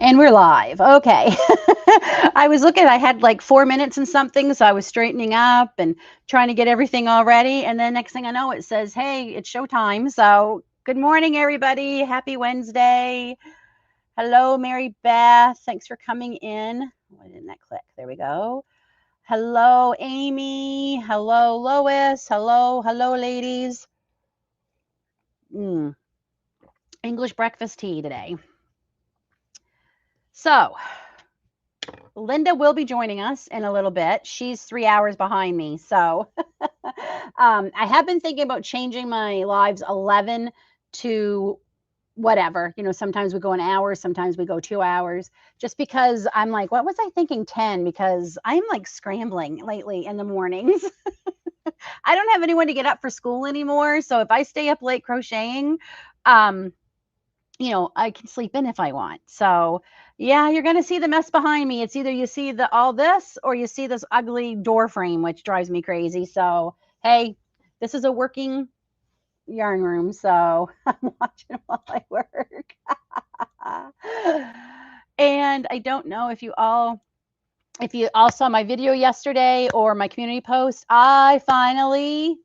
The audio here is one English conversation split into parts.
And we're live. Okay. I was looking, I had like 4 minutes and something, so I was straightening up and trying to get everything all ready. And then next thing I know, it says, hey, it's showtime. So good morning, everybody. Happy Wednesday. Hello, Mary Beth. Thanks for coming in. Why didn't that click? There we go. Hello, Amy. Hello, Lois. Hello, ladies. English breakfast tea today. So Linda will be joining us in a little bit. She's 3 hours behind me. So I have been thinking about changing my lives 11 to whatever. You know, sometimes we go an hour, sometimes we go 2 hours, just because I'm like, what was I thinking 10? Because I'm like scrambling lately in the mornings. I don't have anyone to get up for school anymore. So if I stay up late crocheting, you know, I can sleep in if I want. So yeah, you're going to see the mess behind me. It's either you see all this or you see this ugly door frame, which drives me crazy. So, hey, this is a working yarn room. So I'm watching while I work. And I don't know if you all saw my video yesterday or my community post. I finally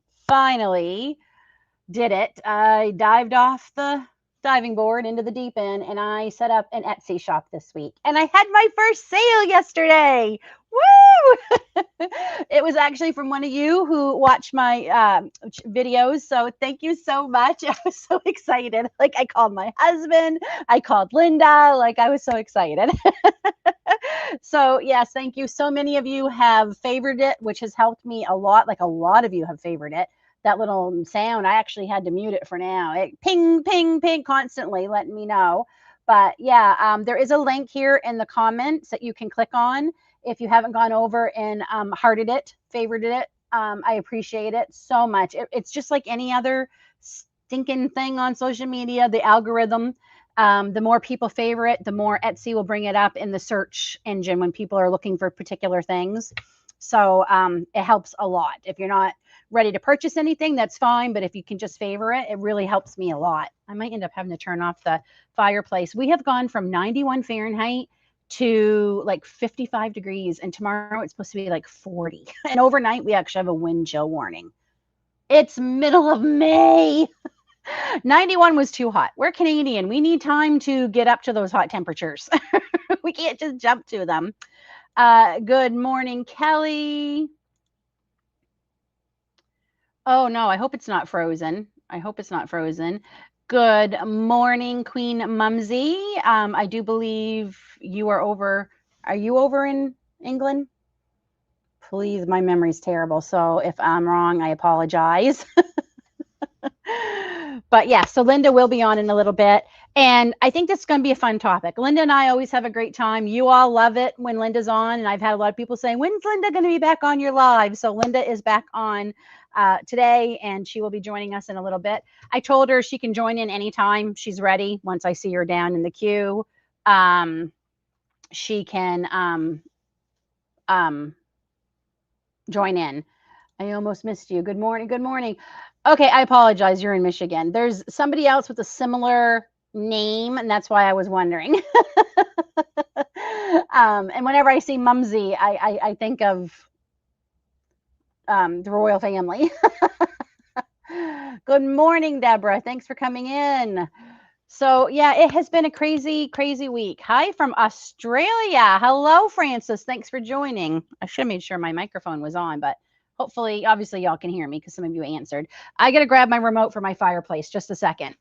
did it. I dived off the diving board into the deep end, and I set up an Etsy shop this week. And I had my first sale yesterday. Woo! It was actually from one of you who watched my videos. So thank you so much. I was so excited. Like, I called my husband, I called Linda. Like, I was so excited. So yes, thank you. So many of you have favored it, which has helped me a lot. Like, a lot of you have favored it. That little sound, I actually had to mute it for now. It ping, ping, ping constantly letting me know. But yeah, there is a link here in the comments that you can click on if you haven't gone over and hearted it, favorited it. I appreciate it so much. It's just like any other stinking thing on social media, the algorithm. The more people favor it, the more Etsy will bring it up in the search engine when people are looking for particular things. So it helps a lot. If you're not ready to purchase anything, that's fine. But if you can just favor it, it really helps me a lot. I might end up having to turn off the fireplace. We have gone from 91 Fahrenheit to like 55 degrees. And tomorrow it's supposed to be like 40. And overnight, we actually have a wind chill warning. It's middle of May. 91 was too hot. We're Canadian. We need time to get up to those hot temperatures. We can't just jump to them. Good morning, Kelly. Oh, no, I hope it's not frozen. I hope it's not frozen. Good morning, Queen Mumsy. I do believe you are over. Are you over in England? Please, my memory's terrible. So if I'm wrong, I apologize. But yeah, so Linda will be on in a little bit. And I think this is going to be a fun topic. Linda and I always have a great time. You all love it when Linda's on. And I've had a lot of people saying, when's Linda going to be back on your live? So Linda is back on today, and she will be joining us in a little bit. I told her she can join in anytime she's ready. Once I see her down in the queue, she can join in. I almost missed you. Good morning. Good morning. Okay, I apologize. You're in Michigan. There's somebody else with a similar name, and that's why I was wondering. And whenever I see Mumsy, I think of the royal family. Good morning, Deborah. Thanks for coming in. So yeah, it has been a crazy, crazy week. Hi from Australia. Hello, Francis. Thanks for joining. I should have made sure my microphone was on, but hopefully, obviously, y'all can hear me because some of you answered. I got to grab my remote for my fireplace. Just a second.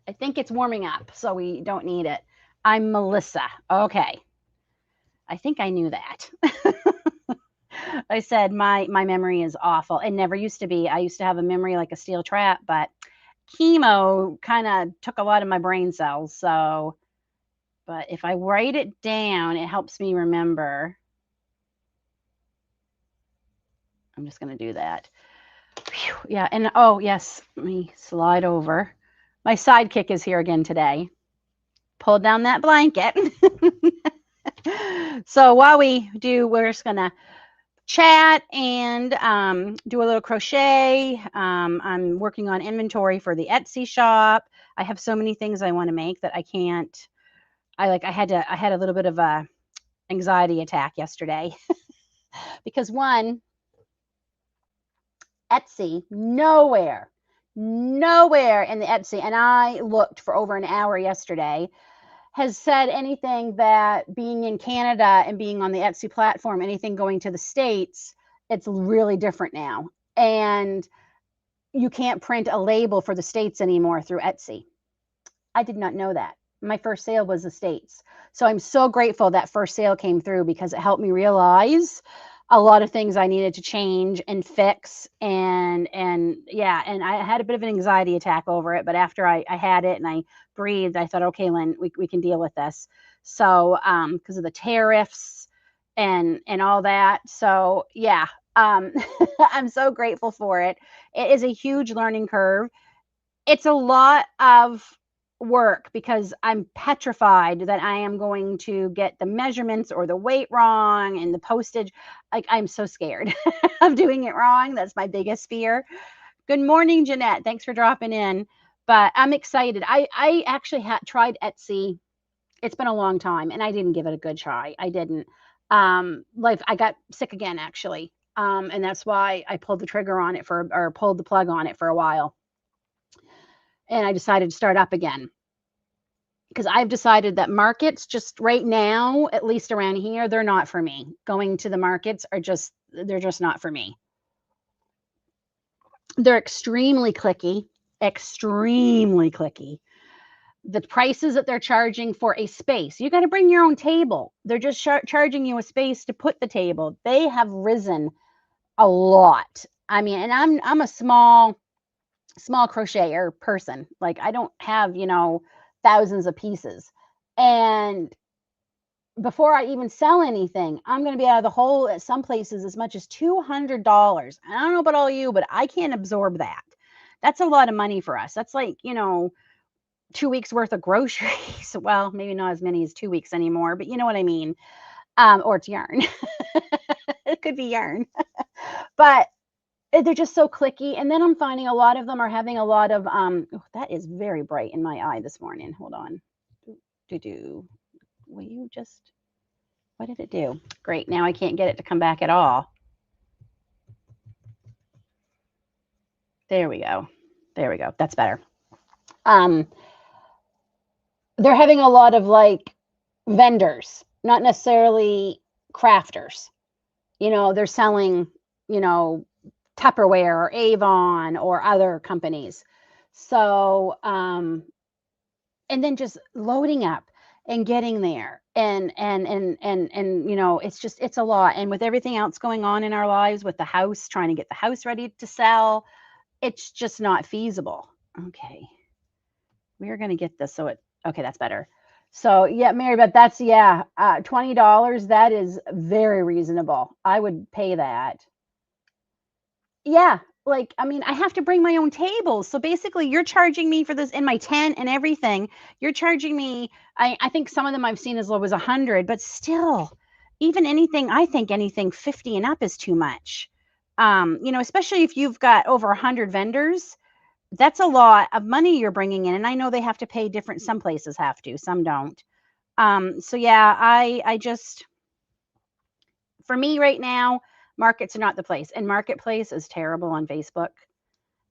I think it's warming up, so we don't need it. I'm Melissa. Okay. I think I knew that. I said my memory is awful. It never used to be. I used to have a memory like a steel trap, but chemo kind of took a lot of my brain cells. So, but if I write it down, it helps me remember. I'm just going to do that. Whew, yeah. And oh, yes, let me slide over. My sidekick is here again today. Pull down that blanket. So while we do, we're just going to chat and do a little crochet. I'm working on inventory for the Etsy shop. I have so many things I want to make that I can't. I had a little bit of a anxiety attack yesterday because one, Etsy, nowhere in the Etsy, and I looked for over an hour yesterday, has said anything that being in Canada and being on the Etsy platform, anything going to the States, it's really different now. And you can't print a label for the States anymore through Etsy. I did not know that. My first sale was the States. So I'm so grateful that first sale came through because it helped me realize a lot of things I needed to change and fix. And yeah, and I had a bit of an anxiety attack over it, but after I had it and I breathed, I thought, okay, Lynn, we can deal with this. So because of the tariffs and all that. So yeah, I'm so grateful for it. It is a huge learning curve. It's a lot of work because I'm petrified that I am going to get the measurements or the weight wrong and the postage. Like, I'm so scared of doing it wrong. That's my biggest fear. Good morning, Jeanette. Thanks for dropping in. But I'm excited. I actually had tried Etsy. It's been a long time and I didn't give it a good try. I didn't. Like, I got sick again, actually. And that's why I pulled the trigger on it or pulled the plug on it for a while. And I decided to start up again because I've decided that markets just right now, at least around here, they're not for me. Going to the markets they're just not for me. They're extremely clicky. The prices that they're charging for a space, you got to bring your own table. They're just charging you a space to put the table. They have risen a lot. I mean, and I'm a small crocheter person. Like, I don't have, thousands of pieces. And before I even sell anything, I'm going to be out of the hole at some places as much as $200. I don't know about all you, but I can't absorb that. That's a lot of money for us. That's like, 2 weeks worth of groceries. Well, maybe not as many as 2 weeks anymore, but you know what I mean. Or it's yarn. It could be yarn. But they're just so clicky. And then I'm finding a lot of them are having a lot of, that is very bright in my eye this morning. Hold on. Will you just, what did it do? Great. Now I can't get it to come back at all. There we go. That's better. They're having a lot of like vendors, not necessarily crafters. They're selling, Tupperware or Avon or other companies. So, and then just loading up and getting there and it's a lot. And with everything else going on in our lives, with the house, trying to get the house ready to sell, it's just not feasible. Okay. We're going to get this. Okay, that's better. So yeah, Mary, but that's, $20. That is very reasonable. I would pay that. Yeah. Like, I mean, I have to bring my own tables. So basically you're charging me for this in my tent and everything. You're charging me. I think some of them I've seen as low as 100, but still, I think anything 50 and up is too much. Especially if you've got over 100 vendors, that's a lot of money you're bringing in. And I know they have to pay different. Some places have to, some don't. So yeah, I just, for me right now, markets are not the place. And Marketplace is terrible on Facebook.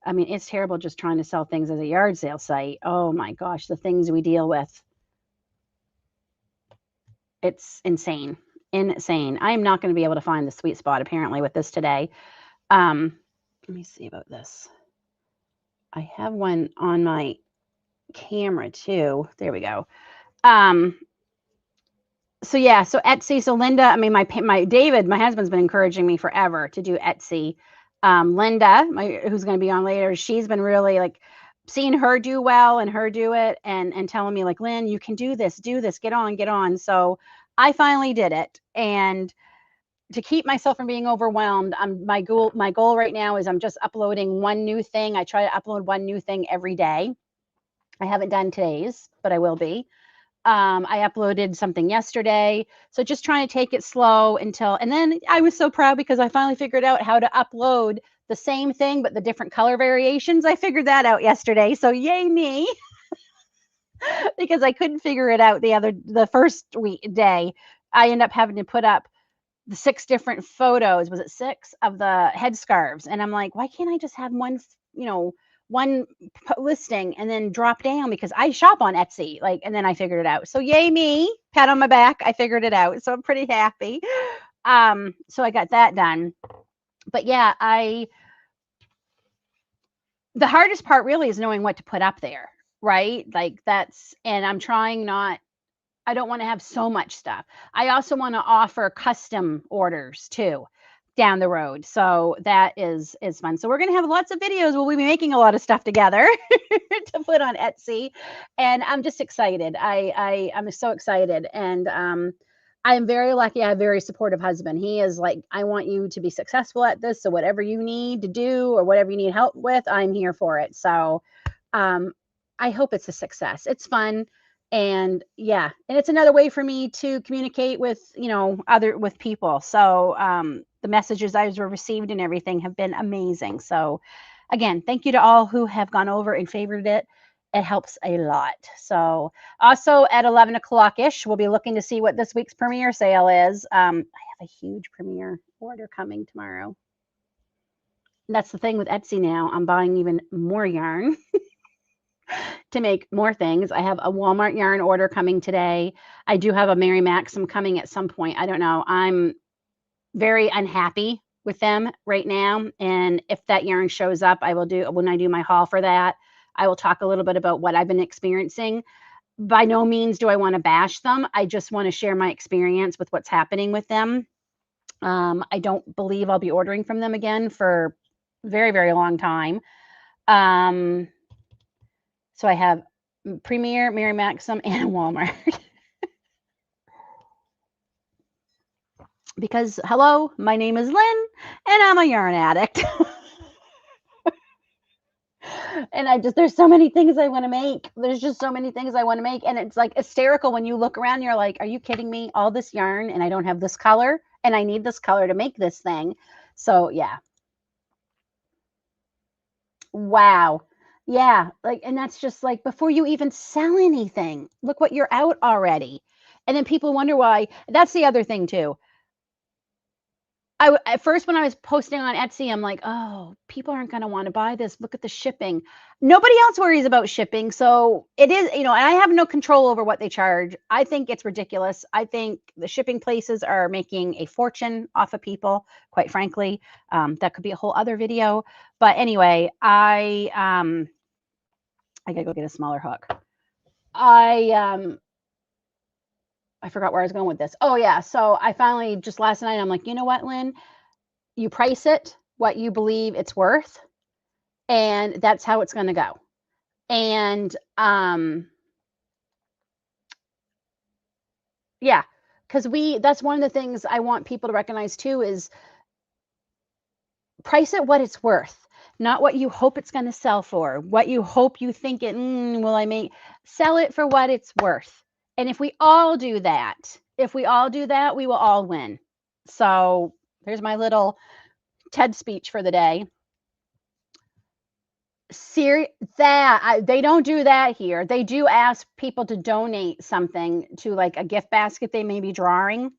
I mean, it's terrible just trying to sell things as a yard sale site. Oh my gosh, the things we deal with. It's insane. I am not going to be able to find the sweet spot apparently with this today. Let me see about this. I have one on my camera too. There we go. So yeah, so Etsy. So Linda, I mean, my David, my husband's been encouraging me forever to do Etsy. Linda, who's going to be on later, she's been really like seeing her do well and her do it and telling me like, Lynn, you can do this, get on. So I finally did it. And to keep myself from being overwhelmed, my goal right now is I'm just uploading one new thing. I try to upload one new thing every day. I haven't done today's, but I will be. I uploaded something yesterday. So just trying to take it slow until, and then I was so proud because I finally figured out how to upload the same thing, but the different color variations. I figured that out yesterday. So yay me, because I couldn't figure it out the first day. I ended up having to put up the 6 different photos. Was it 6 of the headscarves? And I'm like, why can't I just have one listing and then drop down, because I shop on Etsy, like, and then I figured it out. So yay me, pat on my back. I figured it out. So I'm pretty happy. So I got that done. But yeah, the hardest part really is knowing what to put up there, right? Like and I'm trying not, I don't want to have so much stuff. I also want to offer custom orders too down the road. So that is fun. So we're going to have lots of videos where we'll be making a lot of stuff together to put on Etsy. And I'm just excited. I'm so excited. And I am very lucky. I have a very supportive husband. He is like, I want you to be successful at this. So whatever you need to do or whatever you need help with, I'm here for it. So I hope it's a success. It's fun. And yeah, and it's another way for me to communicate with, with people. So the messages I've received and everything have been amazing. So again, thank you to all who have gone over and favored it. It helps a lot. So also at 11 o'clock ish, we'll be looking to see what this week's premiere sale is. I have a huge premiere order coming tomorrow. And that's the thing with Etsy now. I'm buying even more yarn to make more things. I have a Walmart yarn order coming today. I do have a Mary Maxim coming at some point. I don't know. I'm very unhappy with them right now. And if that yarn shows up, when I do my haul for that, I will talk a little bit about what I've been experiencing. By no means do I want to bash them. I just want to share my experience with what's happening with them. I don't believe I'll be ordering from them again for a very, very long time. So I have Premier, Mary Maxim, and Walmart. Because, hello, my name is Lynn, and I'm a yarn addict. And there's so many things I want to make. There's just so many things I want to make. And it's like hysterical when you look around, you're like, are you kidding me? All this yarn, and I don't have this color, and I need this color to make this thing. So yeah. Wow. Yeah. Like, and that's just like before you even sell anything, look what you're out already. And then people wonder why. That's the other thing too. At first, when I was posting on Etsy, I'm like, oh, people aren't going to want to buy this. Look at the shipping. Nobody else worries about shipping. So it is, and I have no control over what they charge. I think it's ridiculous. I think the shipping places are making a fortune off of people, quite frankly. That could be a whole other video. But anyway, I got to go get a smaller hook. I forgot where I was going with this. Oh yeah. So I finally, just last night, I'm like, you know what, Lynn, you price it what you believe it's worth, and that's how it's going to go. And yeah, because that's one of the things I want people to recognize too, is price it what it's worth, not what you hope it's going to sell for, what you hope you think it, will I make, sell it for what it's worth. And if we all do that, we will all win. So there's my little TED speech for the day. They don't do that here. They do ask people to donate something to like a gift basket they may be drawing,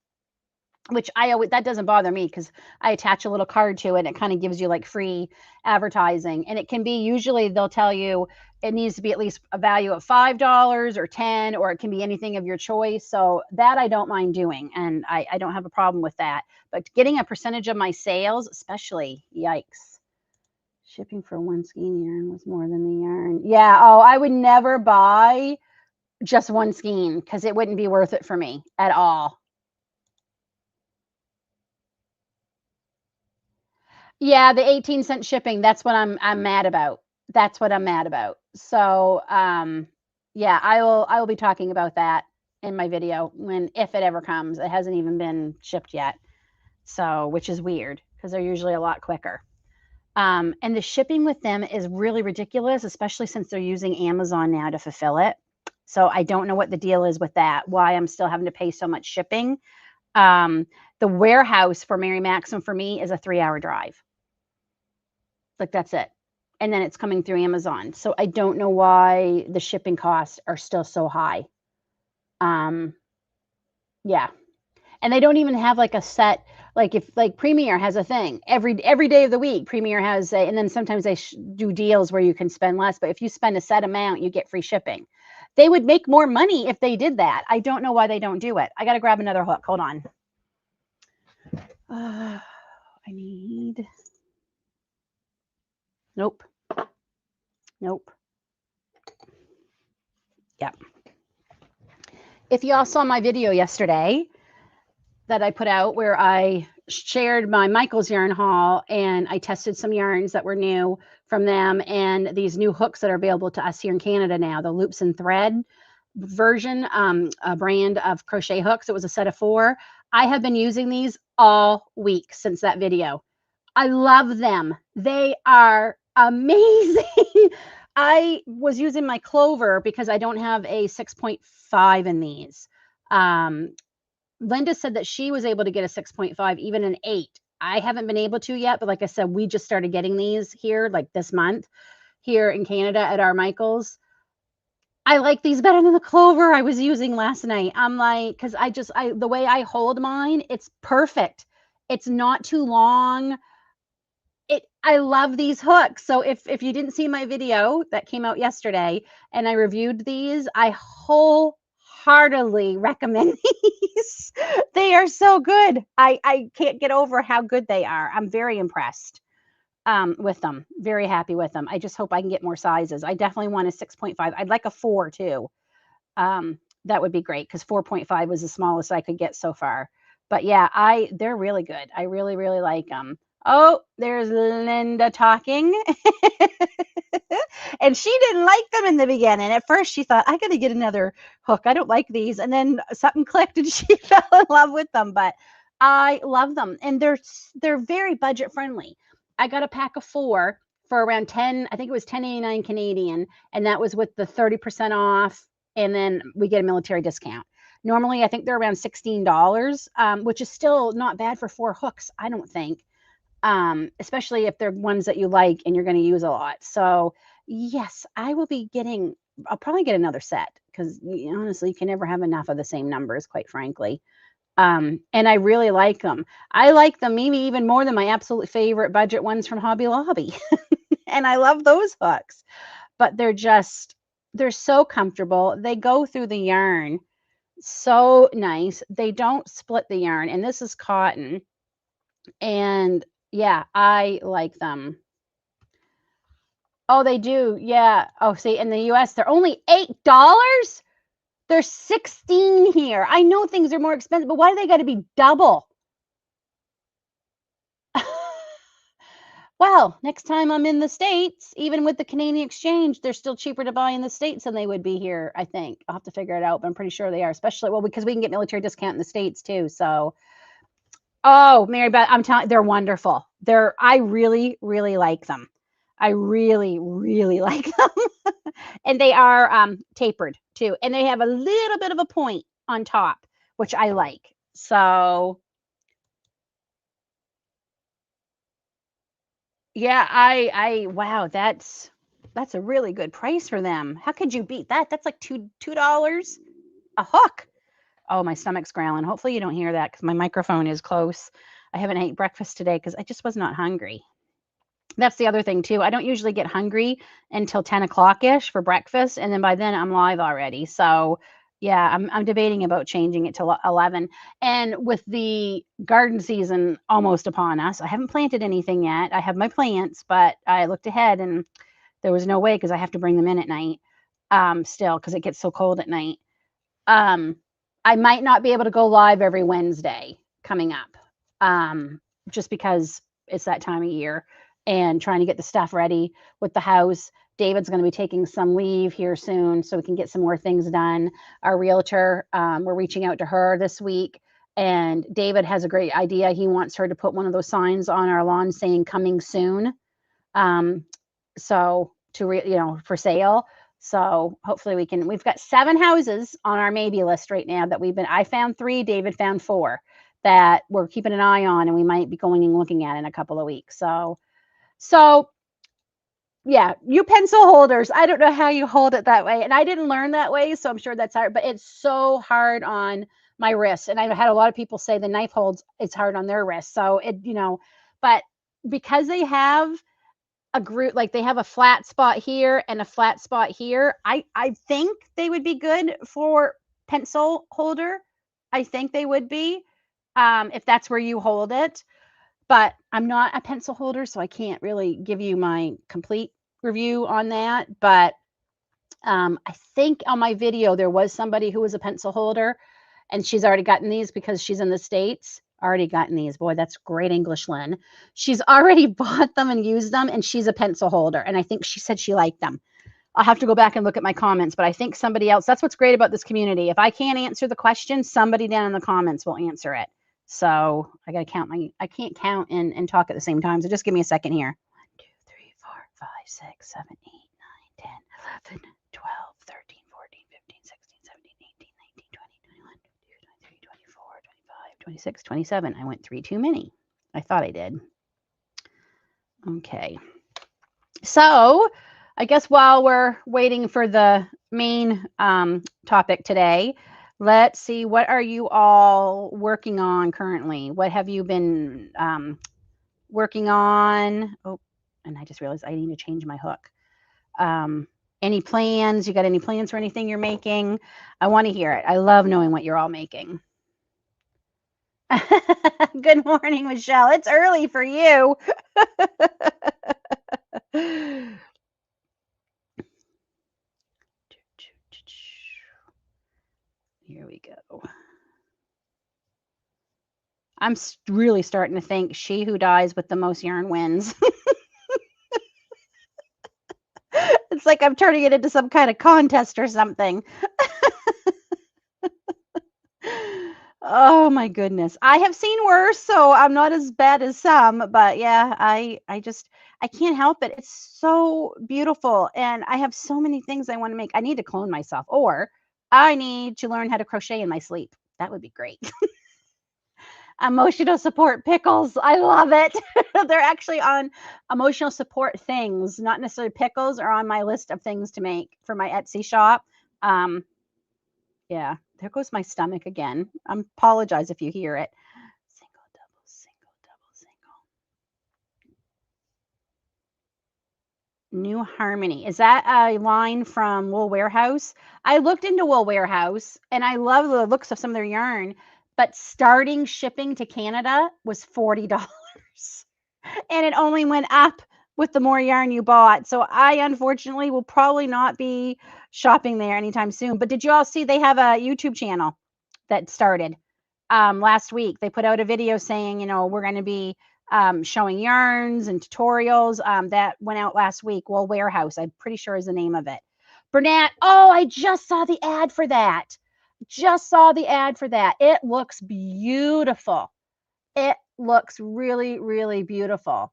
which that doesn't bother me because I attach a little card to it. And it kind of gives you like free advertising, and it can be, usually they'll tell you it needs to be at least a value of $5 or 10, or it can be anything of your choice. So that I don't mind doing, and I don't have a problem with that. But getting a percentage of my sales, especially, yikes. Shipping for one skein yarn was more than the yarn. Yeah. Oh, I would never buy just one skein because it wouldn't be worth it for me at all. Yeah, the 18-cent shipping, that's what I'm mad about. That's what I'm mad about. So, yeah, I will be talking about that in my video if it ever comes. It hasn't even been shipped yet. So, which is weird because they're usually a lot quicker. And the shipping with them is really ridiculous, especially since they're using Amazon now to fulfill it. So I don't know what the deal is with that, why I'm still having to pay so much shipping. Um, the warehouse for Mary Maxim for me is a 3-hour drive. Like that's it. And then it's coming through Amazon. So I don't know why the shipping costs are still so high. Um, yeah. And they don't even have like a set, like if like Premier has a thing every day of the week. Premier has and then sometimes they do deals where you can spend less, but if you spend a set amount, you get free shipping. They would make more money if they did that. I don't know why they don't do it. I got to grab another hook. Hold on. I need. Nope. Nope. Yep. If you all saw my video yesterday that I put out where I shared my Michael's yarn haul and I tested some yarns that were new from them and these new hooks that are available to us here in Canada now, the loops and thread version, a brand of crochet hooks. It was a set of 4. I have been using these all week since that video. I love them. They are amazing. I was using my Clover because I don't have a 6.5 in these. Linda said that she was able to get a 6.5, even an 8. I haven't been able to yet, but like I said, we just started getting these here like this month here in Canada at our Michael's. I like these better than the Clover I was using last night. I'm like, because the way I hold mine, it's perfect. It's not too long. I love these hooks. So if you didn't see my video that came out yesterday and I reviewed these, I wholeheartedly recommend these. They are so good. I can't get over how good they are. I'm very impressed with them. Very happy with them. I just hope I can get more sizes. I definitely want a 6.5. I'd like a 4 too. That would be great because 4.5 was the smallest I could get so far. But yeah, they're really good. I really, really like them. Oh, there's Linda talking. And she didn't like them in the beginning. At first, she thought, I got to get another hook. I don't like these. And then something clicked and she fell in love with them. But I love them. And they're very budget friendly. I got a pack of 4 for around 10, I think it was 10.89 Canadian. And that was with the 30% off. And then we get a military discount. Normally, I think they're around $16, which is still not bad for 4 hooks, I don't think. Especially if they're ones that you like and you're going to use a lot. So yes, I'll probably get another set because honestly, you can never have enough of the same numbers, quite frankly. And I really like them. I like them maybe even more than my absolute favorite budget ones from Hobby Lobby. And I love those hooks, but they're so comfortable. They go through the yarn so nice. They don't split the yarn, and this is cotton. And yeah, I like them. Oh, they do. Yeah. Oh, see, in the US, they're only $8. They're 16 here. I know things are more expensive, but why do they got to be double? Well, next time I'm in the States, even with the Canadian exchange, they're still cheaper to buy in the States than they would be here, I think. I'll have to figure it out, but I'm pretty sure they are, especially, well, because we can get military discount in the States too. So, oh, Mary Beth, I'm telling you, they're wonderful. I really, really like them. I really, really like them. And they are tapered too. And they have a little bit of a point on top, which I like. So yeah, wow, that's a really good price for them. How could you beat that? That's like $2 a hook. Oh, my stomach's growling. Hopefully you don't hear that because my microphone is close. I haven't ate breakfast today because I just was not hungry. That's the other thing too. I don't usually get hungry until 10 o'clock-ish for breakfast, and then by then I'm live already. So yeah, I'm debating about changing it to 11. And with the garden season almost upon us, I haven't planted anything yet. I have my plants, but I looked ahead and there was no way because I have to bring them in at night still because it gets so cold at night. I might not be able to go live every Wednesday coming up just because it's that time of year and trying to get the stuff ready with the house. David's going to be taking some leave here soon so we can get some more things done. Our realtor, we're reaching out to her this week, and David has a great idea. He wants her to put one of those signs on our lawn saying coming soon. So for sale. So hopefully we've got 7 houses on our maybe list right now that I found 3, David found 4 that we're keeping an eye on, and we might be going and looking at in a couple of weeks. So yeah, you pencil holders. I don't know how you hold it that way. And I didn't learn that way, so I'm sure that's hard, but it's so hard on my wrists. And I've had a lot of people say the knife holds, it's hard on their wrists. So but because they have a group, like they have a flat spot here and a flat spot here, I think they would be good for pencil holder. I think they would be, if that's where you hold it. But I'm not a pencil holder, so I can't really give you my complete review on that. But I think on my video, there was somebody who was a pencil holder, and she's already gotten these because she's in the States. Already gotten these. Boy, that's great English, Lynn. She's already bought them and used them, and she's a pencil holder. And I think she said she liked them. I'll have to go back and look at my comments, but I think somebody else, that's what's great about this community. If I can't answer the question, somebody down in the comments will answer it. So I got to I can't count and talk at the same time. So just give me a second here. 1, 2, 3, 4, 5, 6, 7, 8, 9, 10, 11, 12, 13, 14, 15, 16, 17, 18, 19, 20, 21, 22, 23, 24, 25, 26, 27. I went 3 too many. I thought I did. Okay. So I guess while we're waiting for the main topic today, let's see, what are you all working on currently? What have you been working on? Oh, and I just realized I need to change my hook. Any plans? You got any plans for anything you're making? I want to hear it. I love knowing what you're all making. Good morning, Michelle. It's early for you. Here we go. I'm really starting to think she who dies with the most yarn wins. It's like I'm turning it into some kind of contest or something. Oh my goodness. I have seen worse, so I'm not as bad as some, but yeah, I can't help it. It's so beautiful, and I have so many things I want to make. I need to clone myself, or I need to learn how to crochet in my sleep. That would be great. Emotional support pickles. I love it. They're actually on emotional support things, not necessarily pickles, are on my list of things to make for my Etsy shop. Yeah, there goes my stomach again. I apologize if you hear it. Single, double, single, double, single. New Harmony. Is that a line from Wool Warehouse? I looked into Wool Warehouse, and I love the looks of some of their yarn, but starting shipping to Canada was $40. And it only went up with the more yarn you bought. So I unfortunately will probably not be shopping there anytime soon. But did you all see they have a YouTube channel that started last week? They put out a video saying, we're going to be showing yarns and tutorials. That went out last week. Wool Warehouse, I'm pretty sure is the name of it. Bernat, oh, I just saw the ad for that. It looks beautiful. It looks really, really beautiful.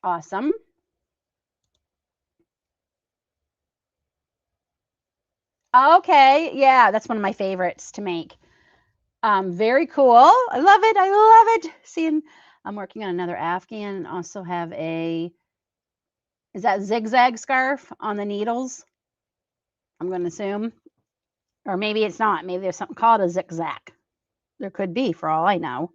Awesome. Okay, yeah, that's one of my favorites to make. Very cool. I love it. Seeing, I'm working on another Afghan and also have is that zigzag scarf on the needles? I'm going to assume. Or maybe it's not. Maybe there's something called a zigzag. There could be, for all I know.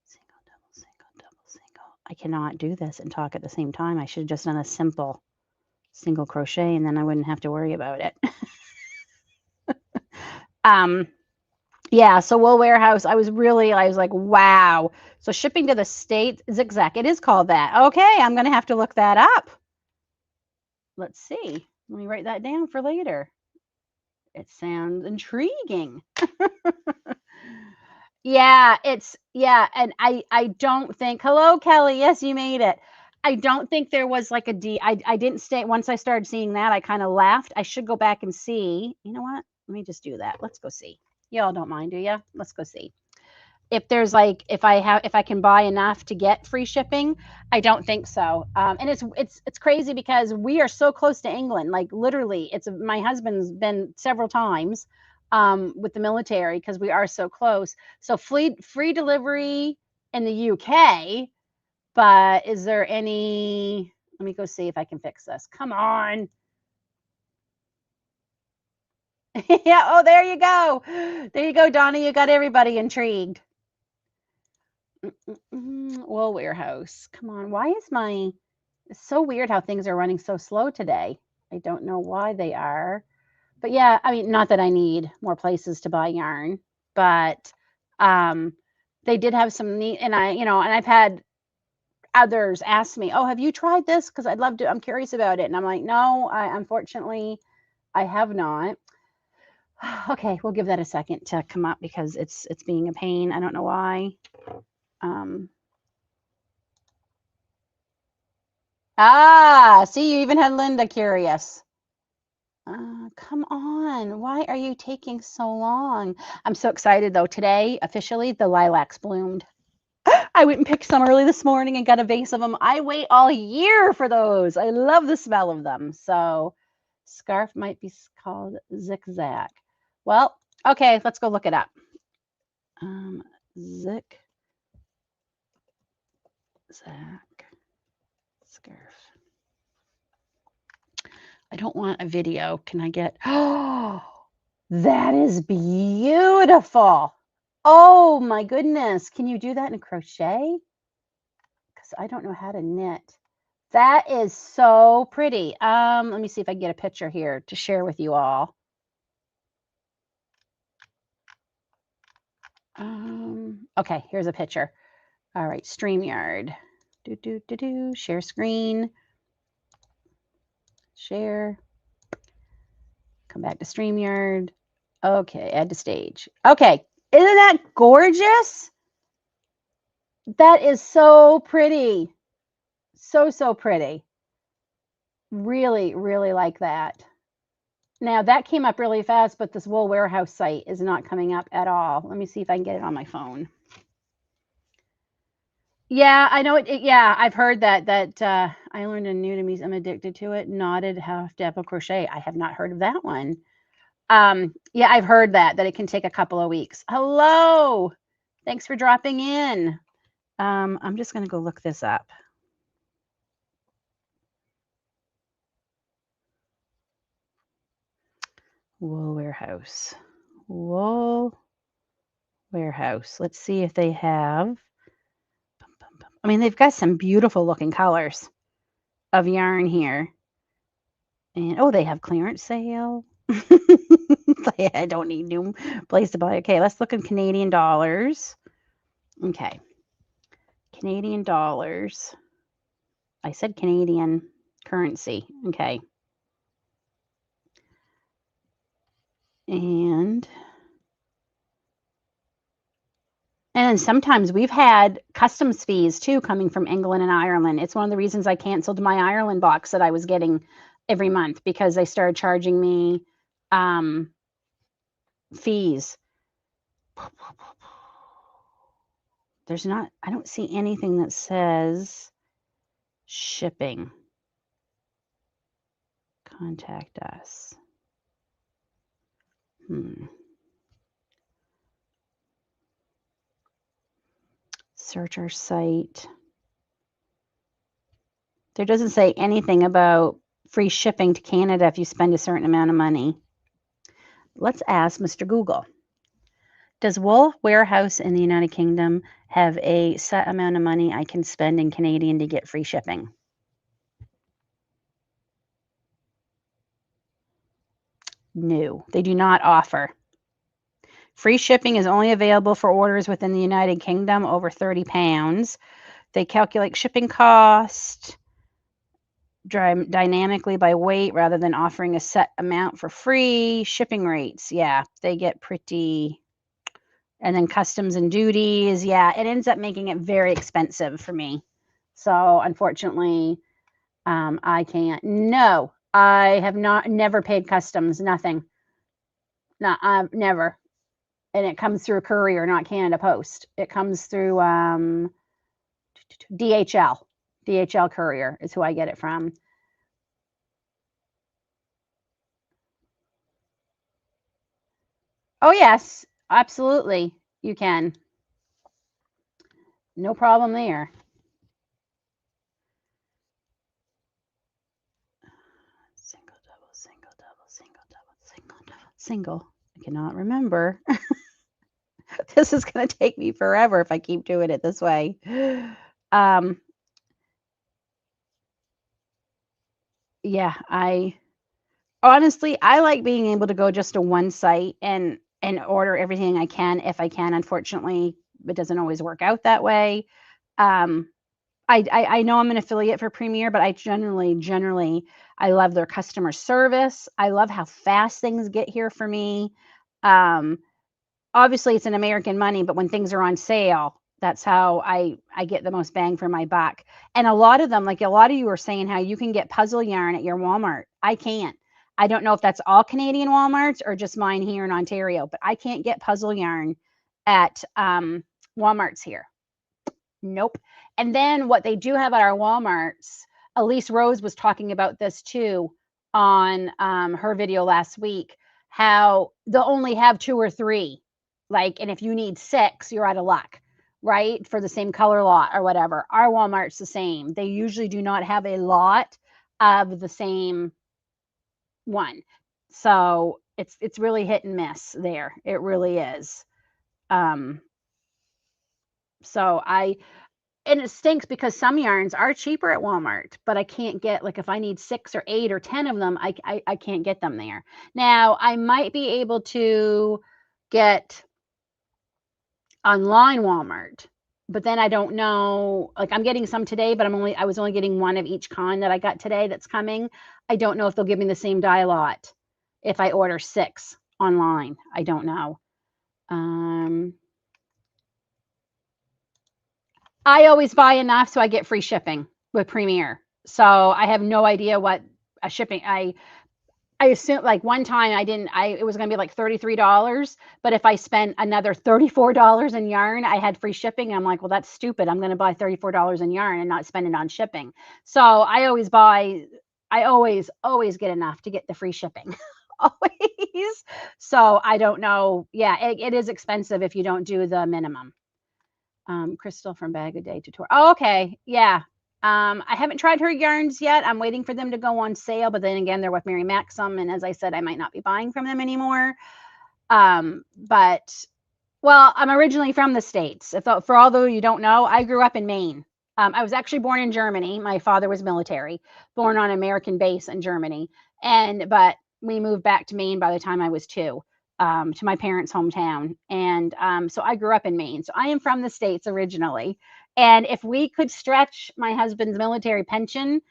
Single, double, single, double, single. I cannot do this and talk at the same time. I should have just done a simple single crochet, and then I wouldn't have to worry about it. Yeah, so Wool Warehouse, I was like, wow. So shipping to the States, zigzag, it is called that. Okay, I'm going to have to look that up. Let's see. Let me write that down for later. It sounds intriguing. Yeah, and I don't think, hello, Kelly. Yes, you made it. I don't think there was like I didn't stay. Once I started seeing that, I kind of left. I should go back and see. You know what? Let me just do that. Let's go see. Y'all don't mind, do you? Let's go see. if there's like if I can buy enough to get free shipping. I don't think so. And it's crazy because we are so close to England. Like literally, it's my husband's been several times with the military because we are so close. So free delivery in the UK. But is there any? Let me go see if I can fix this. Come on. Yeah. Oh, there you go. There you go, Donnie. You got everybody intrigued. Wool warehouse. Come on. Why is my? It's so weird how things are running so slow today. I don't know why they are. But yeah, I mean, not that I need more places to buy yarn, but um, they did have some neat, and and I've had others ask me, "Oh, have you tried this? Because I'd love to. I'm curious about it." And I'm like, "No, unfortunately, I have not." Okay, we'll give that a second to come up because it's being a pain. I don't know why. Um, see, you even had Linda curious. Come on. Why are you taking so long? I'm so excited though. Today, officially, the lilacs bloomed. I went and picked some early this morning and got a vase of them. I wait all year for those. I love the smell of them. So, scarf might be called zigzag. Well, okay, let's go look it up. Zigzag scarf. I don't want a video. Can I get? Oh, that is beautiful. Oh my goodness. Can you do that in crochet? Because I don't know how to knit. That is so pretty. Let me see if I can get a picture here to share with you all. Okay, here's a picture. All right, StreamYard. Share screen. Share. Come back to StreamYard. Okay, add to stage. Okay, isn't that gorgeous? That is so pretty. So pretty. Really, really like that. Now that came up really fast, but this Wool Warehouse site is not coming up at all. Let me see if I can get it on my phone. Yeah, I know it. Yeah, I've heard that I learned a new to me. I'm addicted to it. Knotted half dapple crochet. I have not heard of that one. Yeah, I've heard that it can take a couple of weeks. Hello, thanks for dropping in. I'm just gonna go look this up. Wool Warehouse. Wool Warehouse. Let's see if they have. I mean, they've got some beautiful looking colors of yarn here. And oh, they have clearance sale. I don't need new place to buy. Okay, let's look in Canadian dollars. Okay. Canadian dollars. I said Canadian currency. Okay. And then sometimes we've had customs fees too coming from England and Ireland. It's one of the reasons I canceled my Ireland box that I was getting every month because they started charging me fees. I don't see anything that says shipping. Contact us. Search our site. There doesn't say anything about free shipping to Canada if you spend a certain amount of money. Let's ask Mr. Google. Does Wool Warehouse in the United Kingdom have a set amount of money I can spend in Canadian to get free shipping? No, they do not offer. Free shipping is only available for orders within the United Kingdom over £30. They calculate shipping cost dynamically by weight rather than offering a set amount for free. Shipping rates, yeah, they get pretty. And then customs and duties, yeah, it ends up making it very expensive for me. So unfortunately, I can't. No, I have never paid customs. Nothing. Not never. and it comes through a courier, not Canada Post. It comes through DHL. DHL courier is who I get it from. Oh, yes, absolutely. You can. No problem there. Single, double, single, double, single, double, single, double, single. I cannot remember. This is going to take me forever if I keep doing it this way. Yeah, honestly, I like being able to go just to one site and order everything I can if I can. Unfortunately, it doesn't always work out that way. Um, I know I'm an affiliate for Premier, but I generally I love their customer service. I love how fast things get here for me. Um, Obviously it's an American money, but when things are on sale, that's how I get the most bang for my buck. And a lot of them, like a lot of you were saying how you can get puzzle yarn at your Walmart. I can't. I don't know if that's all Canadian Walmarts or just mine here in Ontario, but I can't get puzzle yarn at Walmarts here. Nope. And then what they do have at our Walmarts, Elise Rose was talking about this too on her video last week, how they'll only have 2 or 3. Like, and if you need 6, you're out of luck, right? For the same color lot or whatever. Our Walmart's the same. They usually do not have a lot of the same one. So it's really hit and miss there. It really is. So and it stinks because some yarns are cheaper at Walmart, but I can't get, like, if I need 6 or 8 or 10 of them, I can't get them there. Now, I might be able to get online Walmart, but then I don't know, like, I'm getting some today, but I was only getting 1 of each kind that I got today that's coming. I don't know if they'll give me the same dye lot if I order 6 online. I don't know. I always buy enough so I get free shipping with Premier. So I have no idea what a shipping. I assume, like, one time it was going to be like $33, but if I spent another $34 in yarn, I had free shipping. I'm like, well, that's stupid. I'm going to buy $34 in yarn and not spend it on shipping. So I always get enough to get the free shipping. Always. So I don't know. Yeah, it is expensive if you don't do the minimum. Crystal from Bag a Day Tutorial. Oh, okay. Yeah. I haven't tried her yarns yet. I'm waiting for them to go on sale, but then again, they're with Mary Maxim, and as I said, I might not be buying from them anymore. But well, I'm originally from the States. For although you don't know, I grew up in Maine. I was actually born in Germany. My father was military, born on an American base in Germany, but we moved back to Maine by the time I was 2. To my parents' hometown. And so I grew up in Maine. So I am from the States originally. And if we could stretch my husband's military pension,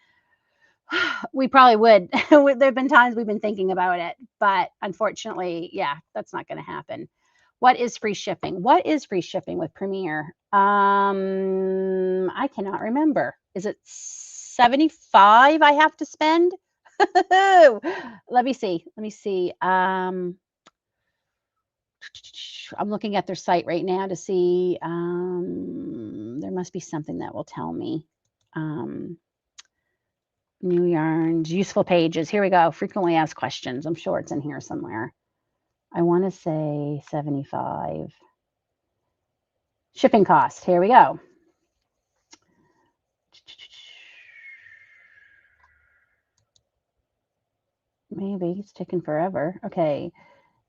we probably would. There have been times we've been thinking about it, but unfortunately, yeah, that's not going to happen. What is free shipping? What is free shipping with Premier? I cannot remember. Is it $75 I have to spend? Let me see. I'm looking at their site right now to see. There must be something that will tell me. New yarns, useful pages. Here we go. Frequently asked questions. I'm sure it's in here somewhere. I want to say 75. Shipping cost. Here we go. Maybe it's taking forever. Okay.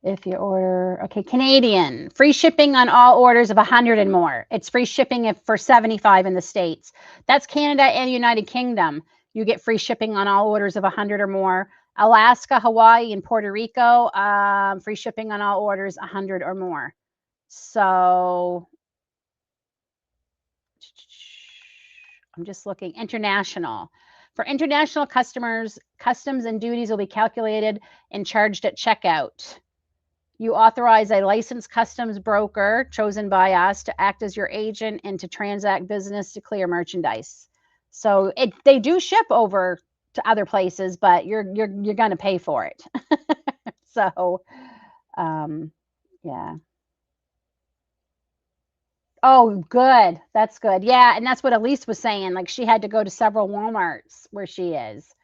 If you order, okay, Canadian, free shipping on all orders of 100 and more. It's free shipping for 75 in the States. That's Canada and United Kingdom. You get free shipping on all orders of 100 or more. Alaska, Hawaii, and Puerto Rico, free shipping on all orders 100 or more. So I'm just looking. International. For international customers, customs and duties will be calculated and charged at checkout. You authorize a licensed customs broker chosen by us to act as your agent and to transact business to clear merchandise. So they do ship over to other places, but you're going to pay for it. So, yeah. Oh, good. That's good. Yeah, and that's what Elise was saying. Like she had to go to several Walmarts where she is.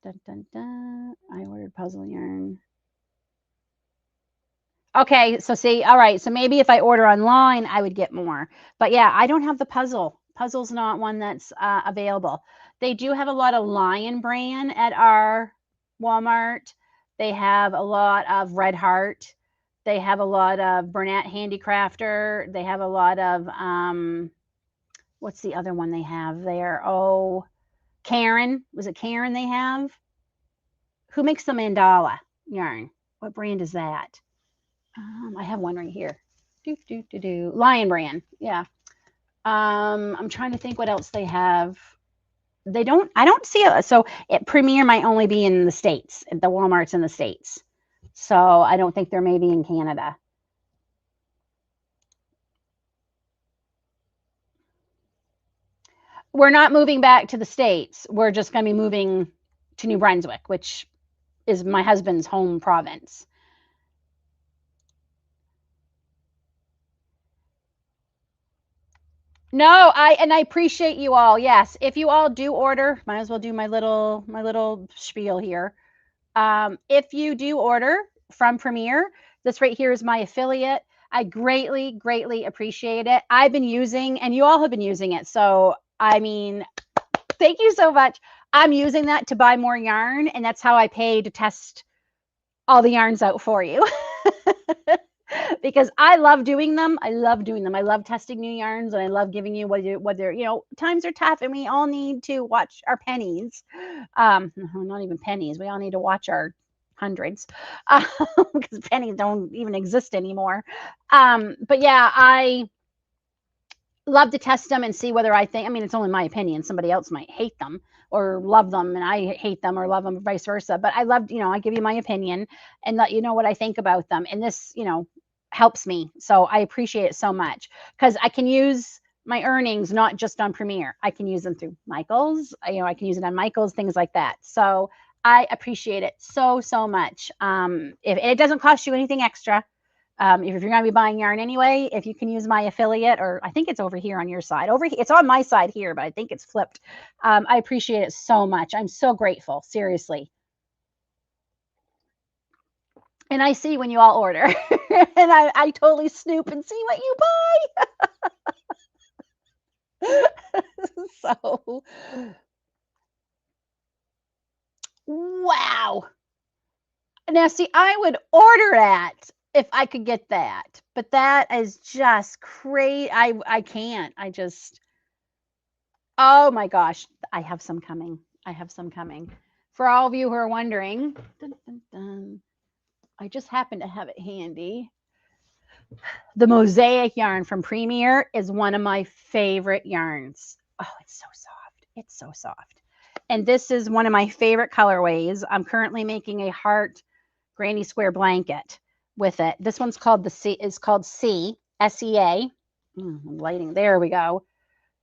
Dun, dun, dun. I ordered puzzle yarn. Okay, so see, all right. So maybe if I order online, I would get more. But yeah, I don't have the puzzle. Puzzle's not one that's available. They do have a lot of Lion Brand at our Walmart. They have a lot of Red Heart. They have a lot of Burnett Handicrafter. They have a lot of what's the other one they have there? Oh, Karen. Was it Karen they have? Who makes the mandala yarn? What brand is that? I have one right here. Lion Brand. Yeah. I'm trying to think what else they have. They don't. I don't see it. So it Premier might only be in the States. The Walmart's in the States. So I don't think they're maybe in Canada. We're not moving back to the States. We're just going to be moving to New Brunswick, which is my husband's home province. No, I appreciate you all. Yes, if you all do order, might as well do my little spiel here. If you do order from Premier, this right here is my affiliate. I greatly, greatly appreciate it. I've been using, and you all have been using it. So, I mean, thank you so much. I'm using that to buy more yarn, and that's how I pay to test all the yarns out for you. Because I love doing them. I love doing them. I love testing new yarns, and I love giving you what they're, times are tough, and we all need to watch our pennies. Not even pennies. We all need to watch our hundreds because pennies don't even exist anymore. But yeah, I love to test them and see whether I think, I mean, it's only my opinion. Somebody else might hate them or love them and I hate them or love them, vice versa. But I love, I give you my opinion and let you know what I think about them. And this, helps me. So I appreciate it so much because I can use my earnings not just on Premiere. I can use them through Michaels. I can use it on Michaels, things like that. So I appreciate it so, so much. If it doesn't cost you anything extra, if you're going to be buying yarn anyway, if you can use my affiliate, or I think it's over here on your side. It's on my side here, but I think it's flipped. I appreciate it so much. I'm so grateful, seriously. And I see when you all order, and I totally snoop and see what you buy. So, wow. Now, see, I would order that if I could get that, but that is just crazy. I can't. Oh my gosh, I have some coming. I have some coming. For all of you who are wondering, dun, dun, dun, I just happen to have it handy. The mosaic yarn from Premier is one of my favorite yarns. Oh, it's so soft. It's so soft. And this is one of my favorite colorways. I'm currently making a heart granny square blanket with it. This one's called C, S-E-A. Lighting. There we go.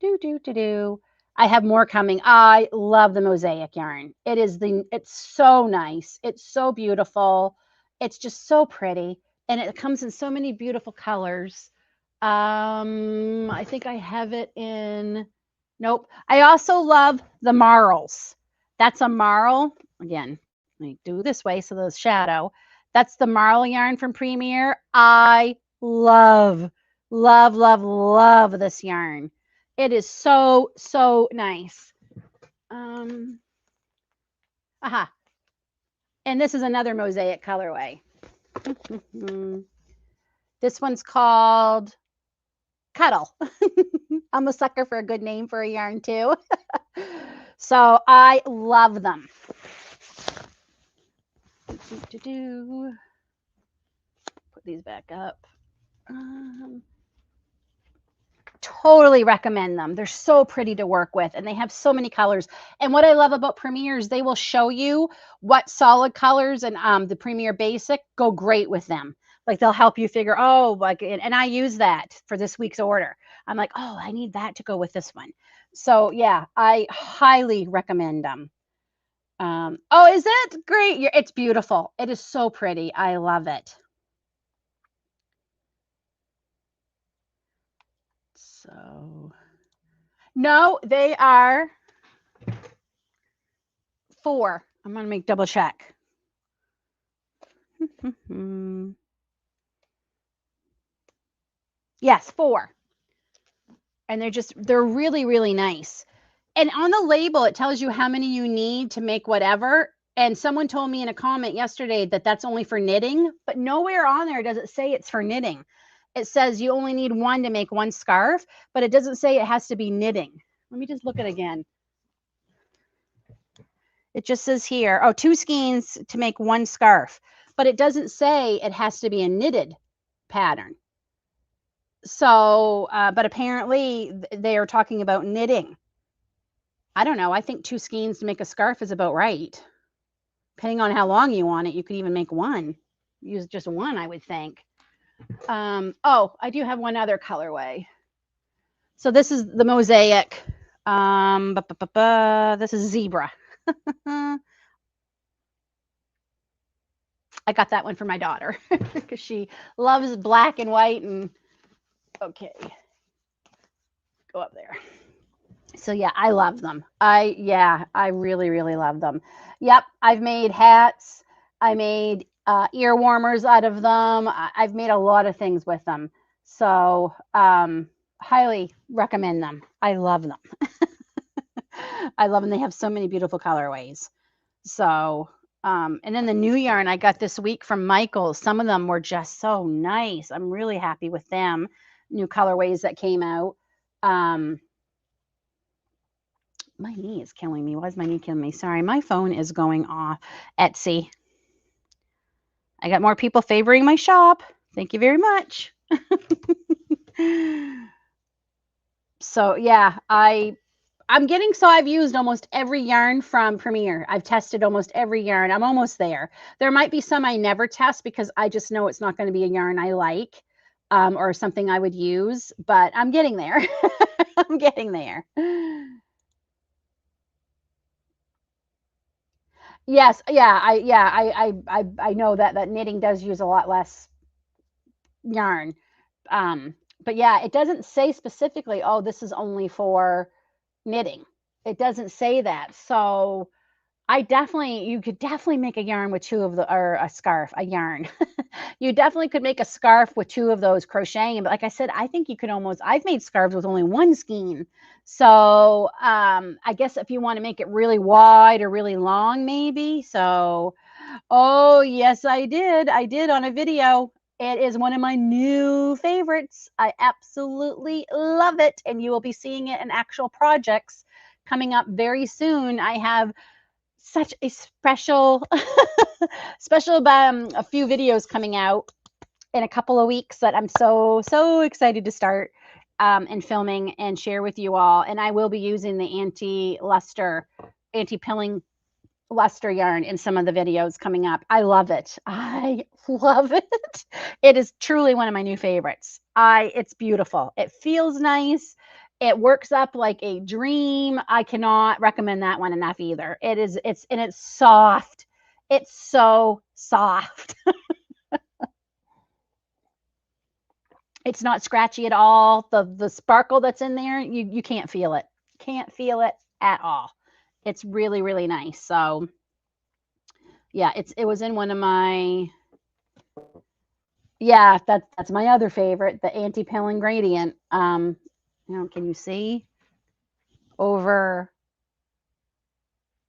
Do. I have more coming. I love the mosaic yarn. It's so nice. It's so beautiful. It's just so pretty. And it comes in so many beautiful colors. I think I have it in, nope. I also love the marls. That's a marl. Again, let me do this way so there's shadow. That's the marl yarn from Premier. I love, love, love, love this yarn. It is so, so nice. Aha. And this is another mosaic colorway. This one's called Cuddle. I'm a sucker for a good name for a yarn too. So I love them. Put these back up. Totally recommend them. They're so pretty to work with and they have so many colors. And what I love about Premier is they will show you what solid colors and the Premier Basic go great with them. Like they'll help you figure, and I use that for this week's order. I'm like, oh, I need that to go with this one. So yeah, I highly recommend them. Oh, is it great? It's beautiful. It is so pretty. I love it. So, no, they are 4. I'm going to make double check. Yes, 4. And they're really, really nice. And on the label, it tells you how many you need to make whatever. And someone told me in a comment yesterday that that's only for knitting, but nowhere on there does it say it's for knitting. It says you only need 1 to make 1 scarf, but it doesn't say it has to be knitting. Let me just look at it again. It just says here, 2 skeins to make 1 scarf, but it doesn't say it has to be a knitted pattern. So, but apparently they are talking about knitting. I don't know. I think 2 skeins to make a scarf is about right. Depending on how long you want it, you could even make 1. Use just 1, I would think. I do have one other colorway. So this is the mosaic. This is zebra. I got that one for my daughter because she loves black and white. And okay, go up there. So yeah, I love them. I really, really love them. Yep, I've made hats. I made ear warmers out of them. I've made a lot of things with them. So highly recommend them. I love them. I love them. They have so many beautiful colorways. So, and then the new yarn I got this week from Michaels. Some of them were just so nice. I'm really happy with them. New colorways that came out. My knee is killing me. Why is my knee killing me? Sorry, my phone is going off. Etsy. I got more people favoring my shop. Thank you very much. So yeah, I've used almost every yarn from Premier. I've tested almost every yarn. I'm almost there. There might be some I never test because I just know it's not going to be a yarn I like or something I would use, but I'm getting there. I'm getting there. Yes, yeah, I know that knitting does use a lot less yarn. But yeah, it doesn't say specifically, oh, this is only for knitting. It doesn't say that. So you could definitely make a yarn with 2 of the, or a scarf, a yarn. You definitely could make a scarf with 2 of those crocheting. But like I said, I think you could I've made scarves with only 1 skein. So I guess if you want to make it really wide or really long, maybe. So, oh, yes, I did. I did on a video. It is one of my new favorites. I absolutely love it. And you will be seeing it in actual projects coming up very soon. I have such a special a few videos coming out in a couple of weeks that I'm so excited to start and filming and share with you all. And I will be using the anti-pilling luster yarn in some of the videos coming up. I love it. I love it. It is truly one of my new favorites. It's beautiful. It feels nice. It works up like a dream. I cannot recommend that one enough either. It's soft. It's so soft. It's not scratchy at all. The sparkle that's in there, you can't feel it. Can't feel it at all. It's really, really nice. So yeah, it was in one of my, yeah, that's my other favorite, the anti-pilling gradient. Can you see over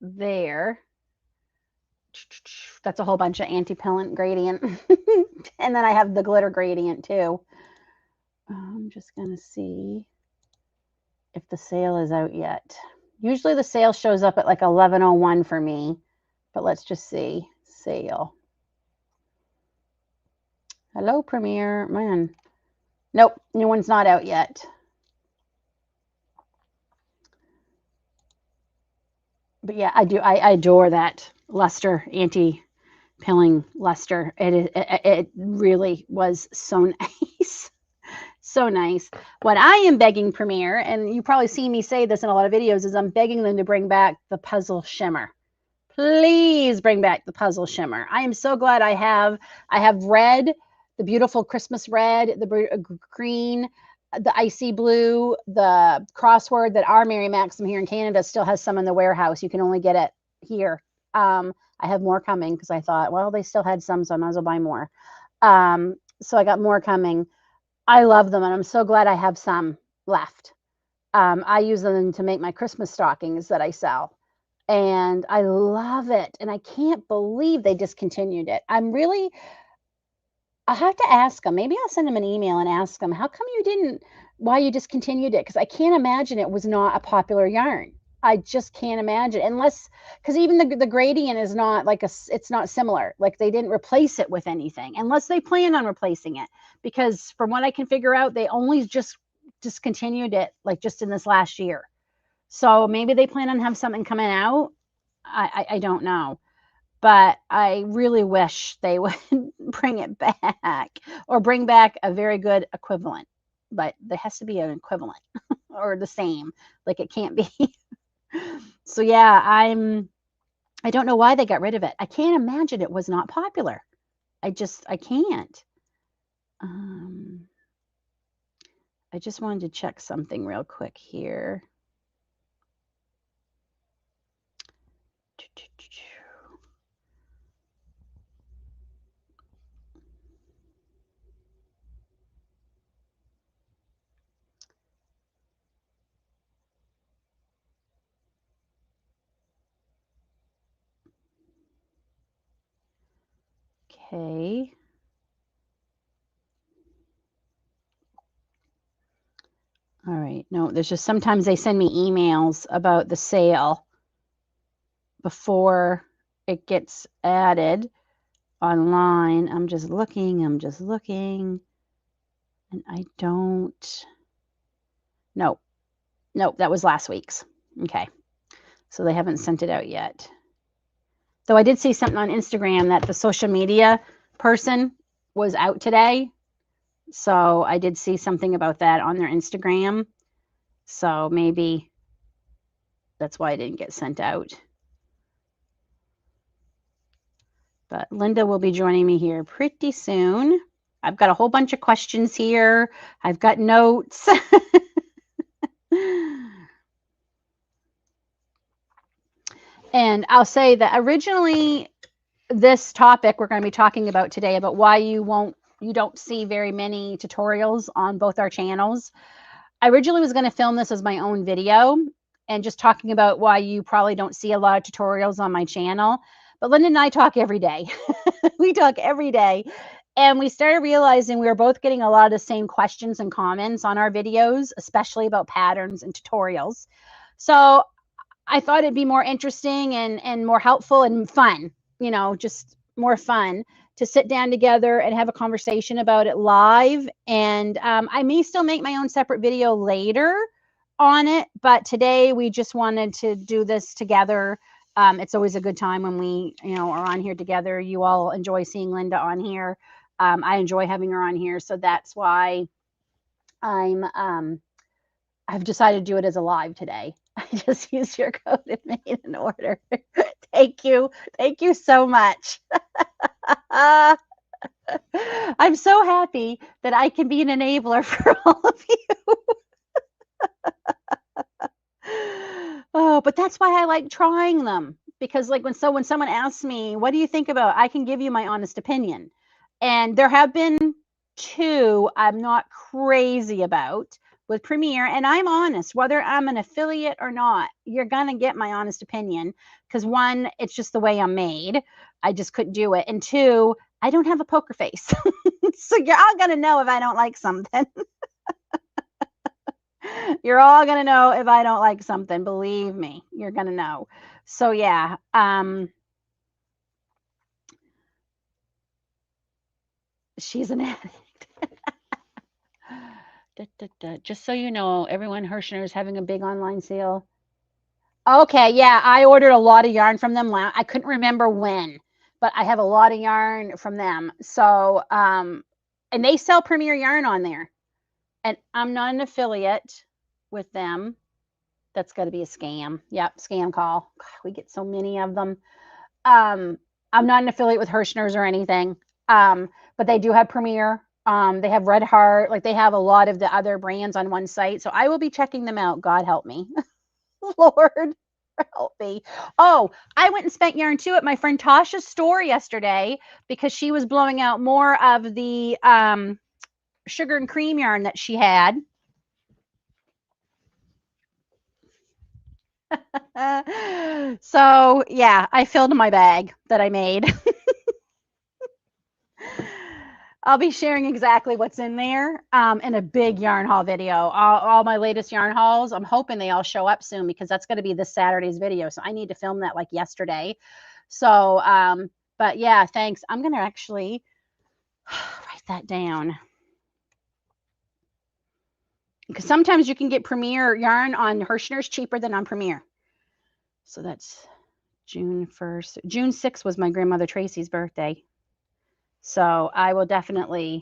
there? That's a whole bunch of anti-pilling gradient. And then I have the glitter gradient too. I'm just going to see if the sale is out yet. Usually the sale shows up at like 11:01 for me, but let's just see. Sale. Hello, Premier. Man. Nope, new one's not out yet. But yeah, I adore that luster, anti-pilling luster. It really was so nice. So nice. What I am begging Premier, and you probably see me say this in a lot of videos, is I'm begging them to bring back the puzzle shimmer. Please bring back the puzzle shimmer. I am so glad I have red, the beautiful Christmas red, the green, the icy blue, the crossword that our Mary Maxim here in Canada still has some in the warehouse. You can only get it here. I have more coming because I thought, well, they still had some, so I might as well buy more. So I got more coming. I love them, and I'm so glad I have some left. I use them to make my Christmas stockings that I sell, and I love it. And I can't believe they discontinued it. I have to ask them. Maybe I'll send them an email and ask them, how come why you discontinued it? Because I can't imagine it was not a popular yarn. I just can't imagine, because even the gradient is not it's not similar. Like they didn't replace it with anything, unless they plan on replacing it. Because from what I can figure out, they only just discontinued it like just in this last year. So maybe they plan on have something coming out. I don't know. But I really wish they would bring it back or bring back a very good equivalent. But there has to be an equivalent or the same. Like it can't be. So yeah, I don't know why they got rid of it. I can't imagine it was not popular. I can't. I just wanted to check something real quick here. Okay. All right. No, there's just sometimes they send me emails about the sale before it gets added online. I'm just looking. And I don't. Nope, that was last week's. Okay. So they haven't sent it out yet. Though I did see something on Instagram that the social media person was out today. So I did see something about that on their Instagram. So maybe that's why it didn't get sent out. But Linda will be joining me here pretty soon. I've got a whole bunch of questions here. I've got notes. And I'll say that originally this topic we're going to be talking about today about why you don't see very many tutorials on both our channels. I originally was going to film this as my own video and just talking about why you probably don't see a lot of tutorials on my channel. But Linda and I talk every day. We talk every day. And we started realizing we were both getting a lot of the same questions and comments on our videos, especially about patterns and tutorials. So I thought it'd be more interesting and more helpful and fun, just more fun to sit down together and have a conversation about it live. And I may still make my own separate video later on it, but today we just wanted to do this together. It's always a good time when we, are on here together. You all enjoy seeing Linda on here. I enjoy having her on here, so that's why I've decided to do it as a live today. I just used your code and made an order. Thank you so much. I'm so happy that I can be an enabler for all of you. Oh, but that's why I like trying them, because like when someone asks me, what do you think about, I can give you my honest opinion. And there have been two I'm not crazy about with Premiere, and I'm honest, whether I'm an affiliate or not, you're gonna get my honest opinion, because one, it's just the way I'm made. I just couldn't do it. And two, I don't have a poker face. So you're all gonna know if I don't like something. You're all gonna know if I don't like something. Believe me, you're gonna know. So yeah, she's an addict. Just so you know, everyone, Hirschner is having a big online sale. Okay, yeah, I ordered a lot of yarn from them. I couldn't remember when, but I have a lot of yarn from them. So, and they sell Premier Yarn on there. And I'm not an affiliate with them. That's got to be a scam. Yep, scam call. God, we get so many of them. I'm not an affiliate with Hirschner's or anything. But they do have Premier. They have Red Heart, like they have a lot of the other brands on one site. So I will be checking them out. God help me. Lord help me. Oh, I went and spent yarn too at my friend Tasha's store yesterday because she was blowing out more of the sugar and cream yarn that she had. So yeah, I filled my bag that I made. I'll be sharing exactly what's in there in a big yarn haul video. All my latest yarn hauls, I'm hoping they all show up soon because that's going to be this Saturday's video. So I need to film that like yesterday. So, but yeah, thanks. I'm going to actually write that down. Because sometimes you can get Premier yarn on Hirschner's cheaper than on Premier. So that's June 1st. June 6th was my grandmother Tracy's birthday. So I will definitely,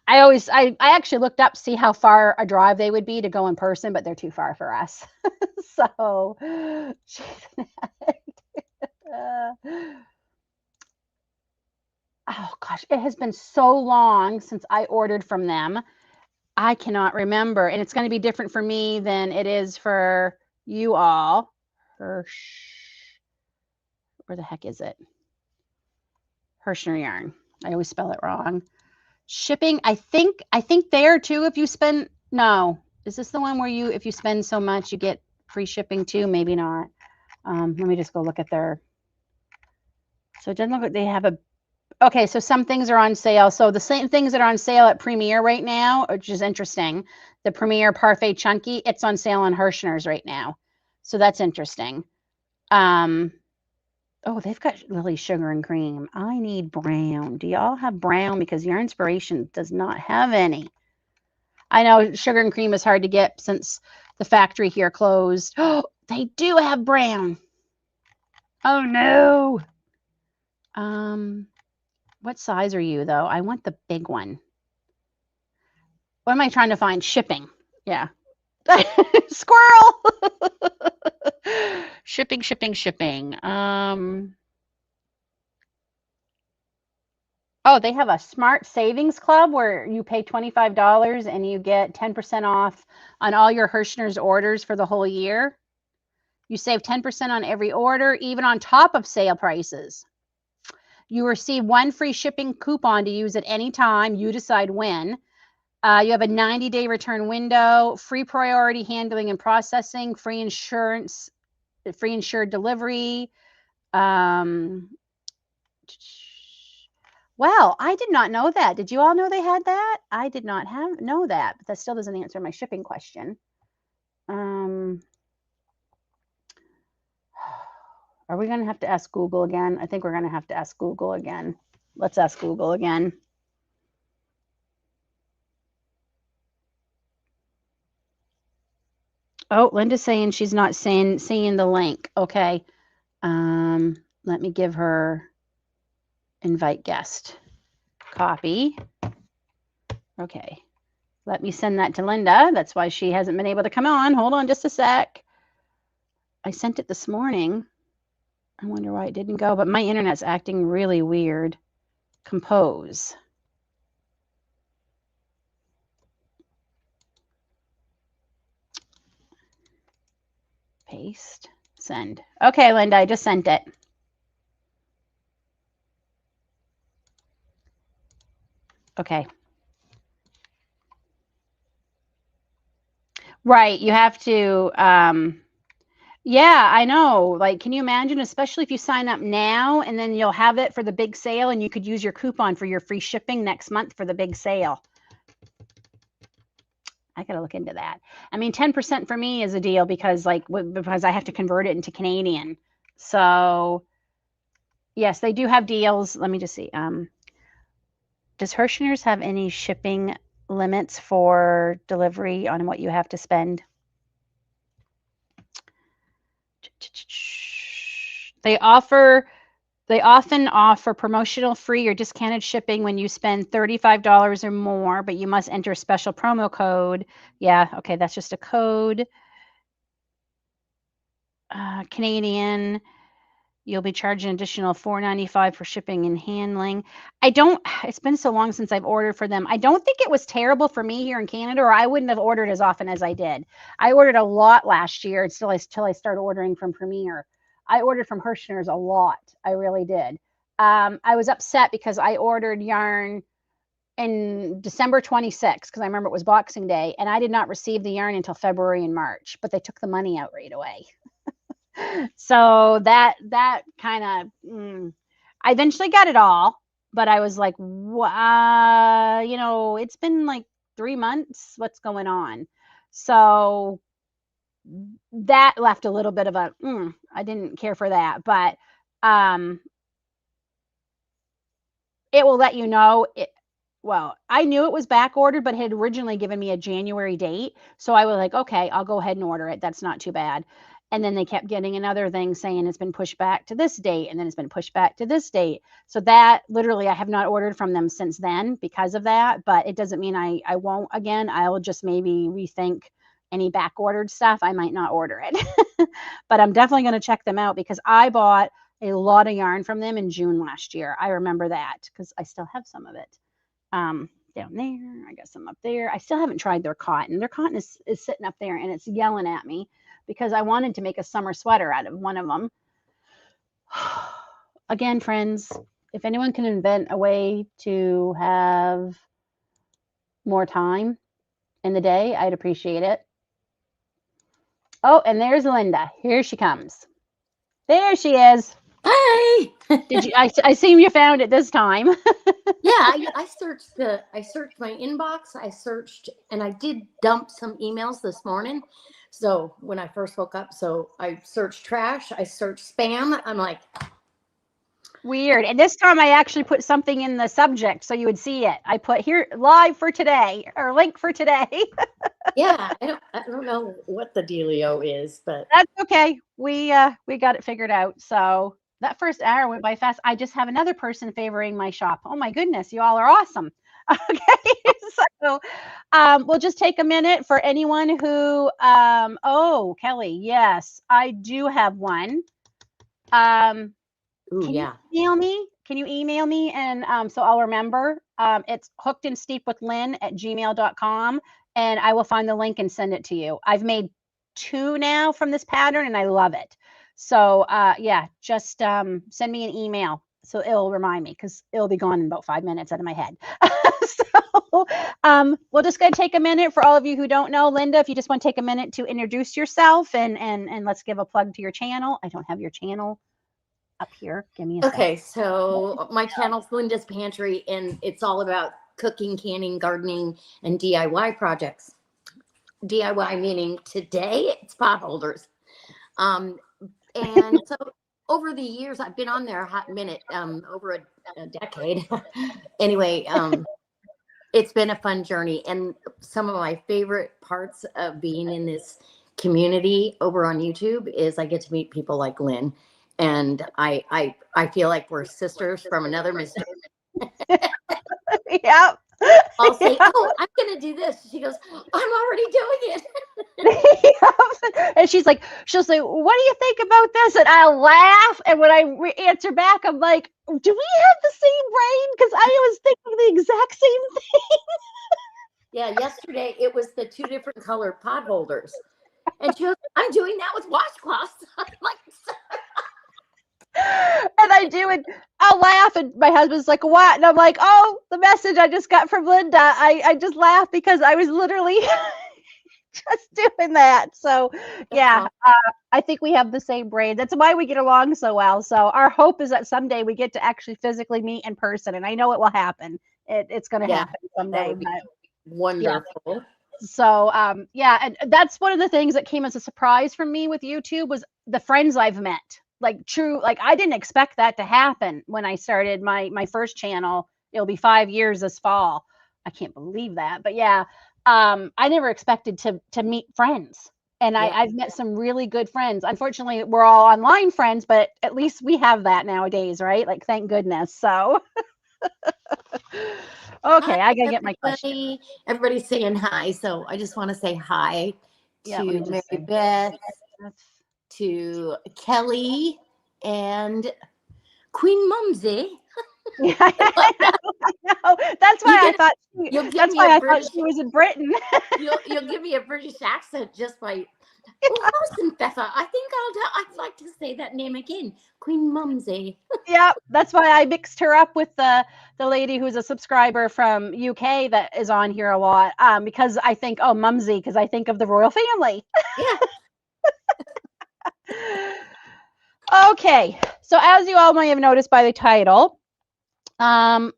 I actually looked up to see how far a drive they would be to go in person, but they're too far for us. So, oh gosh, it has been so long since I ordered from them. I cannot remember. And it's going to be different for me than it is for you all. Hirsch. Where the heck is it? Hirschner yarn. I always spell it wrong. Shipping, I think there too, if you spend, no. Is this the one where you, if you spend so much, you get free shipping too? Maybe not. Let me just go look at their, so it doesn't look like they have a, okay, so some things are on sale. So the same things that are on sale at Premier right now, which is interesting. The Premier Parfait Chunky, it's on sale on Hirschner's right now. So that's interesting. Oh, they've got Lily Sugar and Cream. I need brown. Do y'all have brown? Because Yarn Inspiration does not have any. I know Sugar and Cream is hard to get since the factory here closed. Oh, they do have brown. Oh, no. What size are you, though? I want the big one. What am I trying to find? Shipping. Yeah. Squirrel. Shipping. Oh, they have a smart savings club where you pay $25 and you get 10% off on all your Hirschner's orders for the whole year. You save 10% on every order, even on top of sale prices. You receive one free shipping coupon to use at any time. You decide when. You have a 90-day return window, free priority handling and processing, free insurance, free insured delivery. Well, I did not know that. Did you all know they had that? I did not know that, but that still doesn't answer my shipping question. Are we going to have to ask Google again? I think we're going to have to ask Google again. Let's ask Google again. Oh, Linda's saying she's not seeing the link. Okay. Let me give her invite guest. Copy. Okay. Let me send that to Linda. That's why she hasn't been able to come on. Hold on just a sec. I sent it this morning. I wonder why it didn't go, but my internet's acting really weird. Compose. Paste. Send. Okay, Linda, I just sent it. Okay. Right, you have to, yeah, I know. Like, can you imagine, especially if you sign up now and then you'll have it for the big sale and you could use your coupon for your free shipping next month for the big sale. I got to look into that. I mean, 10% for me is a deal because because I have to convert it into Canadian. So yes, they do have deals. Let me just see. Does Hirschner's have any shipping limits for delivery on what you have to spend? They often offer promotional free or discounted shipping when you spend $35 or more, but you must enter a special promo code. Yeah, okay, that's just a code. Canadian. You'll be charged an additional $4.95 for shipping and handling. It's been so long since I've ordered for them. I don't think it was terrible for me here in Canada, or I wouldn't have ordered as often as I did. I ordered a lot last year until I started ordering from Premier. I ordered from Hirschner's a lot. I really did. I was upset because I ordered yarn in December 26th, because I remember it was Boxing Day, and I did not receive the yarn until February and March, but they took the money out right away. So that kind of, I eventually got it all, but I was like, it's been like 3 months. What's going on? So that left a little bit of a, I didn't care for that, but it will let you know well, I knew it was back ordered, but it had originally given me a January date. So I was like, okay, I'll go ahead and order it. That's not too bad. And then they kept getting another thing saying it's been pushed back to this date, and then it's been pushed back to this date. So that literally, I have not ordered from them since then because of that. But it doesn't mean I won't again. I will just maybe rethink any back ordered stuff. I might not order it. But I'm definitely going to check them out because I bought a lot of yarn from them in June last year. I remember that because I still have some of it. Down there, I got some up there. I still haven't tried their cotton. Their cotton is sitting up there and it's yelling at me because I wanted to make a summer sweater out of one of them. Again, friends, if anyone can invent a way to have more time in the day, I'd appreciate it. Oh, and there's Linda. Here she comes. There she is. Hi. Did you? I assume you found it this time. Yeah, I searched my inbox. I searched, and I did dump some emails this morning. So when I first woke up, so I searched trash. I searched spam. I'm like, weird. And this time I actually put something in the subject so you would see it. I put here live for today or link for today. yeah, I don't know what the dealio is, but that's okay. We got it figured out. So that first hour went by fast. I just have another person favoring my shop. Oh my goodness, you all are awesome. Okay, so we'll just take a minute for anyone who oh, Kelly, yes, I do have one. ooh, Can yeah. you email me? Can you email me? And so I'll remember. It's hookedandsteepwithlynn@gmail.com, and I will find the link and send it to you. I've made 2 now from this pattern, and I love it. So yeah, just send me an email so it'll remind me because it'll be gone in about 5 minutes out of my head. So we're just going to take a minute for all of you who don't know. Linda, if you just want to take a minute to introduce yourself and let's give a plug to your channel. I don't have your channel up here. Give me a Okay, second. so my channel's Linda's Pantry, and it's all about cooking, canning, gardening, and DIY projects. DIY meaning today it's pot holders. And so over the years, I've been on there a hot minute, over a decade. Anyway, it's been a fun journey. And some of my favorite parts of being in this community over on YouTube is I get to meet people like Lynn. And I feel like we're sisters from another mister. Yep. I'll say, oh, I'm going to do this. She goes, I'm already doing it. And she'll say, what do you think about this? And I'll laugh. And when I answer back, I'm like, do we have the same brain? Because I was thinking the exact same thing. Yeah, yesterday it was the 2 different colored pot holders. And she goes, I'm doing that with washcloths. I'm like, and I do it. I'll laugh, and my husband's like, "What?" And I'm like, "Oh, the message I just got from Linda." I just laugh because I was literally just doing that. So yeah, I think we have the same brain. That's why we get along so well. So our hope is that someday we get to actually physically meet in person, and I know it will happen. It's going to happen someday. But wonderful. Yeah. So yeah, and that's one of the things that came as a surprise for me with YouTube was the friends I've met. Like true, like I didn't expect that to happen when I started my first channel. It'll be 5 years this fall. I can't believe that, but yeah, I never expected to meet friends, and I've met some really good friends. Unfortunately, we're all online friends, but at least we have that nowadays, right? Like, thank goodness. So, okay, Hi, I gotta get my question. Everybody's saying hi, so I just want to say hi to Mary Beth, to Kelly, and Queen Mumsy. Yeah, I know. That's You why I get, thought you'll give that's me why a I thought British. she was in Britain. You'll give me a British accent just by. Well, listen, Betha, I think I'd like to say that name again, Queen Mumsy. Yeah, that's why I mixed her up with the lady who's a subscriber from UK that is on here a lot. Because I think, oh, Mumsy, because I think of the royal family. Yeah. Okay, so as you all may have noticed by the title,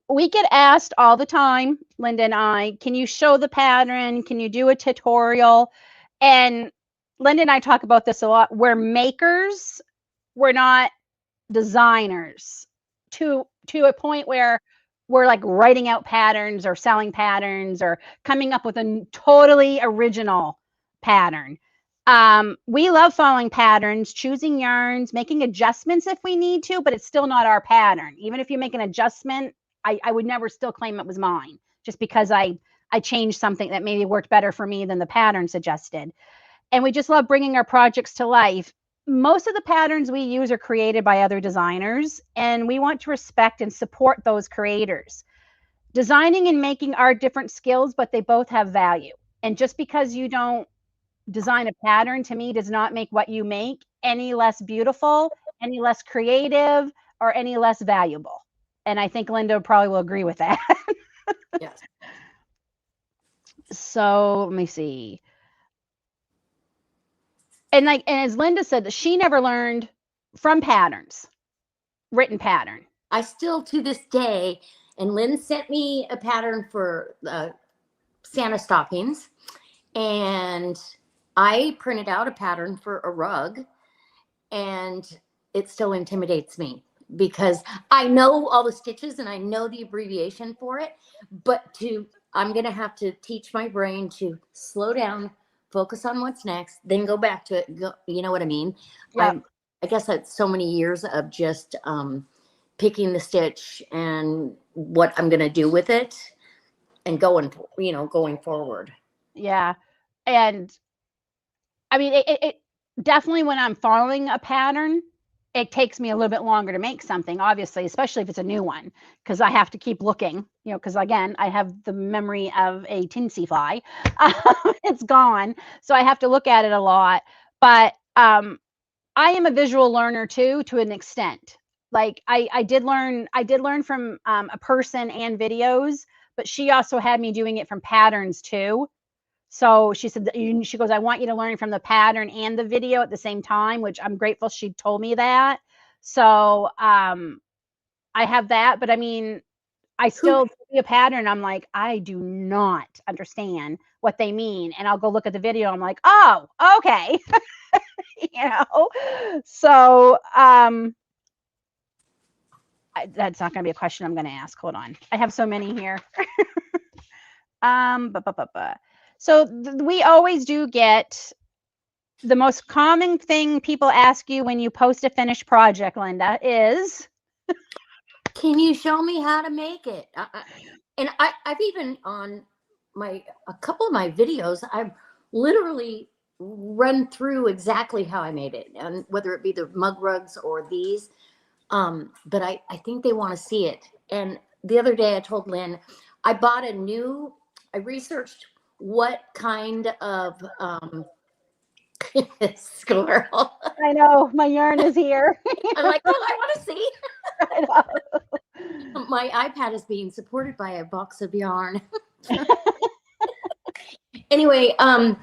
we get asked all the time, Linda and I, can you show the pattern? Can you do a tutorial? And Linda and I talk about this a lot. We're makers, we're not designers to a point where we're like writing out patterns or selling patterns or coming up with a totally original pattern. We love following patterns, choosing yarns, making adjustments if we need to, but it's still not our pattern. Even if you make an adjustment, I would never still claim it was mine just because I changed something that maybe worked better for me than the pattern suggested. And we just love bringing our projects to life. Most of the patterns we use are created by other designers, and we want to respect and support those creators. Designing and making are different skills, but they both have value. And just because you don't design a pattern, to me, does not make what you make any less beautiful, any less creative, or any less valuable. And I think Linda probably will agree with that. Yes. So let me see. And as Linda said, she never learned from patterns, written pattern. I still, to this day, and Lynn sent me a pattern for Santa stockings, and I printed out a pattern for a rug, and it still intimidates me because I know all the stitches and I know the abbreviation for it, but I'm going to have to teach my brain to slow down, focus on what's next, then go back to it. You know what I mean? Yep. I guess that's so many years of just picking the stitch and what I'm going to do with it and going forward. Yeah. And I mean, it definitely when I'm following a pattern, it takes me a little bit longer to make something, obviously, especially if it's a new one, because I have to keep looking, because again, I have the memory of a tinsy fly. It's gone. So I have to look at it a lot. But I am a visual learner too, to an extent. Like I did learn from a person and videos, but she also had me doing it from patterns too. So she said, she goes, I want you to learn from the pattern and the video at the same time, which I'm grateful she told me that. So I have that, but I mean, I Who still see a pattern. I'm like, I do not understand what they mean. And I'll go look at the video. I'm like, oh, okay. So that's not going to be a question I'm going to ask. Hold on. I have so many here. So we always do get the most common thing people ask you when you post a finished project, Linda, is, can you show me how to make it? I've even on a couple of my videos, I've literally run through exactly how I made it, and whether it be the mug rugs or these. But I think they want to see it. And the other day I told Lynn, I researched what kind of squirrel. I know my yarn is here. I'm like, oh, I want to see. I know. My iPad is being supported by a box of yarn. Anyway, I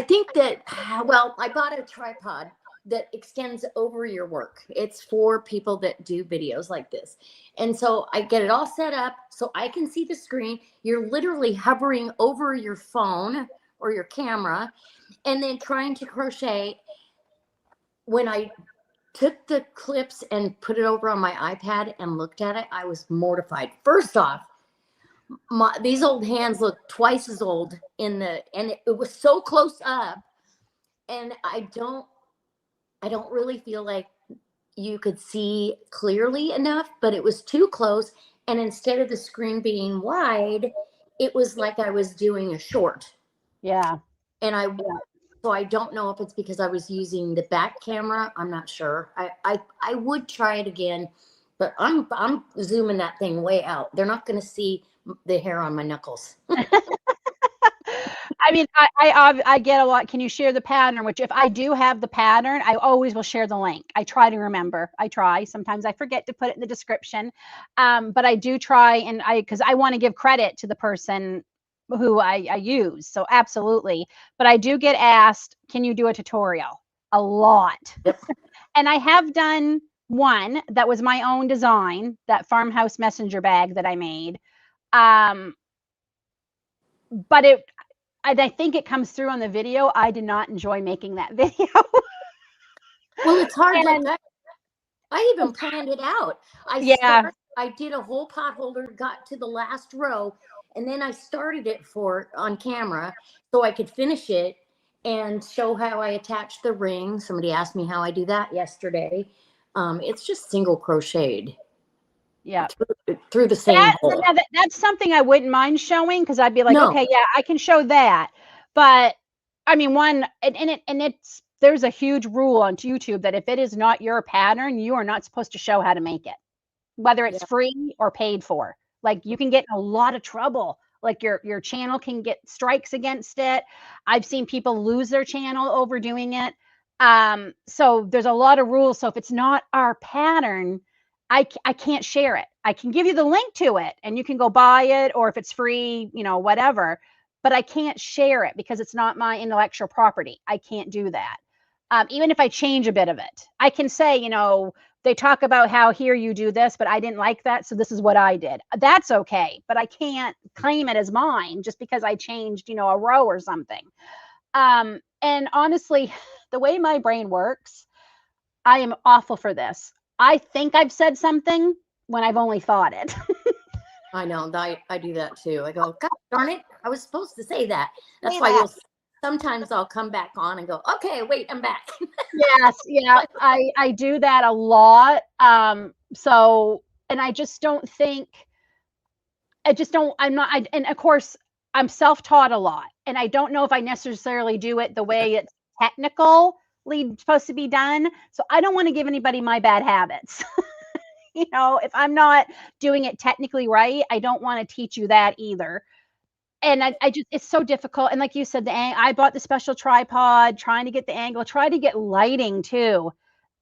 think that, well, I bought a tripod that extends over your work. It's for people that do videos like this. And so I get it all set up so I can see the screen. You're literally hovering over your phone or your camera and then trying to crochet. When I took the clips and put it over on my iPad and looked at it, I was mortified. First off, these old hands look twice as old and it was so close up, and I don't really feel like you could see clearly enough, but it was too close. And instead of the screen being wide, it was like I was doing a short. Yeah. And So I don't know if it's because I was using the back camera. I'm not sure. I would try it again, but I'm zooming that thing way out. They're not going to see the hair on my knuckles. I mean, I get a lot. Can you share the pattern? Which if I do have the pattern, I always will share the link. I try to remember. I try. Sometimes I forget to put it in the description, but I do try, and because I want to give credit to the person who I use. So absolutely. But I do get asked, can you do a tutorial? A lot. Yep. And I have done one that was my own design, that farmhouse messenger bag that I made. But I think it comes through on the video. I did not enjoy making that video. Well, it's hard. And, Like I even planned it out. I did a whole pot holder, got to the last row, and then I started it on camera so I could finish it and show how I attach the ring. Somebody asked me how I do that yesterday. It's just single crocheted. Yeah. Through the same hole. That's something I wouldn't mind showing, because I'd be like, No. okay, yeah, I can show that. But I mean, it's there's a huge rule on YouTube that if it is not your pattern, you are not supposed to show how to make it, whether it's free or paid for. Like, you can get in a lot of trouble. Like your channel can get strikes against it. I've seen people lose their channel over doing it. So there's a lot of rules. So if it's not our pattern, I can't share it. I can give you the link to it and you can go buy it, or if it's free, whatever, but I can't share it because it's not my intellectual property. I can't do that. Even if I change a bit of it, I can say, they talk about how here you do this, but I didn't like that, so this is what I did. That's okay, but I can't claim it as mine just because I changed, a row or something. And honestly, the way my brain works, I am awful for this. I think I've said something when I've only thought it. I know. I do that too. I go, God darn it, I was supposed to say that. That's why sometimes I'll come back on and go, okay, wait, I'm back. Yes, yeah, I do that a lot. So, and I just don't think, I'm not, and of course, I'm self-taught a lot, and I don't know if I necessarily do it the way it's technically supposed to be done. So I don't want to give anybody my bad habits. If I'm not doing it technically right, I don't want to teach you that either. And I just, it's so difficult. And like you said, I bought the special tripod, trying to get the angle, try to get lighting too,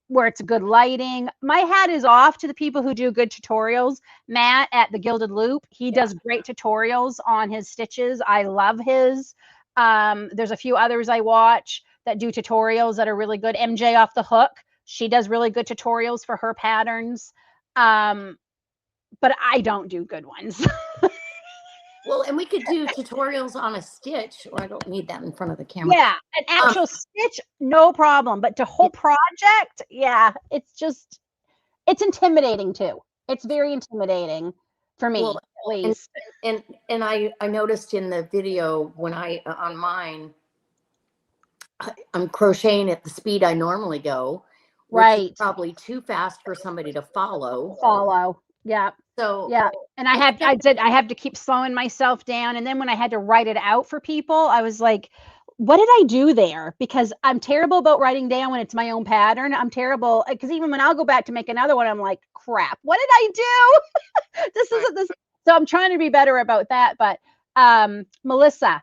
where it's good lighting. My hat is off to the people who do good tutorials. Matt at the Gilded Loop, he does great tutorials on his stitches. I love his. There's a few others I watch that do tutorials that are really good. MJ Off the Hook, she does really good tutorials for her patterns. But I don't do good ones. Well, and we could do tutorials on a stitch. Well, I don't need that in front of the camera. Yeah, an actual stitch, no problem. But to whole project, it's intimidating too. It's very intimidating for me, at least. And I noticed in the video when on mine, I'm crocheting at the speed I normally go. Which is probably too fast for somebody to follow. Yeah. So yeah, and I have to keep slowing myself down. And then when I had to write it out for people, I was like, what did I do there? Because I'm terrible about writing down when it's my own pattern. I'm terrible, because even when I'll go back to make another one, I'm like, crap, what did I do? This isn't this. So I'm trying to be better about that. But Melissa,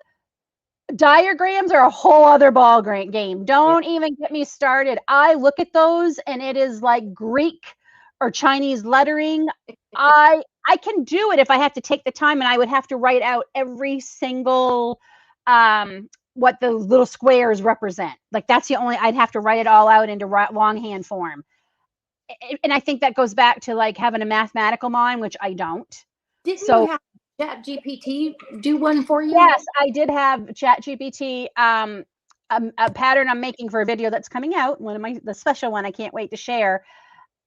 diagrams are a whole other ball game. Don't even get me started. I look at those and it is like Greek or Chinese lettering. I can do it if I have to take the time, and I would have to write out every single what the little squares represent. Like, that's the only, I'd have to write it all out into longhand form. And I think that goes back to like having a mathematical mind, which I don't. Didn't you have ChatGPT do one for you? Yes, I did have ChatGPT. A pattern I'm making for a video that's coming out, the special one I can't wait to share.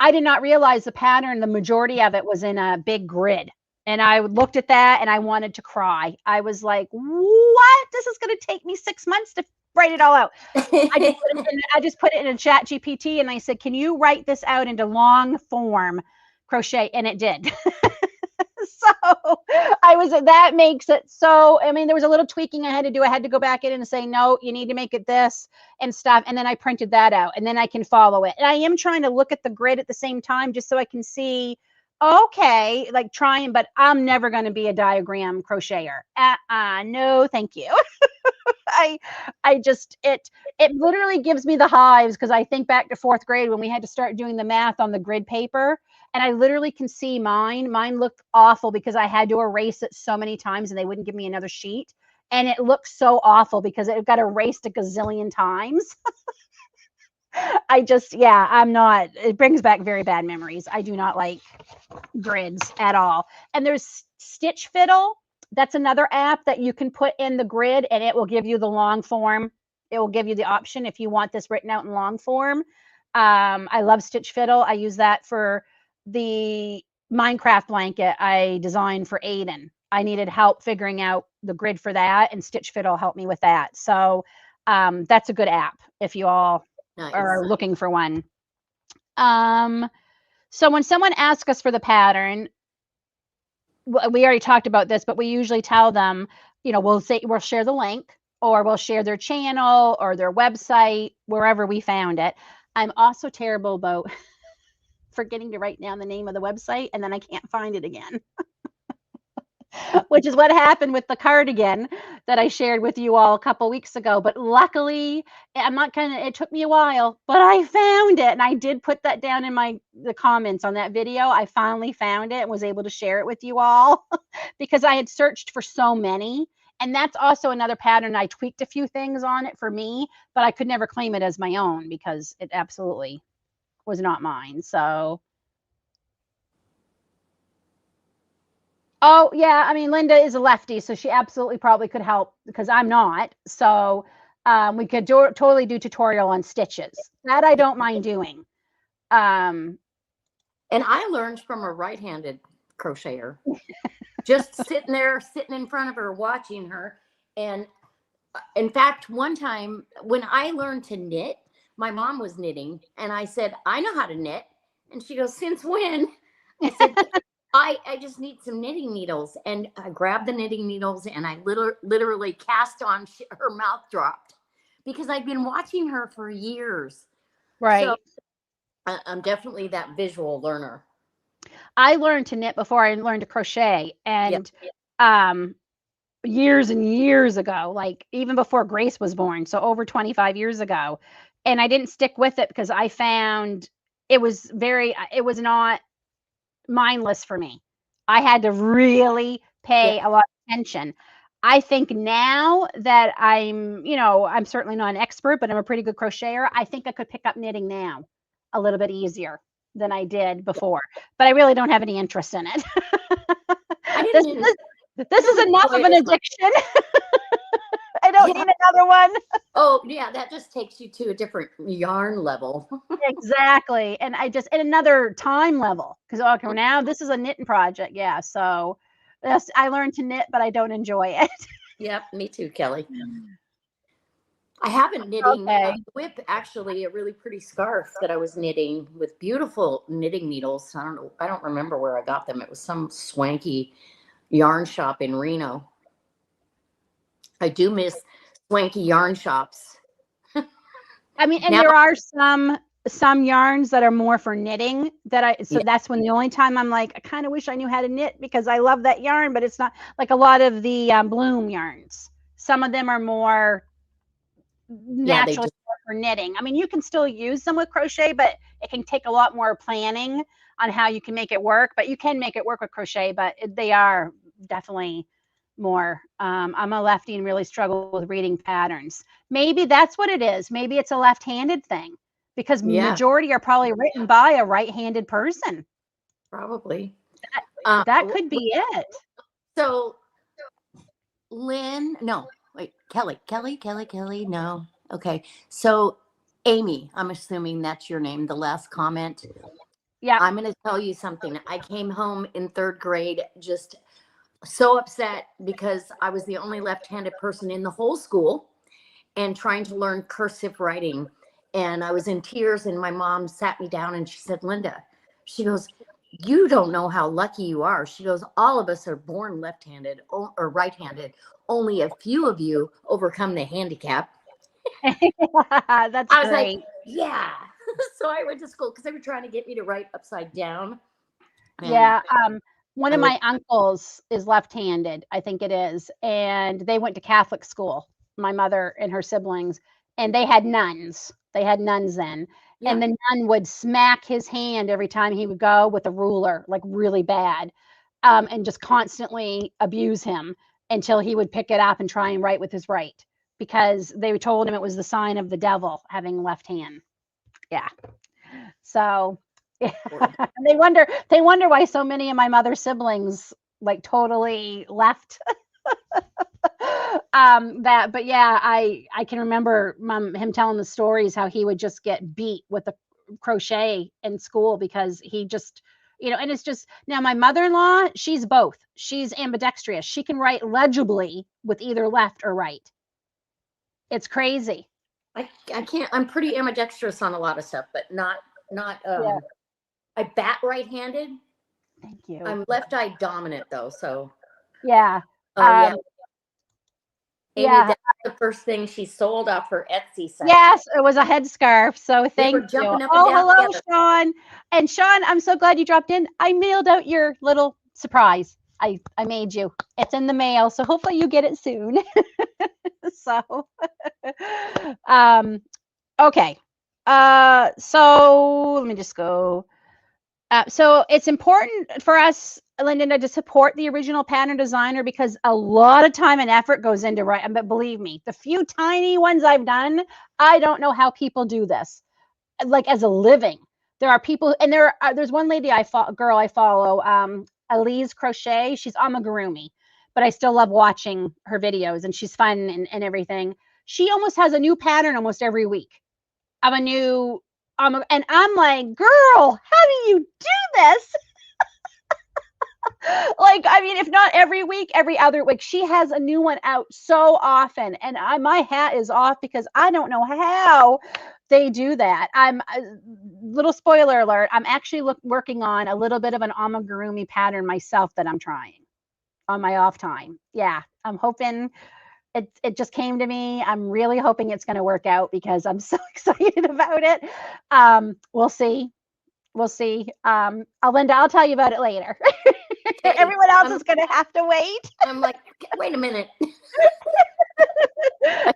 I did not realize the pattern, the majority of it was in a big grid. And I looked at that and I wanted to cry. I was like, what? This is going to take me 6 months to write it all out. I just put it in a ChatGPT and I said, can you write this out into long form crochet? And it did. So that makes it so, I mean, there was a little tweaking I had to do. I had to go back in and say, no, you need to make it this and stuff. And then I printed that out and then I can follow it. And I am trying to look at the grid at the same time just so I can see, okay, like trying, but I'm never going to be a diagram crocheter. No, thank you. I just it literally gives me the hives because I think back to 4th grade when we had to start doing the math on the grid paper, and I literally can see mine. Mine looked awful because I had to erase it so many times and they wouldn't give me another sheet, and it looked so awful because it got erased a gazillion times. I'm not. It brings back very bad memories. I do not like grids at all. And there's Stitch Fiddle. That's another app that you can put in the grid and it will give you the long form. It will give you the option if you want this written out in long form. I love Stitch Fiddle. I use that for the Minecraft blanket I designed for Aiden. I needed help figuring out the grid for that, and Stitch Fiddle helped me with that. So that's a good app if you all are looking for one. So when someone asks us for the pattern, we already talked about this, but we usually tell them, we'll share the link or we'll share their channel or their website, wherever we found it. I'm also terrible about forgetting to write down the name of the website and then I can't find it again. Which is what happened with the cardigan that I shared with you all a couple weeks ago. But luckily, it took me a while, but I found it. And I did put that down in the comments on that video. I finally found it and was able to share it with you all because I had searched for so many. And that's also another pattern. I tweaked a few things on it for me, but I could never claim it as my own because it absolutely was not mine. So oh, yeah. I mean, Linda is a lefty, so she absolutely probably could help because I'm not. So we could totally do tutorial on stitches. That I don't mind doing. And I learned from a right-handed crocheter. Just sitting in front of her, watching her. And in fact, one time when I learned to knit, my mom was knitting, and I said, I know how to knit. And she goes, since when? I said, I just need some knitting needles. And I grabbed the knitting needles and I literally cast on, her mouth dropped because I'd been watching her for years. Right. So I'm definitely that visual learner. I learned to knit before I learned to crochet. And years and years ago, like even before Grace was born, so over 25 years ago. And I didn't stick with it because I found it was not mindless for me. I had to really pay a lot of attention. I think now that I'm certainly not an expert, but I'm a pretty good crocheter. I think I could pick up knitting now a little bit easier than I did before, but I really don't have any interest in it. This is enough of an addiction. I don't need another one. Oh, yeah, that just takes you to a different yarn level. Exactly. And another time level because now this is a knitting project. Yeah. So I learned to knit, but I don't enjoy it. Yep, me too, Kelly. I have a knitting whip, actually, a really pretty scarf that I was knitting with beautiful knitting needles. I don't remember where I got them. It was some swanky yarn shop in Reno. I do miss swanky yarn shops. I mean, and there are some yarns that are more for knitting that's when the only time I'm like, I kind of wish I knew how to knit because I love that yarn, but it's not like a lot of the bloom yarns. Some of them are more naturally for knitting. I mean, you can still use them with crochet, but it can take a lot more planning on how you can make it work, but you can make it work with crochet, but they are definitely more. I'm a lefty and really struggle with reading patterns. Maybe that's what it is. Maybe it's a left-handed thing because majority are probably written by a right-handed person. Probably. That could be it. So Kelly, no. Okay. So Amy, I'm assuming that's your name, the last comment. Yeah. I'm going to tell you something. I came home in 3rd grade just so upset because I was the only left-handed person in the whole school and trying to learn cursive writing. And I was in tears and my mom sat me down and she said, Linda, she goes, you don't know how lucky you are. She goes, all of us are born left-handed or right-handed. Only a few of you overcome the handicap. That's I was like, great. yeah. So I went to school because they were trying to get me to write upside down. And Yeah, one I of was, my uncles is left-handed, I think it is, and they went to Catholic school, my mother and her siblings, and they had nuns. They had nuns then, yeah. and the nun would smack his hand every time he would go with a ruler, like really bad, and just constantly abuse him until he would pick it up and try and write with his right, because they told him it was the sign of the devil having left hand. Yeah. So, yeah, they wonder why so many of my mother's siblings like totally left. That, but yeah, I can remember him telling the stories how he would just get beat with the crochet in school because he just, and it's just now my mother-in-law, she's both. She's ambidextrous. She can write legibly with either left or right. It's crazy. I can't, I'm pretty ambidextrous on a lot of stuff, but not, Yeah. I bat right-handed. Thank you. I'm left-eye dominant though. So, Yeah. oh yeah. Um, Amy, yeah. that's the first thing she sold off her Etsy site. Yes, it was a headscarf, so We were thank you. jumping up and Oh, down hello, together. Sean. And Sean, I'm so glad you dropped in. I mailed out your little surprise. I made you. It's in the mail, so hopefully you get it soon. So, um, okay. So let me just go. So it's important for us, Linda, to support the original pattern designer because a lot of time and effort goes into right. But believe me, the few tiny ones I've done, I don't know how people do this like as a living. There are people, and there's one lady girl I follow, Elise Crochet. She's amigurumi, but I still love watching her videos, and she's fun and everything. She almost has a new pattern almost every week of a new, and I'm like, girl, how do you do this? Like, I mean, if not every week, every other week, she has a new one out so often, and my hat is off because I don't know how they do that. I'm little spoiler alert. I'm actually working on a little bit of an amigurumi pattern myself that I'm trying on my off time. Yeah, I'm hoping it just came to me. I'm really hoping it's going to work out because I'm so excited about it. We'll see. We'll see. Linda, I'll tell you about it later. Okay. Everyone else is going to have to wait. I'm like, wait a minute.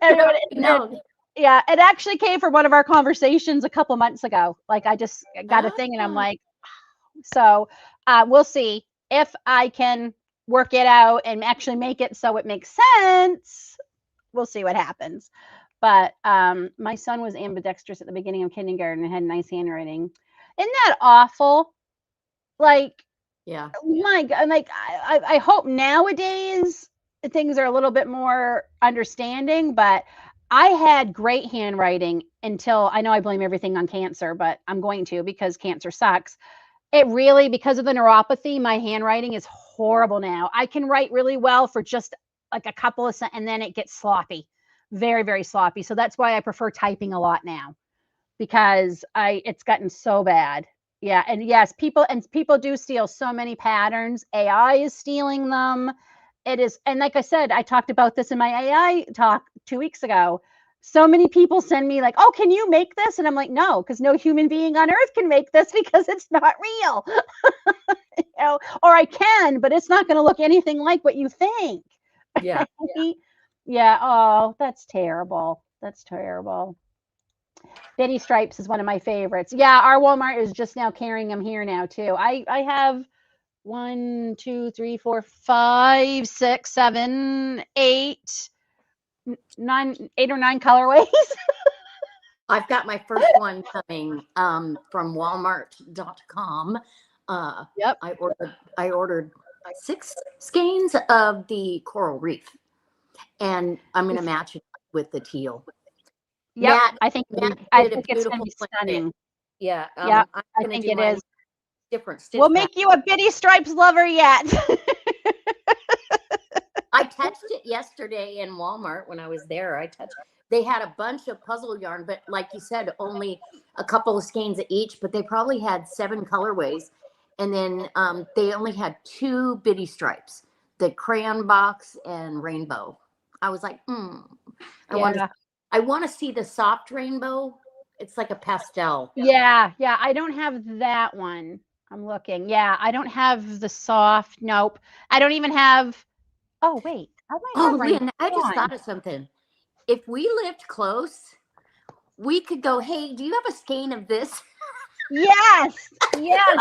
Everyone, No. yeah, it actually came from one of our conversations a couple months ago. Like I just got a thing, and I'm Ah, like, so we'll see if I can work it out and actually make it so it makes sense. We'll see what happens. But my son was ambidextrous at the beginning of kindergarten and had nice handwriting. Isn't that awful? Like, yeah. my God, like I hope nowadays things are a little bit more understanding, but I had great handwriting until I know I blame everything on cancer, but I'm going to because cancer sucks. It really, because of the neuropathy, my handwriting is horrible now. I can write really well for just like a couple of and then it gets sloppy, very, very sloppy. So that's why I prefer typing a lot now because it's gotten so bad. Yeah, and yes, people do steal so many patterns. AI is stealing them. It is, and like I said, I talked about this in my AI talk 2 weeks ago. So many people send me like, "Oh, can you make this?" And I'm like, "No, because no human being on earth can make this because it's not real." Or I can, but it's not going to look anything like what you think. Yeah. Yeah. Oh, that's terrible. That's terrible. Bitty Stripes is one of my favorites. Yeah, our Walmart is just now carrying them here now too. I have 1, 2, 3, 4, 5, 6, 7, 8, 9, 8 or 9 colorways. I've got my first one coming from Walmart.com. Yep. I ordered 6 skeins of the coral reef, and I'm going to match it with the teal. Yep. Matt I think Matt I did a think it's going to beautiful be print. stunning. Yeah, Yep. I'm I going to think do it mine is. different We'll stitch pattern. make you a Bitty Stripes lover yet. I touched it yesterday in Walmart when I was there. They had a bunch of puzzle yarn, but like you said, only a couple of skeins of each, but they probably had 7 colorways. And then they only had 2 bitty stripes, the crayon box and rainbow. I was like, Yeah. I want to see the soft rainbow. It's like a pastel. Yeah. Yeah. I don't have that one. I'm looking. Yeah. I don't have the soft. Nope. I don't even have. Oh, wait. I might have Oh, rainbow Lynn, I just one. thought of something. If we lived close, we could go, hey, do you have a skein of this? Yes. Yes.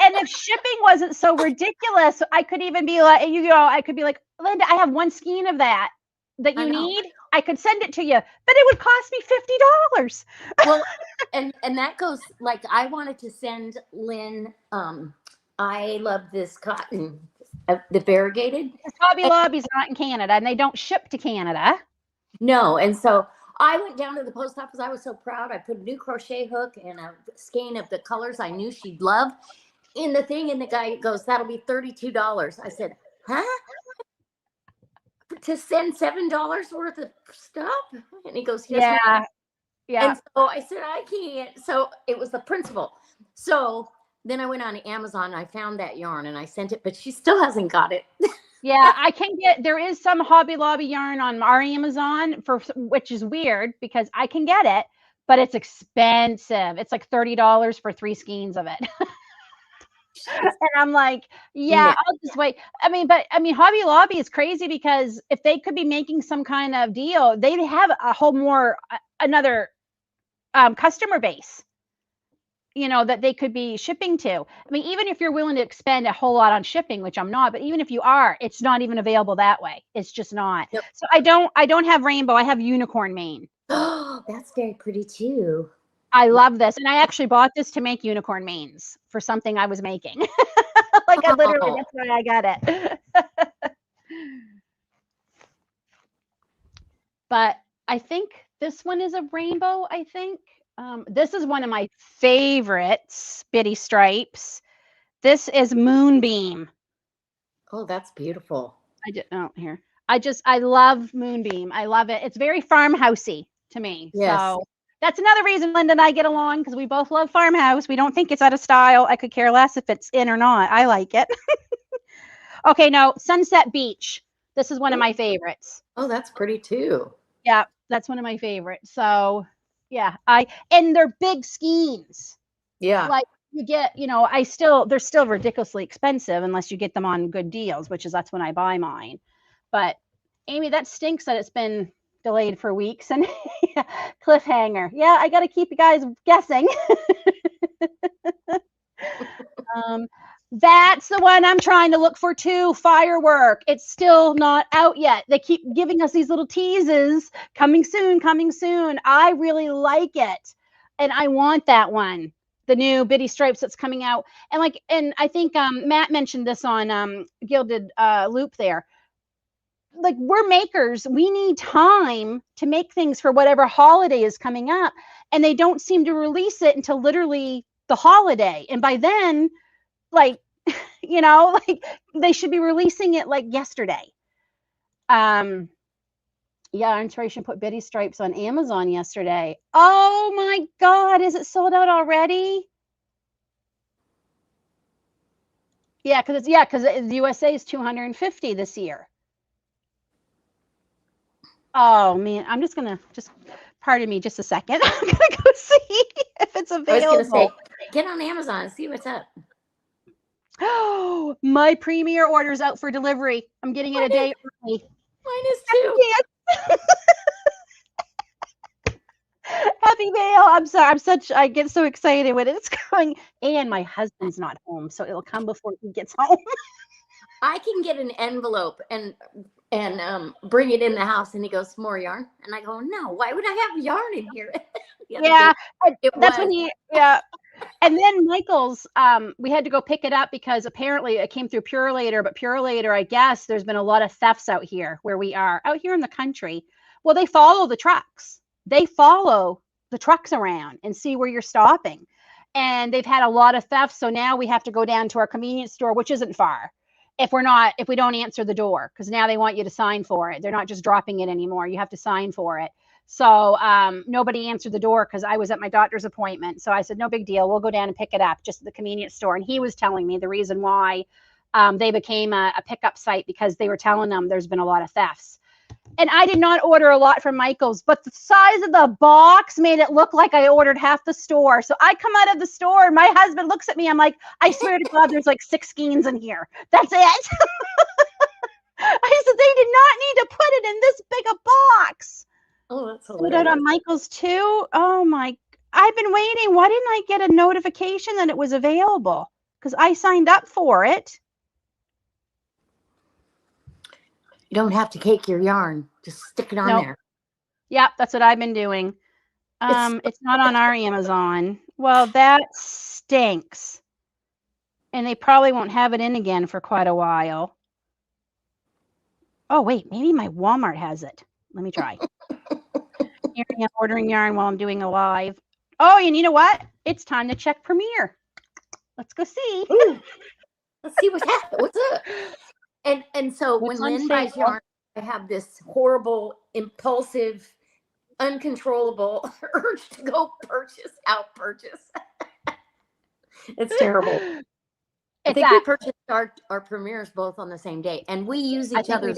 And if shipping wasn't so ridiculous, I could even be like, I could be like, Linda, I have one skein of that I you know. need. I could send it to you, but it would cost me $50. Well, and that goes like I wanted to send Lynn. I love this cotton, the variegated. Hobby Lobby's not in Canada, and they don't ship to Canada. No, and so I went down to the post office. I was so proud. I put a new crochet hook and a skein of the colors I knew she'd love in the thing, and the guy goes, "That'll be $32." I said, "Huh? To send $7 worth of stuff?" And he goes, "Yes, ma'am." Yeah. Yeah. And so I said, "I can't." So it was the principal. So then I went on Amazon. I found that yarn and I sent it, but she still hasn't got it. Yeah, I can get there is some Hobby Lobby yarn on our Amazon which is weird because I can get it, but it's expensive. It's like $30 for 3 skeins of it. And I'm like, yeah, No. I'll just wait. I mean, Hobby Lobby is crazy because if they could be making some kind of deal, they'd have a whole another customer base, that they could be shipping to. I mean, even if you're willing to expend a whole lot on shipping, which I'm not, but even if you are, it's not even available that way. It's just not. Yep. So I don't have rainbow. I have unicorn mane. Oh, that's very pretty too. I love this. And I actually bought this to make unicorn manes for something I was making. Like I literally, Oh, that's why I got it. But I think this one is a rainbow, I think. This is one of my favorites, Bitty Stripes. This is Moonbeam. oh, that's beautiful. Here. I love Moonbeam. I love it. It's very farmhousey to me. Yes. So that's another reason Linda and I get along because we both love farmhouse. We don't think it's out of style. I could care less if it's in or not. I like it. Okay, now Sunset Beach. This is one of my favorites. Oh, that's pretty too. Yeah, that's one of my favorites. So yeah, and they're big skeins. Yeah. Like you get, they're still ridiculously expensive unless you get them on good deals, that's when I buy mine. But Amy, that stinks that it's been delayed for weeks and cliffhanger. Yeah, I got to keep you guys guessing. That's the one I'm trying to look for too. Firework. It's still not out yet. They keep giving us these little teases. Coming soon, coming soon. I really like it. And I want that one. The new Bitty Stripes that's coming out. And I think Matt mentioned this on Gilded Loop there. Like we're makers. We need time to make things for whatever holiday is coming up. And they don't seem to release it until literally the holiday. And by then, like like they should be releasing it like yesterday. Yeah, Inspiration put Bitty Stripes on Amazon yesterday. Oh my God, is it sold out already? Yeah, because the USA is 250 this year. Oh man, I'm just pardon me just a second. I'm gonna go see if it's available. I was gonna say, get on Amazon and see what's up. Oh, my premier order's out for delivery. I'm getting it a day early. Mine is too. Happy mail. I'm sorry. I get so excited when it's coming. And my husband's not home, so it'll come before he gets home. I can get an envelope and bring it in the house, and he goes, "More yarn," and I go, "No, why would I have yarn in here?" Yeah, that's was. when and then Michael's, we had to go pick it up because apparently it came through Purelator, but Purelator, I guess there's been a lot of thefts out here where we are, out here in the country. Well, they follow the trucks. They follow the trucks around and see where you're stopping. And they've had a lot of thefts. So now we have to go down to our convenience store, which isn't far, if we don't answer the door, because now they want you to sign for it. They're not just dropping it anymore. You have to sign for it. So nobody answered the door because I was at my doctor's appointment. So I said, no big deal. We'll go down and pick it up just at the convenience store. And he was telling me the reason why they became a pickup site because they were telling them there's been a lot of thefts. And I did not order a lot from Michael's, but the size of the box made it look like I ordered half the store. So I come out of the store and my husband looks at me. I'm like, I swear to God, there's like 6 skeins in here. That's it. I said, they did not need to put it in this big a box. Oh, that's Put it on Michael's too. Oh my, I've been waiting. Why didn't I get a notification that it was available? Because I signed up for it. You don't have to cake your yarn. Just stick it on there. Yep, that's what I've been doing. It's not on our Amazon. Well, that stinks. And they probably won't have it in again for quite a while. Oh, wait, maybe my Walmart has it. Let me try. Here I am ordering yarn while I'm doing a live. Oh, and you know what? It's time to check Premiere. Let's go see. Ooh, let's see what happened. What's up? And so when Lynn buys yarn, I have this horrible, impulsive, uncontrollable urge to go purchase. It's terrible. I think we purchased our premieres both on the same day, and we use each other's.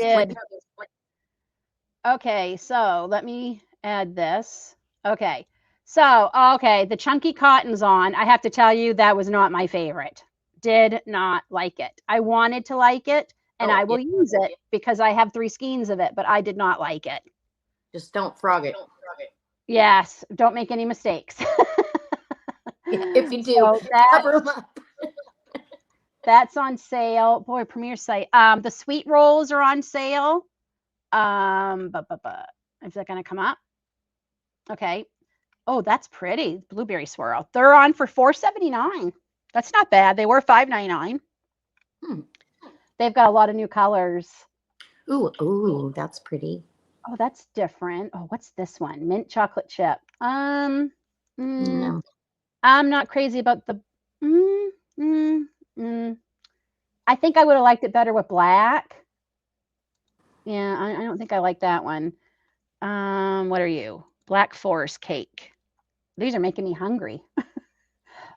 Okay, so let me add this. Okay, so the chunky cotton's on. I have to tell you that was not my favorite. Did not like it. I wanted to like it, and I will use it because I have 3 skeins of it, but I did not like it. Just don't frog it. Yes, don't make any mistakes. If you do, cover them up. That's on sale. Boy, Premiere site. The sweet rolls are on sale. Is that going to come up? Okay. Oh, that's pretty. Blueberry swirl. They're on for $4.79. That's not bad. They were $5.99. They've got a lot of new colors. Ooh, that's pretty. Oh, that's different. Oh, what's this one? Mint chocolate chip. No. I'm not crazy about the. I think I would have liked it better with black. Yeah, I don't think I like that one. What are you? Black Forest cake. These are making me hungry.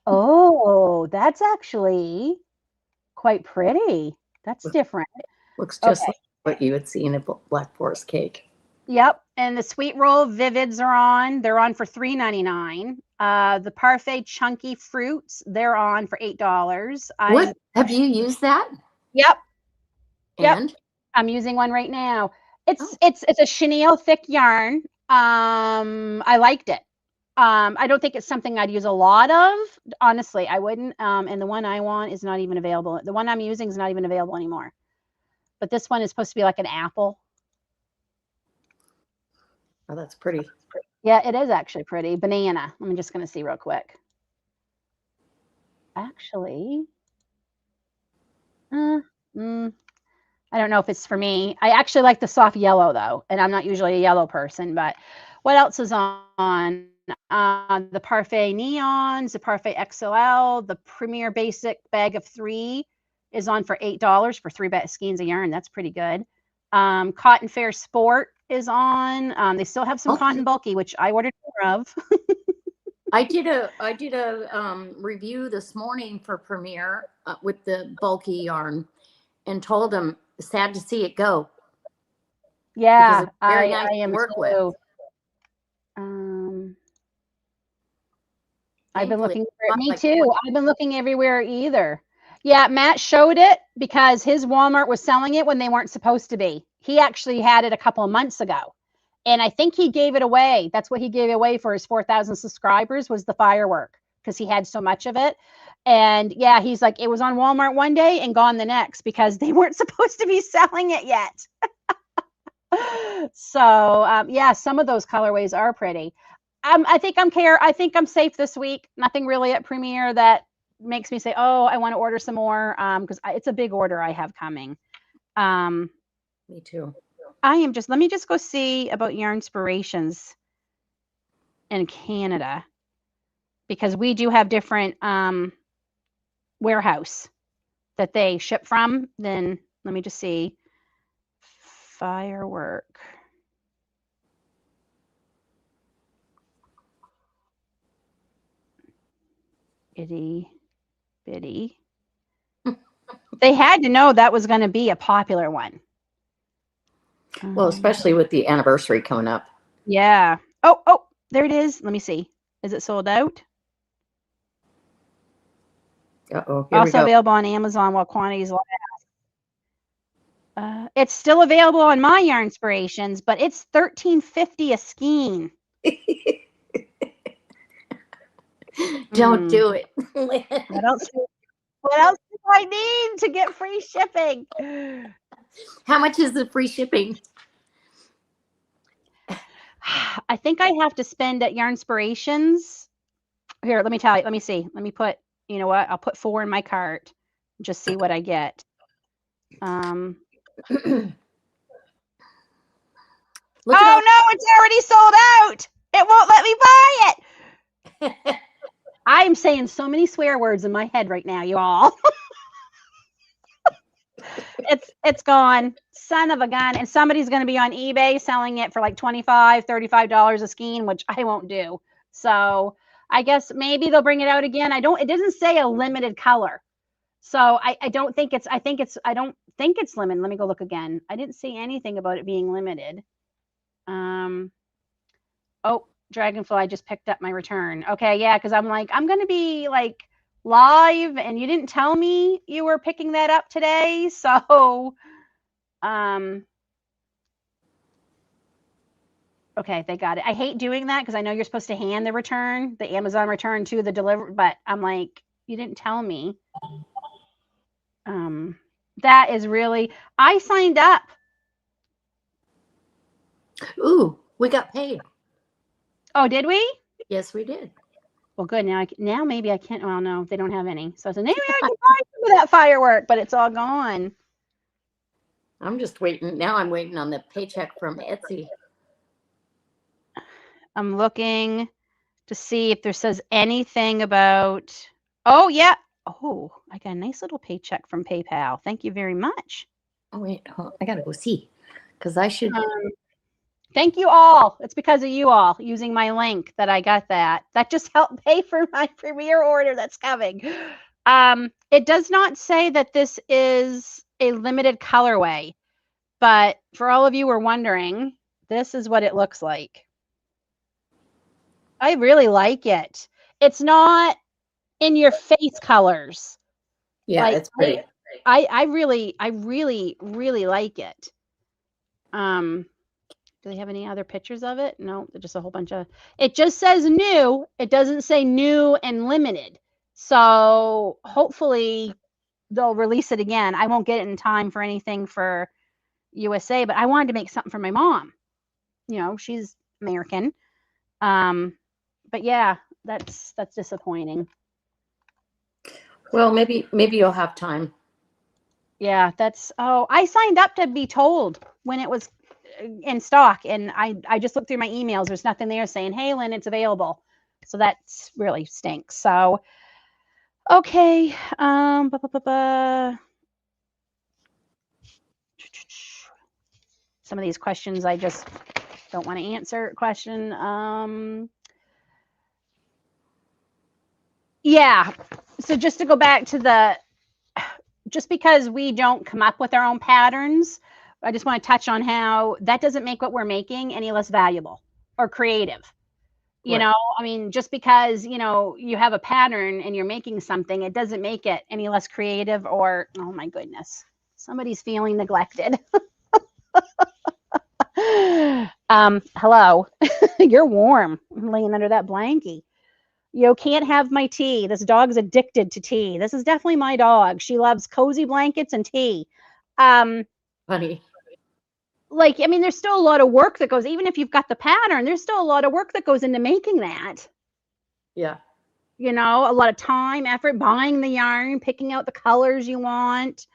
Oh, that's actually quite pretty. That's different. Looks just like what you would see in a Black Forest cake. Yep. And the sweet roll vivids are on. They're on for $3.99. The parfait chunky fruits, they're on for $8. What? Have you used that? Yep. And? I'm using one right now. It's a chenille thick yarn. I liked it. I don't think it's something I'd use a lot of. Honestly, I wouldn't. And the one I want is not even available. The one I'm using is not even available anymore. But this one is supposed to be like an apple. Oh, that's pretty. Yeah, it is actually pretty. Banana. I'm just going to see real quick. Actually, I don't know if it's for me. I actually like the soft yellow though, and I'm not usually a yellow person. But what else is on? The Parfait Neons, the Parfait XOL, the Premier Basic bag of 3 is on for $8 for 3 skeins of yarn. That's pretty good. Cotton Fair Sport is on. They still have some cotton bulky, which I ordered more of. I did a review this morning for Premier with the bulky yarn, and told them sad to see it go. Yeah, very nice I am to work too. with. I've been looking for it. Me too. I've been looking everywhere either. Yeah, Matt showed it because his Walmart was selling it when they weren't supposed to be. He actually had it a couple of months ago. And I think he gave it away. That's what he gave away for his 4,000 subscribers was the firework because he had so much of it. And yeah, he's like, it was on Walmart one day and gone the next because they weren't supposed to be selling it yet. So yeah, some of those colorways are pretty. I think I'm safe this week. Nothing really at Premiere that makes me say, oh, I want to order some more because it's a big order I have coming. Me too. Let me just go see about Yarnspirations in Canada because we do have different warehouse that they ship from. Then let me just see. Firework. Itty bitty. They had to know that was going to be a popular one. Well, especially with the anniversary coming up. Yeah. Oh, there it is. Let me see. Is it sold out? Uh-oh, here we Also go. available on Amazon while quantities last. It's still available on my Yarnspirations, but it's $13.50 a skein. Don't do it. What else? What else do I need to get free shipping? How much is the free shipping? I think I have to spend at Yarnspirations. Here, let me tell you. Let me see. Let me put. You know what? I'll put 4 in my cart. Just see what I get. Oh no, it's already sold out. It won't let me buy it. I'm saying so many swear words in my head right now, you all. It's gone. Son of a gun. And somebody's going to be on eBay selling it for like $25, $35 a skein, which I won't do. So I guess maybe they'll bring it out again. It doesn't say a limited color. So I don't think it's limited. Let me go look again. I didn't see anything about it being limited. Oh, Dragonfly, I just picked up my return. Okay, yeah, because I'm going to be like live and you didn't tell me you were picking that up today. So, okay, they got it. I hate doing that because I know you're supposed to hand the Amazon return to the delivery, but I'm like, you didn't tell me. That is really, I signed up. Ooh, we got paid. Oh, did we? Yes, we did. Well, good. Now maybe I can't. Well, no, they don't have any. So I said, maybe I can buy some of that firework, but it's all gone. I'm just waiting. Now I'm waiting on the paycheck from Etsy. I'm looking to see if there says anything about. Oh, yeah. Oh, I got a nice little paycheck from PayPal. Thank you very much. Oh, wait. I got to go see because I should. Thank you all. It's because of you all using my link that I got that. That just helped pay for my premiere order that's coming. It does not say that this is a limited colorway, but for all of you who are wondering, this is what it looks like. I really like it. It's not in your face colors. Yeah, like, it's pretty. I really like it. Do they have any other pictures of it? No, just a whole bunch of. It just says new. It doesn't say new and limited. So hopefully they'll release it again. I won't get it in time for anything for USA, but I wanted to make something for my mom. You know, she's American. But yeah, that's disappointing. Well, maybe you'll have time. Yeah, I signed up to be told when it was in stock, and I just looked through my emails. There's nothing there saying, hey, Lynn, it's available. So that's really stinks. So, okay. Some of these questions I just don't want to answer. Yeah. So just to go back to just because we don't come up with our own patterns, I just want to touch on how that doesn't make what we're making any less valuable or creative. You know, I mean, just because, you have a pattern and you're making something, it doesn't make it any less creative or, oh my goodness, somebody's feeling neglected. Hello, you're warm. I'm laying under that blankie. You can't have my tea. This dog's addicted to tea. This is definitely my dog. She loves cozy blankets and tea. Funny. I mean, there's still a lot of work that goes, even if you've got the pattern, there's still a lot of work that goes into making that. Yeah. A lot of time, effort, buying the yarn, picking out the colors you want.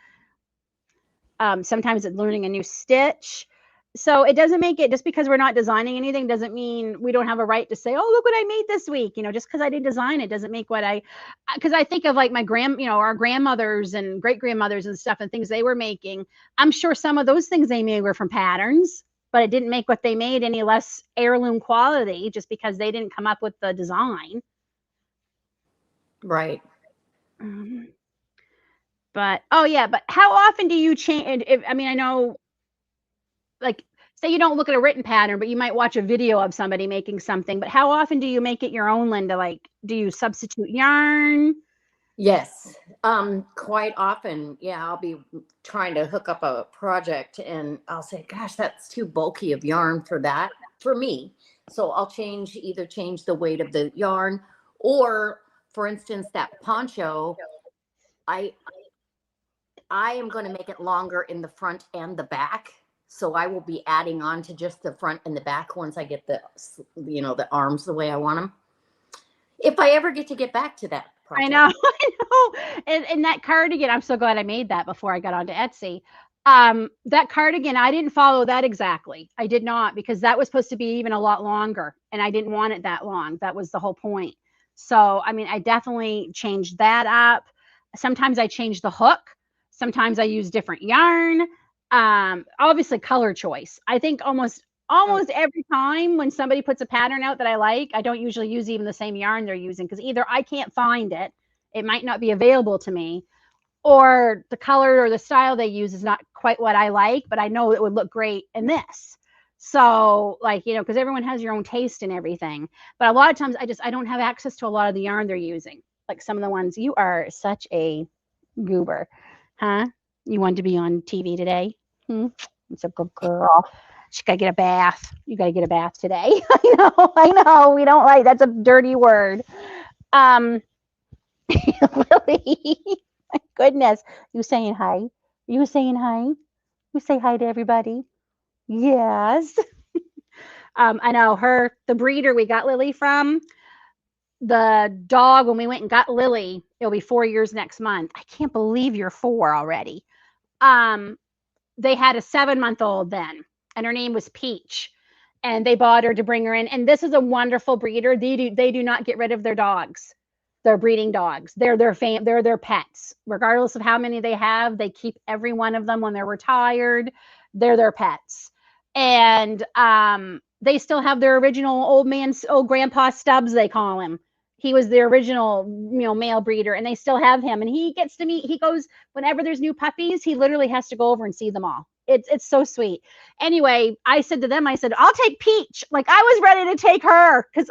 Sometimes it's learning a new stitch. So it doesn't make it, just because we're not designing anything doesn't mean we don't have a right to say, oh, look what I made this week. Just because I didn't design it doesn't make because I think of like our grandmothers and great grandmothers and stuff and things they were making. I'm sure some of those things they made were from patterns, but it didn't make what they made any less heirloom quality just because they didn't come up with the design. Right. But oh yeah, but how often do you change? If I mean, I know, like, say you don't look at a written pattern, but you might watch a video of somebody making something. But how often do you make it your own, Linda? Like, do you substitute yarn? Yes. Quite often, yeah, I'll be trying to hook up a project and I'll say, gosh, that's too bulky of yarn for that for me. So I'll either change the weight of the yarn, or for instance, that poncho, I I am going to make it longer in the front and the back. So I will be adding on to just the front and the back once I get the arms the way I want them. If I ever get back to that I project. know, I know. And that cardigan, I'm so glad I made that before I got onto Etsy. That cardigan, I didn't follow that exactly. I did not, because that was supposed to be even a lot longer, and I didn't want it that long. That was the whole point. So, I mean, I definitely changed that up. Sometimes I change the hook. Sometimes I use different yarn. Obviously color choice. I think almost every time when somebody puts a pattern out that I like, I don't usually use even the same yarn they're using, because either I can't find it, it might not be available to me, or the color or the style they use is not quite what I like, but I know it would look great in this. So, like, because everyone has your own taste and everything. But a lot of times I don't have access to a lot of the yarn they're using. Like some of the ones, you are such a goober, huh? You wanted to be on TV today? Hmm? It's a good girl. She got to get a bath. You got to get a bath today. I know. We don't like, that's a dirty word. Um, Lily, my goodness. You saying hi? You saying hi? You say hi to everybody? Yes. I know the breeder we got Lily from, the dog, when we went and got Lily, it'll be 4 years next month. I can't believe you're 4 already. Um, they had a 7-month-old then, and her name was Peach. And they bought her to bring her in. And this is a wonderful breeder. They do not get rid of their dogs. They're breeding dogs. They're their pets. Regardless of how many they have, they keep every one of them when they're retired. They're their pets. And they still have their original old grandpa Stubbs, they call him. He was the original, male breeder, and they still have him. And he gets to meet. He goes whenever there's new puppies. He literally has to go over and see them all. It's so sweet. Anyway, I said to them, I said, I'll take Peach. Like, I was ready to take her, because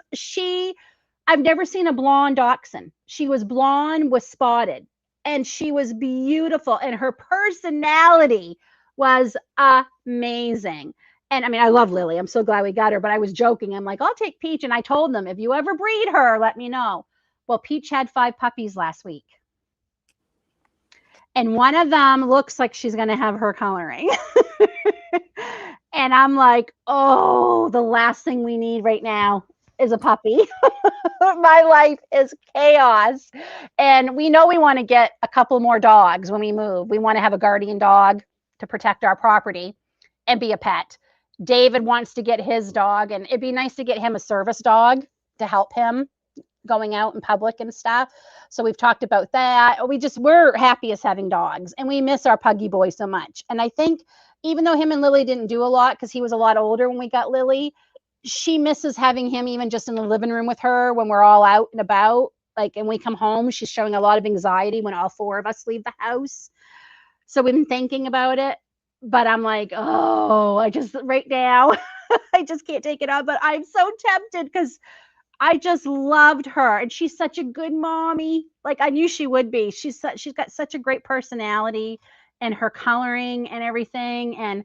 I've never seen a blonde dachshund. She was blonde with spotted, and she was beautiful, and her personality was amazing. And I mean, I love Lily. I'm so glad we got her, but I was joking. I'm like, I'll take Peach. And I told them, if you ever breed her, let me know. Well, Peach had 5 puppies last week. And one of them looks like she's going to have her coloring. And I'm like, oh, the last thing we need right now is a puppy. My life is chaos. And we know we want to get a couple more dogs when we move. We want to have a guardian dog to protect our property and be a pet. David wants to get his dog, and it'd be nice to get him a service dog to help him going out in public and stuff. So we've talked about that. We're happiest having dogs, and we miss our puggy boy so much. And I think even though him and Lily didn't do a lot, because he was a lot older when we got Lily, she misses having him even just in the living room with her when we're all out and about. Like, and we come home, she's showing a lot of anxiety when all 4 of us leave the house. So we've been thinking about it, but I'm like, oh, I just right now, I just can't take it on. But I'm so tempted, because I just loved her, and she's such a good mommy. Like, I knew she would be. She's got such a great personality, and her coloring and everything. And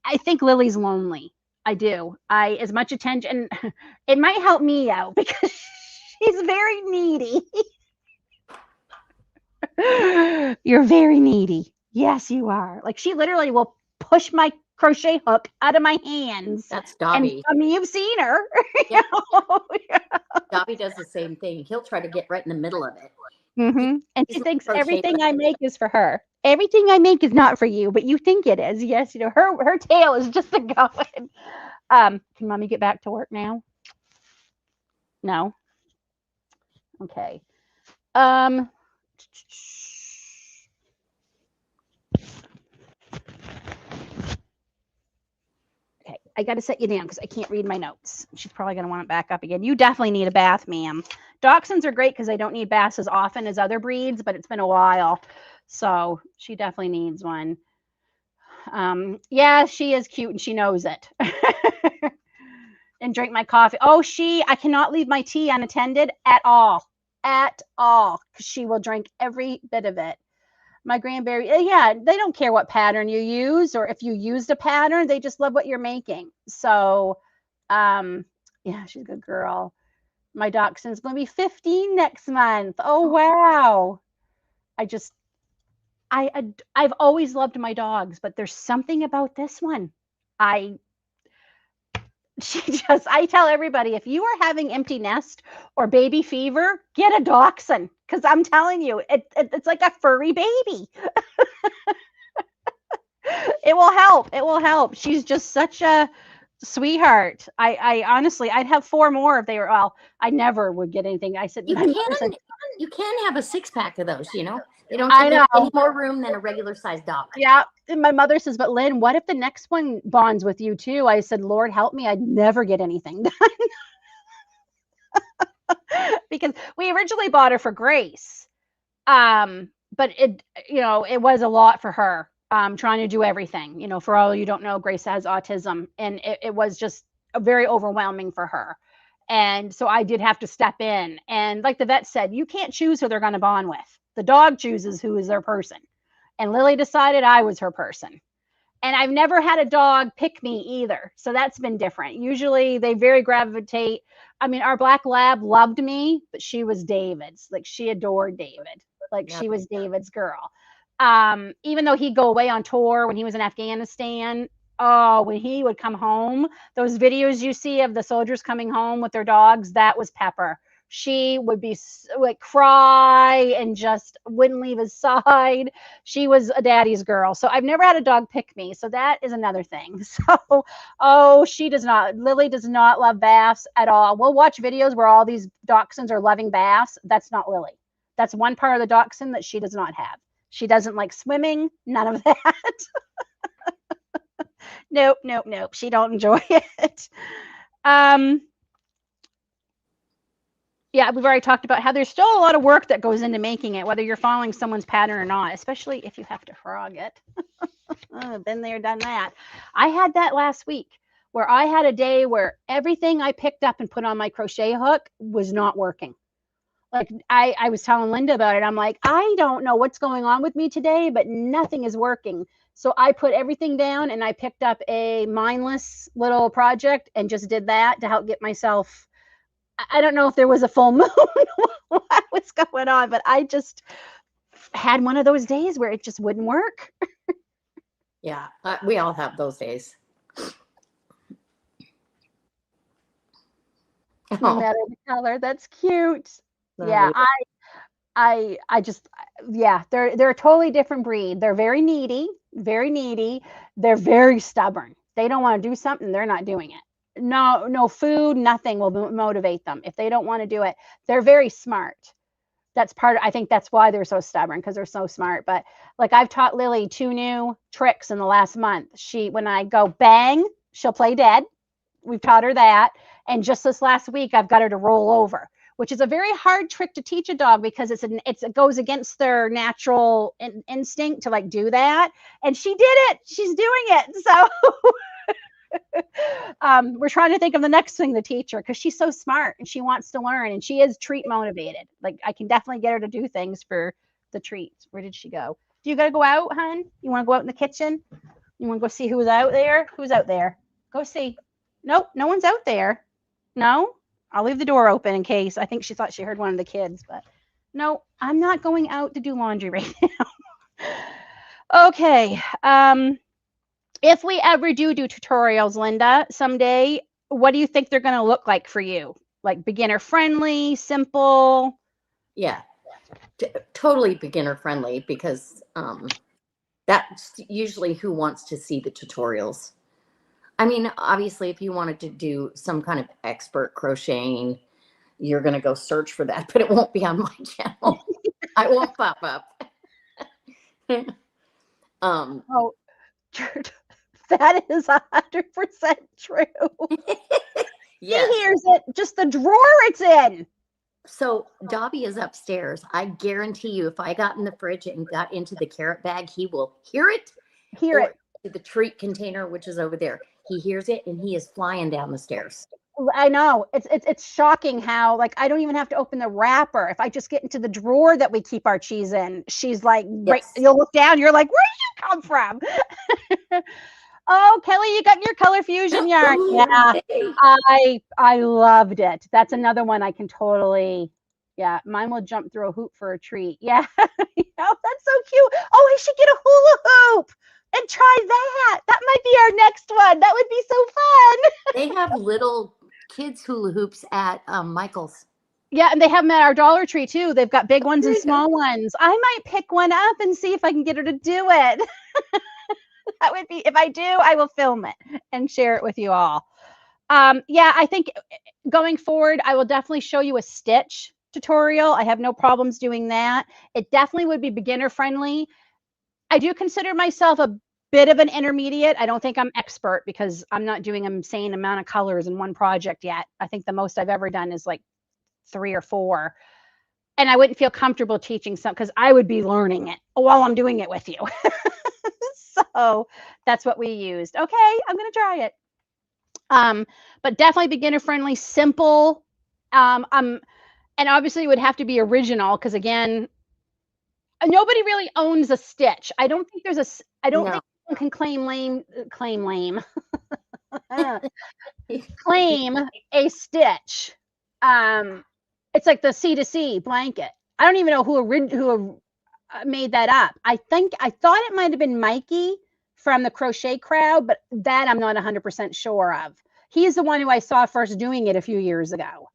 I think Lily's lonely. I do. As much attention, it might help me out, because she's very needy. You're very needy. Yes, you are. Like, she literally will push my crochet hook out of my hands. That's And Dobby. I mean, you've seen her. Yeah. Yeah. Dobby does the same thing. He'll try to get right in the middle of it. And He's she my thinks crochet everything I buddy. make is for her. Everything I make is not for you, but you think it is. Yes, her tail is just a going. Can mommy get back to work now? No. Okay. Um. Okay. I got to set you down because I can't read my notes. She's probably going to want it back up again. You definitely need a bath, ma'am. Dachshunds are great because they don't need baths as often as other breeds, but it's been a while. So she definitely needs one. Yeah, she is cute and she knows it. And drink my coffee. Oh, I cannot leave my tea unattended at all. At all. Because she will drink every bit of it. My grandberry, yeah, they don't care what pattern you use or if you used a pattern, they just love what you're making. So, yeah, she's a good girl. My dachshund's going to be 15 next month. Oh, wow. I just, I've always loved my dogs, but there's something about this one. I I tell everybody, if you are having empty nest or baby fever, get a dachshund because I'm telling you, it's like a furry baby. It will help. It will help. She's just such a sweetheart. I honestly, I'd have 4 more if they were. Well, I never would get anything. I said, You my mother said, can have a 6-pack of those, you know. They don't I take up any know. more room than a regular sized dog. Yeah. And my mother says, but Lynn, what if the next one bonds with you too? I said, Lord help me, I'd never get anything done. Because we originally bought her for Grace. But it was a lot for her. Trying to do everything. For all you don't know, Grace has autism, and it was just very overwhelming for her. And so I did have to step in. And like the vet said, you can't choose who they're going to bond with. The dog chooses who is their person. And Lily decided I was her person. And I've never had a dog pick me either. So that's been different. Usually they very gravitate. I mean, our black lab loved me, but she was David's. Like she adored David. Like Yeah. she was David's girl. Even though he'd go away on tour when he was in Afghanistan, oh, when he would come home, those videos you see of the soldiers coming home with their dogs, that was Pepper. She would be like cry and just wouldn't leave his side. She was a daddy's girl. So I've never had a dog pick me. So that is another thing. So, oh, Lily does not love baths at all. We'll watch videos where all these dachshunds are loving baths. That's not Lily. That's one part of the dachshund that she does not have. She doesn't like swimming, none of that. Nope, nope, nope. She don't enjoy it. Yeah, we've already talked about how there's still a lot of work that goes into making it, whether you're following someone's pattern or not, especially if you have to frog it. I've been there, done that. I had that last week where I had a day where everything I picked up and put on my crochet hook was not working. Like I was telling Linda about it. I'm like, I don't know what's going on with me today, but nothing is working. So I put everything down and I picked up a mindless little project and just did that to help get myself. I don't know if there was a full moon, what was going on, but I just had one of those days where it just wouldn't work. Yeah, we all have those days. No matter the color, that's cute. Yeah, I just, yeah, they're a totally different breed. They're very needy, very needy. They're very stubborn. They don't want to do something, they're not doing it. No food, nothing will motivate them if they don't want to do it. They're very smart. I think that's why they're so stubborn, because they're so smart. But like I've taught Lily 2 new tricks in the last month. When I go bang, she'll play dead. We've taught her that. And just this last week, I've got her to roll over, which is a very hard trick to teach a dog because it goes against their natural instinct to like do that. And she did it. She's doing it. So we're trying to think of the next thing to teach her because she's so smart and she wants to learn and she is treat motivated. Like I can definitely get her to do things for the treats. Where did she go? Do you got to go out, hon? You want to go out in the kitchen? You want to go see who's out there? Who's out there? Go see. Nope, no one's out there. No, I'll leave the door open in case. I think she thought she heard one of the kids, but no, I'm not going out to do laundry right now. Okay. If we ever do tutorials, Linda, someday, what do you think they're going to look like for you? Like beginner friendly, simple? Yeah, totally beginner friendly because that's usually who wants to see the tutorials. I mean, obviously, if you wanted to do some kind of expert crocheting, you're going to go search for that, but it won't be on my channel. I won't pop up. Oh, That is 100% true. Yes. He hears it, just the drawer it's in. So Dobby is upstairs. I guarantee you, if I got in the fridge and got into the carrot bag, he will hear it. Hear Or it. the treat container, which is over there. He hears it and he is flying down the stairs. I know. It's shocking how, like, I don't even have to open the wrapper. If I just get into the drawer that we keep our cheese in, she's like, right, Yes. you'll look down, you're like, where did you come from? Oh, Kelly, you got your color fusion yarn. Ooh, Yeah. yay. I loved it. That's another one I can totally, yeah, mine will jump through a hoop for a treat. Yeah. You know, that's so cute. Oh, I should get a hula hoop and try that. That might be our next one. That would be so fun. They have little kids hula hoops at Michael's. Yeah, and they have them at our Dollar Tree too. They've got big ones There and you go. small ones. I might pick one up and see if I can get her to do it. That would be, if I do, I will film it and share it with you all. Yeah, I think going forward, I will definitely show you a stitch tutorial. I have no problems doing that. It definitely would be beginner friendly. I do consider myself a bit of an intermediate. I don't think I'm expert because I'm not doing an insane amount of colors in one project yet. I think the most I've ever done is like 3 or 4. And I wouldn't feel comfortable teaching some because I would be learning it while I'm doing it with you. So that's what we used. Okay, I'm gonna try it. But definitely beginner friendly, simple. And obviously it would have to be original because again, nobody really owns a stitch. I don't think I don't No. think someone can claim a stitch. It's like the C2C blanket. I don't even know who made that up. I thought it might have been Mikey from the Crochet Crowd, but that I'm not 100% sure of. He's the one who I saw first doing it a few years ago.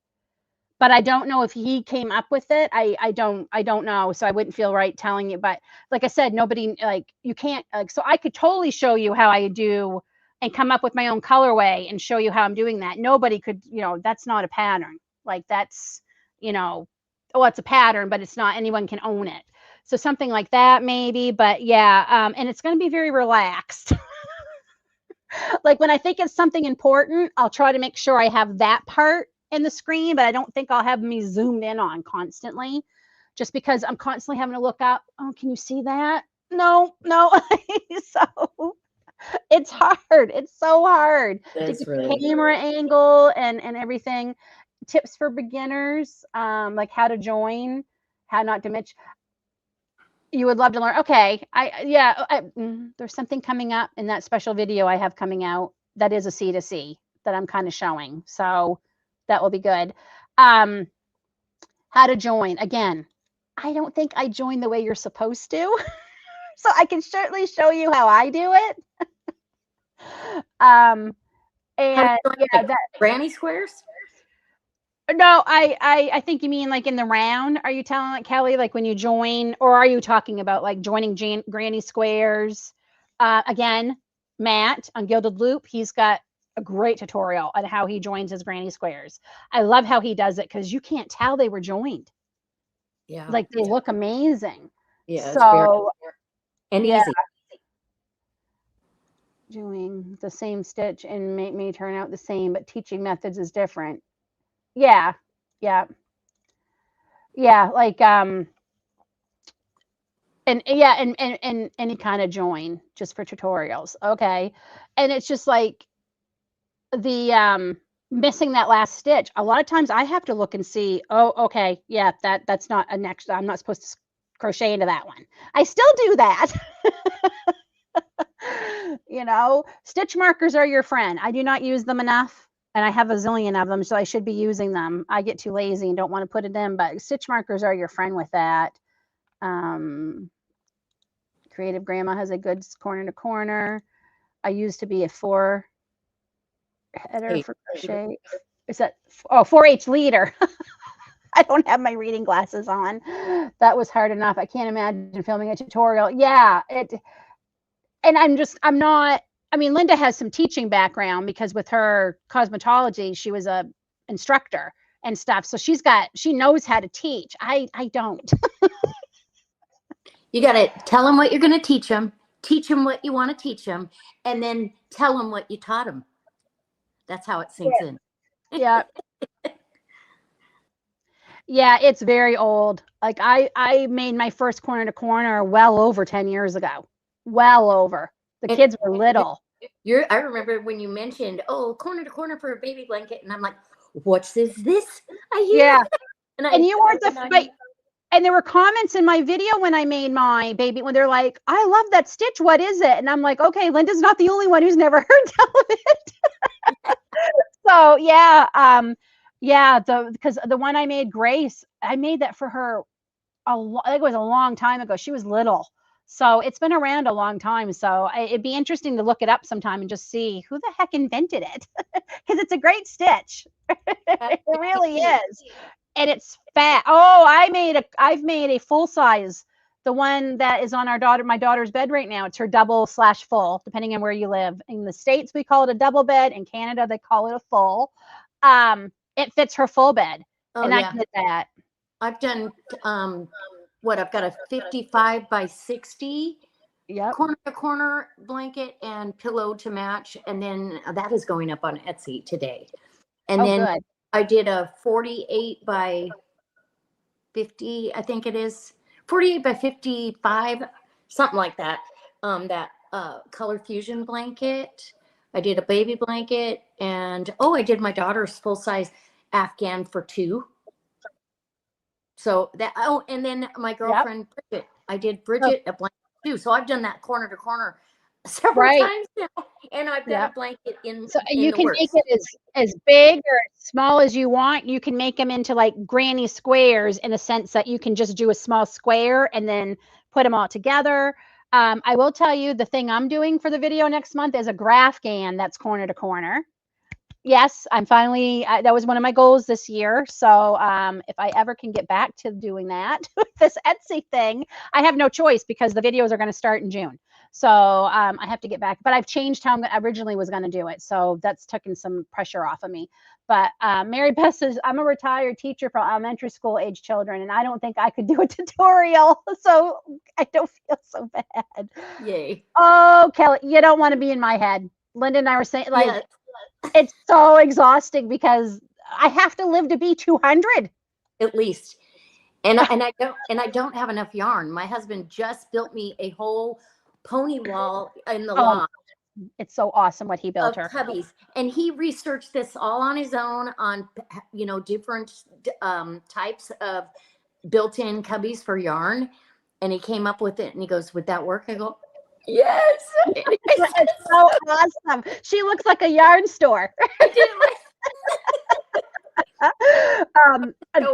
But I don't know if he came up with it. I don't know, so I wouldn't feel right telling you. But like I said, nobody, like, you can't, like, so I could totally show you how I do and come up with my own colorway and show you how I'm doing that. Nobody could, that's not a pattern. Like that's, oh, it's a pattern, but it's not, anyone can own it. So something like that maybe, but yeah, and it's going to be very relaxed. Like when I think it's something important, I'll try to make sure I have that part in the screen, but I don't think I'll have me zoomed in on constantly just because I'm constantly having to look up. Oh, can you see that? No. So it's hard. It's so hard to That's get really the camera angle and everything. Tips for beginners, like how to join, how not to mitch. You would love to learn. Okay. There's something coming up in that special video I have coming out that is a C2C that I'm kind of showing. So that will be good. How to join. Again, I don't think I join the way you're supposed to. So I can certainly show you how I do it. And yeah, that granny squares. no, I think you mean like in the round. Are you telling like Kelly, like when you join, or are you talking about like joining granny squares? Again, Matt on Gilded Loop, he's got a great tutorial on how he joins his granny squares. I love how he does it because you can't tell they were joined. Yeah. Like they look amazing. Yeah. So and yeah, easy. doing the same stitch and may turn out the same, but teaching methods is different. Yeah. Like and any kind of join just for tutorials. Okay. And it's just like the missing that last stitch. A lot of times I have to look and see, oh, okay, yeah, that's not a next, I'm not supposed to crochet into that one. I still do that. Stitch markers are your friend. I do not use them enough. And I have a zillion of them, so I should be using them. I get too lazy and don't want to put it in, but stitch markers are your friend with that. Creative Grandma has a good corner to corner. I used to be a 4 header for crochet. Is that 4-H leader? I don't have my reading glasses on. That was hard enough. I can't imagine filming a tutorial. Yeah, I'm not. I mean, Linda has some teaching background because with her cosmetology, she was a instructor and stuff. So she knows how to teach. I don't. You got to tell them what you're going to teach them teach them what you want to teach them, and then tell them what you taught them. That's how it sinks in. Yeah. Yeah, it's very old. Like I made my first corner to corner well over 10 years ago. Well over. The And kids were little. I remember when you mentioned, oh, corner to corner for a baby blanket, and I'm like, what's this? I hear Yeah. that. And you weren't and there were comments in my video when I made my baby when they're like, I love that stitch. What is it? And I'm like, okay, Linda's not the only one who's never heard tell of it. So yeah, because the one I made, Grace, I made that for her I think it was a long time ago. She was little. So it's been around a long time. So it'd be interesting to look it up sometime and just see who the heck invented it. Because it's a great stitch. It really is. And it's fat. Oh, I've made a full size. The one that is on my daughter's bed right now. It's her double/full, depending on where you live. In the States, we call it a double bed. In Canada, they call it a full. It fits her full bed. Oh, and yeah. I did that. I've done I've got a 55 by 60 corner to corner blanket and pillow to match, and then that is going up on Etsy today. And then good. I did a 48 by 50, I think it is 48 by 55, something like that. That color fusion blanket. I did a baby blanket, and I did my daughter's full size Afghan for 2. So that, and then my girlfriend, Bridget, I did Bridget a blanket too. So I've done that corner to corner several times now. And I've got a blanket in. So you can make it as big or as small as you want. You can make them into like granny squares in the sense that you can just do a small square and then put them all together. I will tell you the thing I'm doing for the video next month is a Grafgan that's corner to corner. Yes, I'm finally, that was one of my goals this year. So if I ever can get back to doing that with this Etsy thing, I have no choice because the videos are going to start in June. So I have to get back, but I've changed how I originally was going to do it. So that's taken some pressure off of me. But Mary Beth says, I'm a retired teacher for elementary school age children, and I don't think I could do a tutorial. So I don't feel so bad. Yay. Oh, Kelly, you don't want to be in my head. Linda and I were saying, like, it's so exhausting because I have to live to be 200 at least. And I don't have enough yarn. My husband just built me a whole pony wall in the loft. It's so awesome what he built her. Cubbies. And he researched this all on his own on, different types of built-in cubbies for yarn. And he came up with it and he goes, would that work? I go, yes. It's so awesome. She looks like a yarn store.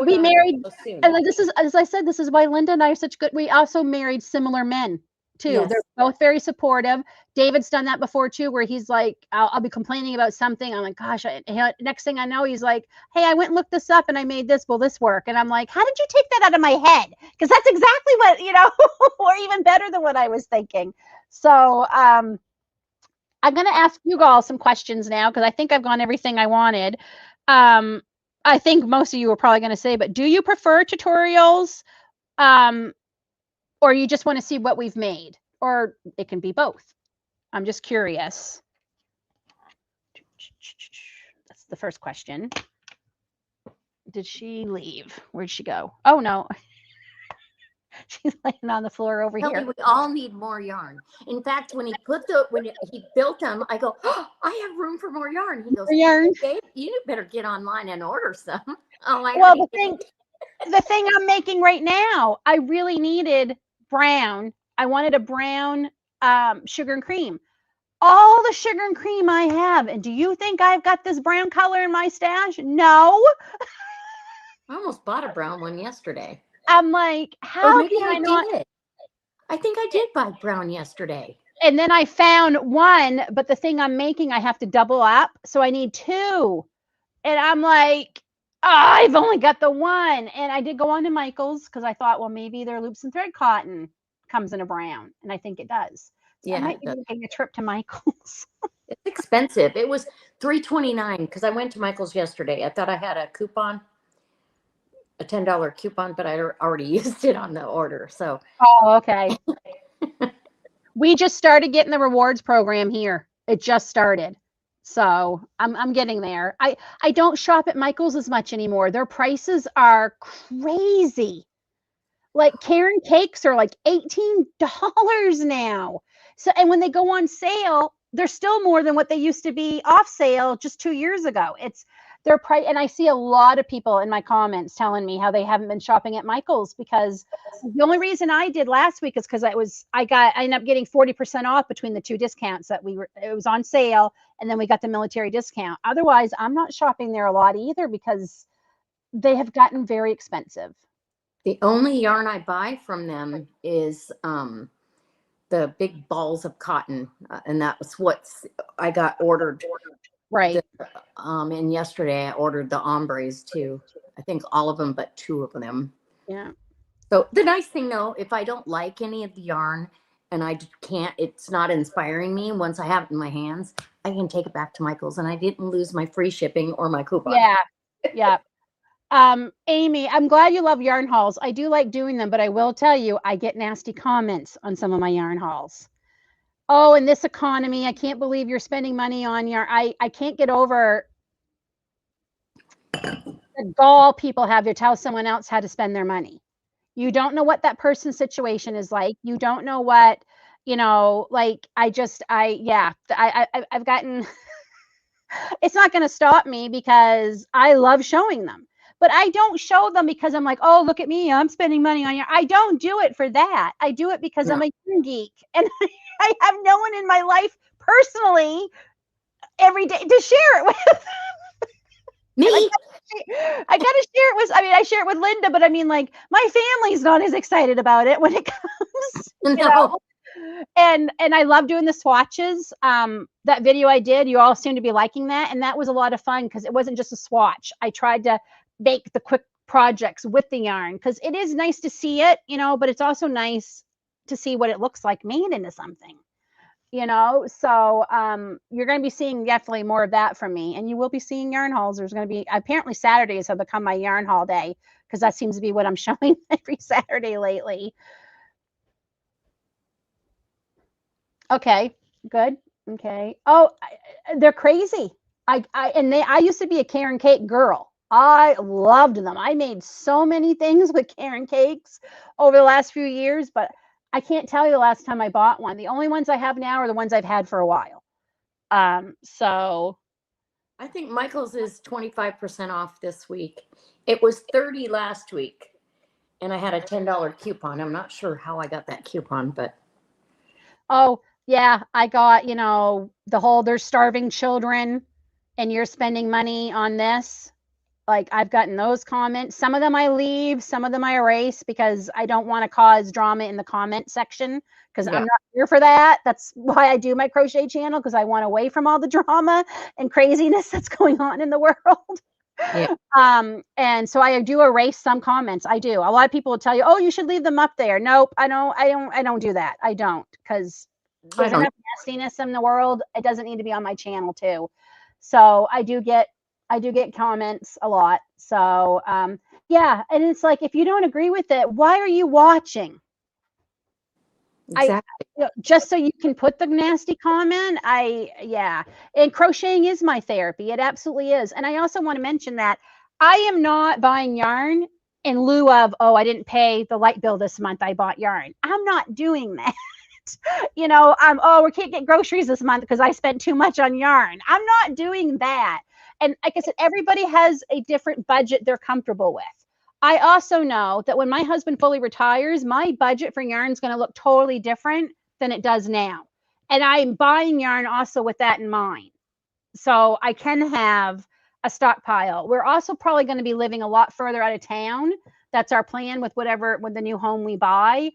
We married, and this is, as I said, this is why Linda and I are such good. We also married similar men too. Yes. They're both very supportive. David's done that before too, where he's like, I'll be complaining about something. I'm like, gosh, next thing I know, he's like, hey, I went and looked this up and I made this. Will this work? And I'm like, how did you take that out of my head? Because that's exactly what, or even better than what I was thinking. So I'm going to ask you all some questions now because I think I've gone everything I wanted. I think most of you are probably going to say, but do you prefer tutorials or you just want to see what we've made? Or it can be both. I'm just curious. That's the first question. Did she leave? Where'd she go? Oh, no. She's laying on the floor over here. We all need more yarn. In fact, when he built them, I go, oh, I have room for more yarn. He goes, yarn. Dave, you better get online and order some. Well, the thing I'm making right now, I really needed brown. I wanted a brown sugar and cream. All the sugar and cream I have, and do you think I've got this brown color in my stash? No. I almost bought a brown one yesterday. I'm like, how can I not? I think I did buy brown yesterday. And then I found one, but the thing I'm making, I have to double up. So I need 2. And I'm like, I've only got the one. And I did go on to Michael's because I thought, well, maybe their loops and thread cotton comes in a brown. And I think it does. So I might be making a trip to Michael's. It's expensive. It was $3.29 because I went to Michael's yesterday. I thought I had a coupon. A $10 coupon, but I already used it on the order. So, oh, okay. We just started getting the rewards program here. It just started. So I'm getting there. I don't shop at Michael's as much anymore. Their prices are crazy. Like Karen cakes are like $18 now. So and when they go on sale, they're still more than what they used to be off sale just 2 years ago. It's their price, and I see a lot of people in my comments telling me how they haven't been shopping at Michael's because the only reason I did last week is because I ended up getting 40% off between the two discounts that it was on sale, and then we got the military discount. Otherwise, I'm not shopping there a lot either because they have gotten very expensive. The only yarn I buy from them is the big balls of cotton, and that's what I got ordered. Right. And yesterday I ordered the ombres too. I think all of them but 2 of them. Yeah. So the nice thing though, if I don't like any of the yarn and it's not inspiring me, once I have it in my hands, I can take it back to Michael's and I didn't lose my free shipping or my coupon. Yeah. Yeah. Amy, I'm glad you love yarn hauls. I do like doing them, but I will tell you, I get nasty comments on some of my yarn hauls. Oh, in this economy, I can't believe you're spending money on yarn. I can't get over the gall people have to tell someone else how to spend their money. You don't know what that person's situation is like. You don't know what, like I've gotten, it's not going to stop me because I love showing them. But I don't show them because I'm like, oh, look at me, I'm spending money on yarn. I don't do it for that. I do it because I'm a yarn geek. And I have no one in my life personally every day to share it with. Me? I gotta share it with, I share it with Linda, but I mean, like, my family's not as excited about it when it comes, No. And I love doing the swatches. That video I did, you all seem to be liking that, and that was a lot of fun because it wasn't just a swatch. I tried to make the quick projects with the yarn because it is nice to see it, but it's also nice to see what it looks like made into something. So you're going to be seeing definitely more of that from me, and you will be seeing yarn hauls. There's going to be, apparently Saturdays have become my yarn haul day because that seems to be what I'm showing every Saturday lately. Okay, good. Okay. Oh, they're crazy. I used to be a Karen cake girl. I loved them. I made so many things with Karen cakes over the last few years, but I can't tell you the last time I bought one. The only ones I have now are the ones I've had for a while. So I think Michael's is 25% off this week. It was 30 last week, and I had a $10 coupon. I'm not sure how I got that coupon, but oh yeah, I got, the whole there's starving children and you're spending money on this. Like I've gotten those comments. Some of them I leave, some of them I erase because I don't want to cause drama in the comment section because I'm not here for that. That's why I do my crochet channel because I want away from all the drama and craziness that's going on in the world. Yeah. And so I do erase some comments. I do. A lot of people will tell you, "Oh, you should leave them up there." Nope, I don't do that. I don't because there's enough nastiness in the world. It doesn't need to be on my channel too. So I do get comments a lot. So yeah, and it's like if you don't agree with it, why are you watching? Exactly. Just so you can put the nasty comment. And crocheting is my therapy. It absolutely is. And I also want to mention that I am not buying yarn in lieu of, oh, I didn't pay the light bill this month, I bought yarn. I'm not doing that. Oh, we can't get groceries this month because I spent too much on yarn. I'm not doing that. And like I said, everybody has a different budget they're comfortable with. I also know that when my husband fully retires, my budget for yarn is going to look totally different than it does now. And I'm buying yarn also with that in mind. So I can have a stockpile. We're also probably going to be living a lot further out of town. That's our plan with the new home we buy.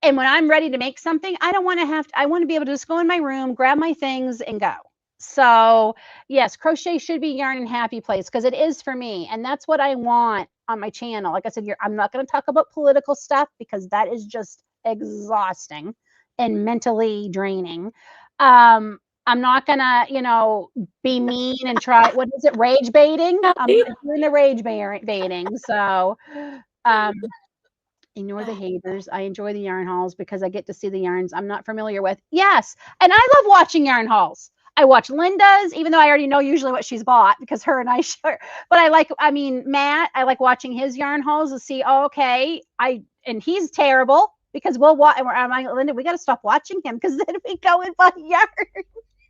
And when I'm ready to make something, I don't want to I want to be able to just go in my room, grab my things and go. So yes, crochet should be yarn and happy place because it is for me. And that's what I want on my channel. Like I said, I'm not going to talk about political stuff because that is just exhausting and mentally draining. I'm not gonna, be mean and try, what is it, rage baiting? I'm not doing the rage baiting. So Ignore the haters. I enjoy the yarn hauls because I get to see the yarns I'm not familiar with. Yes, and I love watching yarn hauls. I watch Linda's, even though I already know usually what she's bought because her and I share. But I mean, Matt, I like watching his yarn hauls to see, oh, okay, and he's terrible because we'll watch. I'm like, Linda, we got to stop watching him because then we go and buy yarn.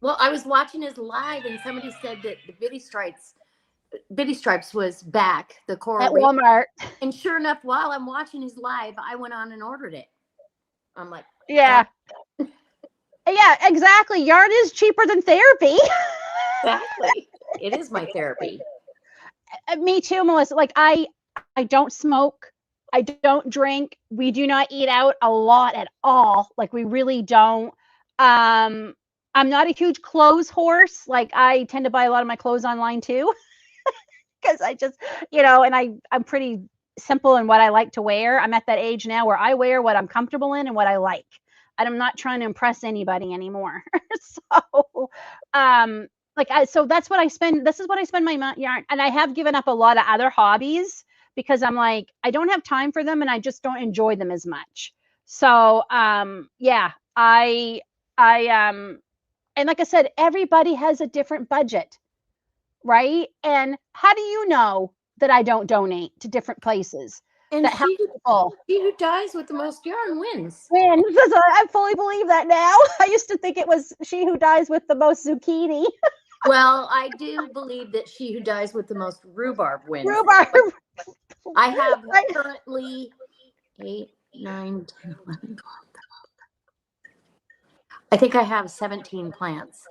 Well, I was watching his live, and somebody said that the Bitty Stripes was back, the Coral At Walmart. And sure enough, while I'm watching his live, I went on and ordered it. I'm like, yeah. Yeah, exactly. Yarn is cheaper than therapy. Exactly. It is my therapy. Me too, Melissa. Like I don't smoke. I don't drink. We do not eat out a lot at all. Like we really don't. I'm not a huge clothes horse. Like I tend to buy a lot of my clothes online too. Because I just, and I'm pretty simple in what I like to wear. I'm at that age now where I wear what I'm comfortable in and what I like. And I'm not trying to impress anybody anymore. So, so that's what I spend. This is what I spend my yarn. And I have given up a lot of other hobbies because I'm like, I don't have time for them and I just don't enjoy them as much. So, yeah, and like I said, everybody has a different budget. Right? And how do you know that I don't donate to different places? And That she who dies with the most yarn wins. I fully believe that now. I used to think it was she who dies with the most zucchini. Well, I do believe that she who dies with the most rhubarb wins. Rhubarb. I have currently 8, 9, 10, 11, 12. I think I have 17 plants.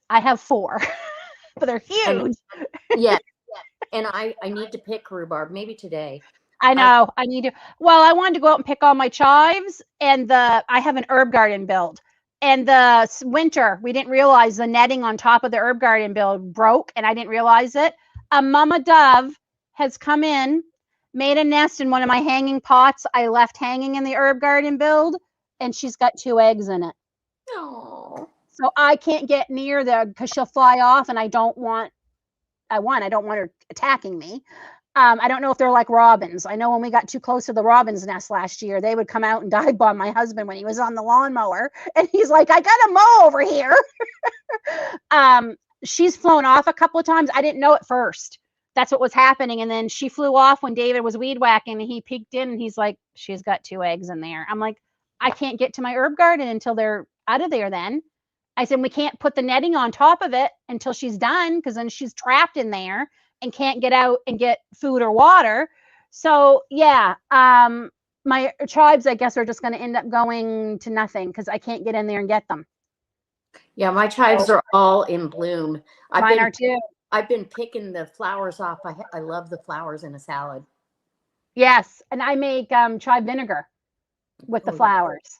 I have 4, but they're huge. Yeah. And I need to pick rhubarb, maybe today. I know. I need to. Well, I wanted to go out and pick all my chives, and I have an herb garden build. And the winter, we didn't realize the netting on top of the herb garden build broke, and I didn't realize it. A mama dove has come in, made a nest in one of my hanging pots I left hanging in the herb garden build, and she's got 2 eggs in it. Oh. So I can't get near because she'll fly off, and I don't want her attacking me. I don't know if they're like robins. I know when we got too close to the robin's nest last year, they would come out and dive bomb my husband when he was on the lawnmower. And he's like, I got a mow over here. She's flown off a couple of times. I didn't know at first. That's what was happening. And then she flew off when David was weed whacking and he peeked in and he's like, she's got 2 eggs in there. I'm like, I can't get to my herb garden until they're out of there then. I said, we can't put the netting on top of it until she's done because then she's trapped in there and can't get out and get food or water. So yeah, my chives, I guess, are just going to end up going to nothing because I can't get in there and get them. Yeah, my chives are all in bloom. Mine are too. I've been picking the flowers off. I love the flowers in a salad. Yes, and I make chive vinegar with the flowers.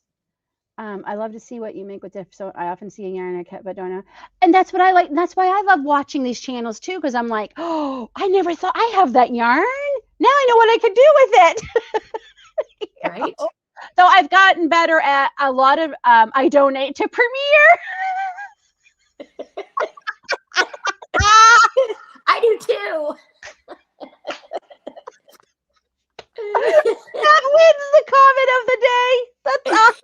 I love to see what you make with it. So I often see a yarn, but don't know. And that's what I like. That's why I love watching these channels too, because I'm like, oh, I never thought I have that yarn. Now I know what I could do with it. Right. So I've gotten better at a lot of. I donate to Premier. I do too. That wins the comment of the day. That's awesome.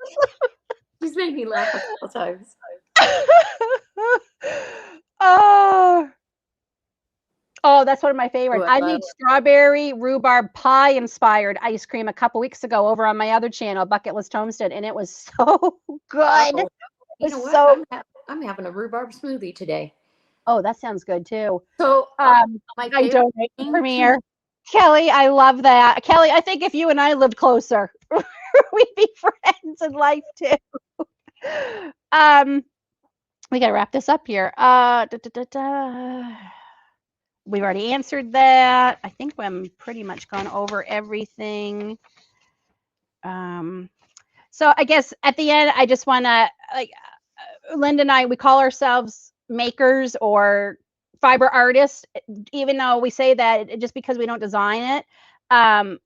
She's made me laugh a couple times. Oh, that's one of my favorites. I made strawberry rhubarb pie inspired ice cream a couple weeks ago over on my other channel, Bucket List Homestead, and it was so good. Oh, you know what? I'm having a rhubarb smoothie today. Oh, that sounds good too. So I donate to Premier. Kelly, I love that. Kelly, I think if you and I lived closer, we'd be friends in life too. We gotta wrap this up here. We've already answered that. I think I'm pretty much gone over everything. So I guess at the end, I just want to, like, Linda and I, we call ourselves makers or fiber artists, even though we say that just because we don't design it,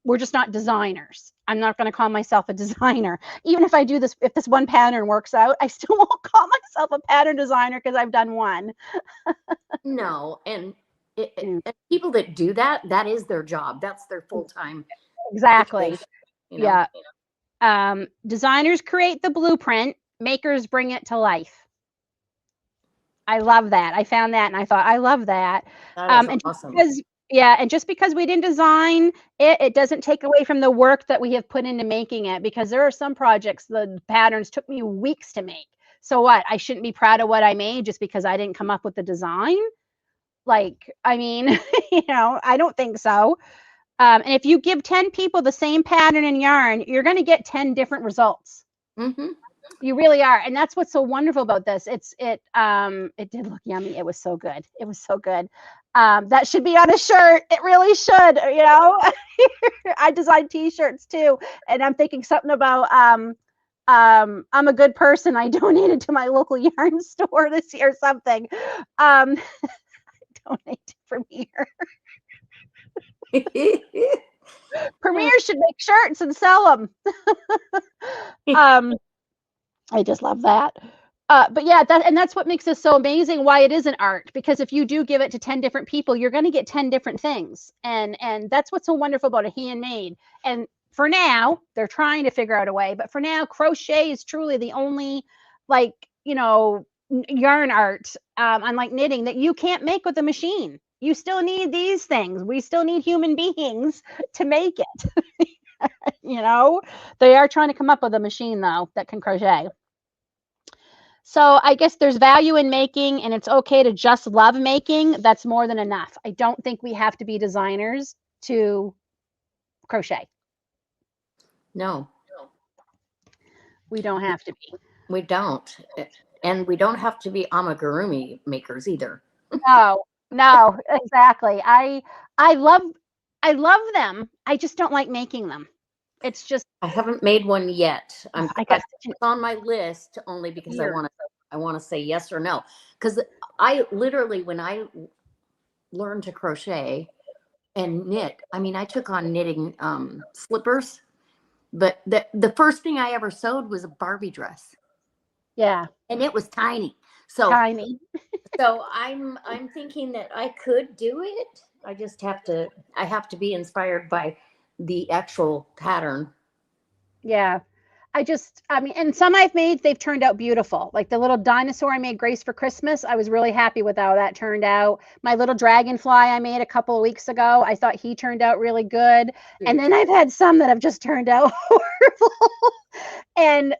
we're just not designers. I'm not going to call myself a designer. Even if I do this, if this one pattern works out, I still won't call myself a pattern designer because I've done one. No, and people that do that, that is their job. That's their full-time. Exactly. you know? Yeah. Designers create the blueprint, makers bring it to life. I love that. I found that and I thought, I love that. That is And just awesome. because, yeah, and just because we didn't design it, it doesn't take away from the work that we have put into making it, because there are some projects, the patterns took me weeks to make. So what? I shouldn't be proud of what I made just because I didn't come up with the design? Like, I mean, I don't think so. And if you give 10 people the same pattern and yarn, you're going to get 10 different results. Mm-hmm. You really are. And that's what's so wonderful about this. It did look yummy. It was so good. It was so good. That should be on a shirt. It really should, I designed t-shirts too. And I'm thinking something about I'm a good person. I donated to my local yarn store this year or something. Donate to Premier. Premier should make shirts and sell them. I just love that. But yeah, that's what makes this so amazing. Why it is an art, because if you do give it to 10 different people, you're going to get 10 different things, and that's what's so wonderful about a handmade. And for now, they're trying to figure out a way, but for now, crochet is truly the only, like, yarn art, unlike knitting, that you can't make with a machine. You still need these things. We still need human beings to make it. They are trying to come up with a machine though that can crochet. So I guess there's value in making, and it's okay to just love making. That's more than enough. I don't think we have to be designers to crochet. No, We don't have to be. we don't. And we don't have to be amigurumi makers either. No, no, exactly. I love I love them. I just don't like making them. It's just I haven't made one yet. I got It's on my list only because years. I want to say yes or no. Because I literally, when I learned to crochet and knit, I mean, I took on knitting slippers, but the first thing I ever sewed was a Barbie dress, Yeah, and it was tiny. So tiny. I'm thinking that I could do it. I have to be inspired by the actual pattern. Yeah. I mean, and some I've made, they've turned out beautiful. Like the little dinosaur I made Grace for Christmas, I was really happy with how that turned out. My little dragonfly I made a couple of weeks ago, I thought he turned out really good. And then I've had some that have just turned out horrible. And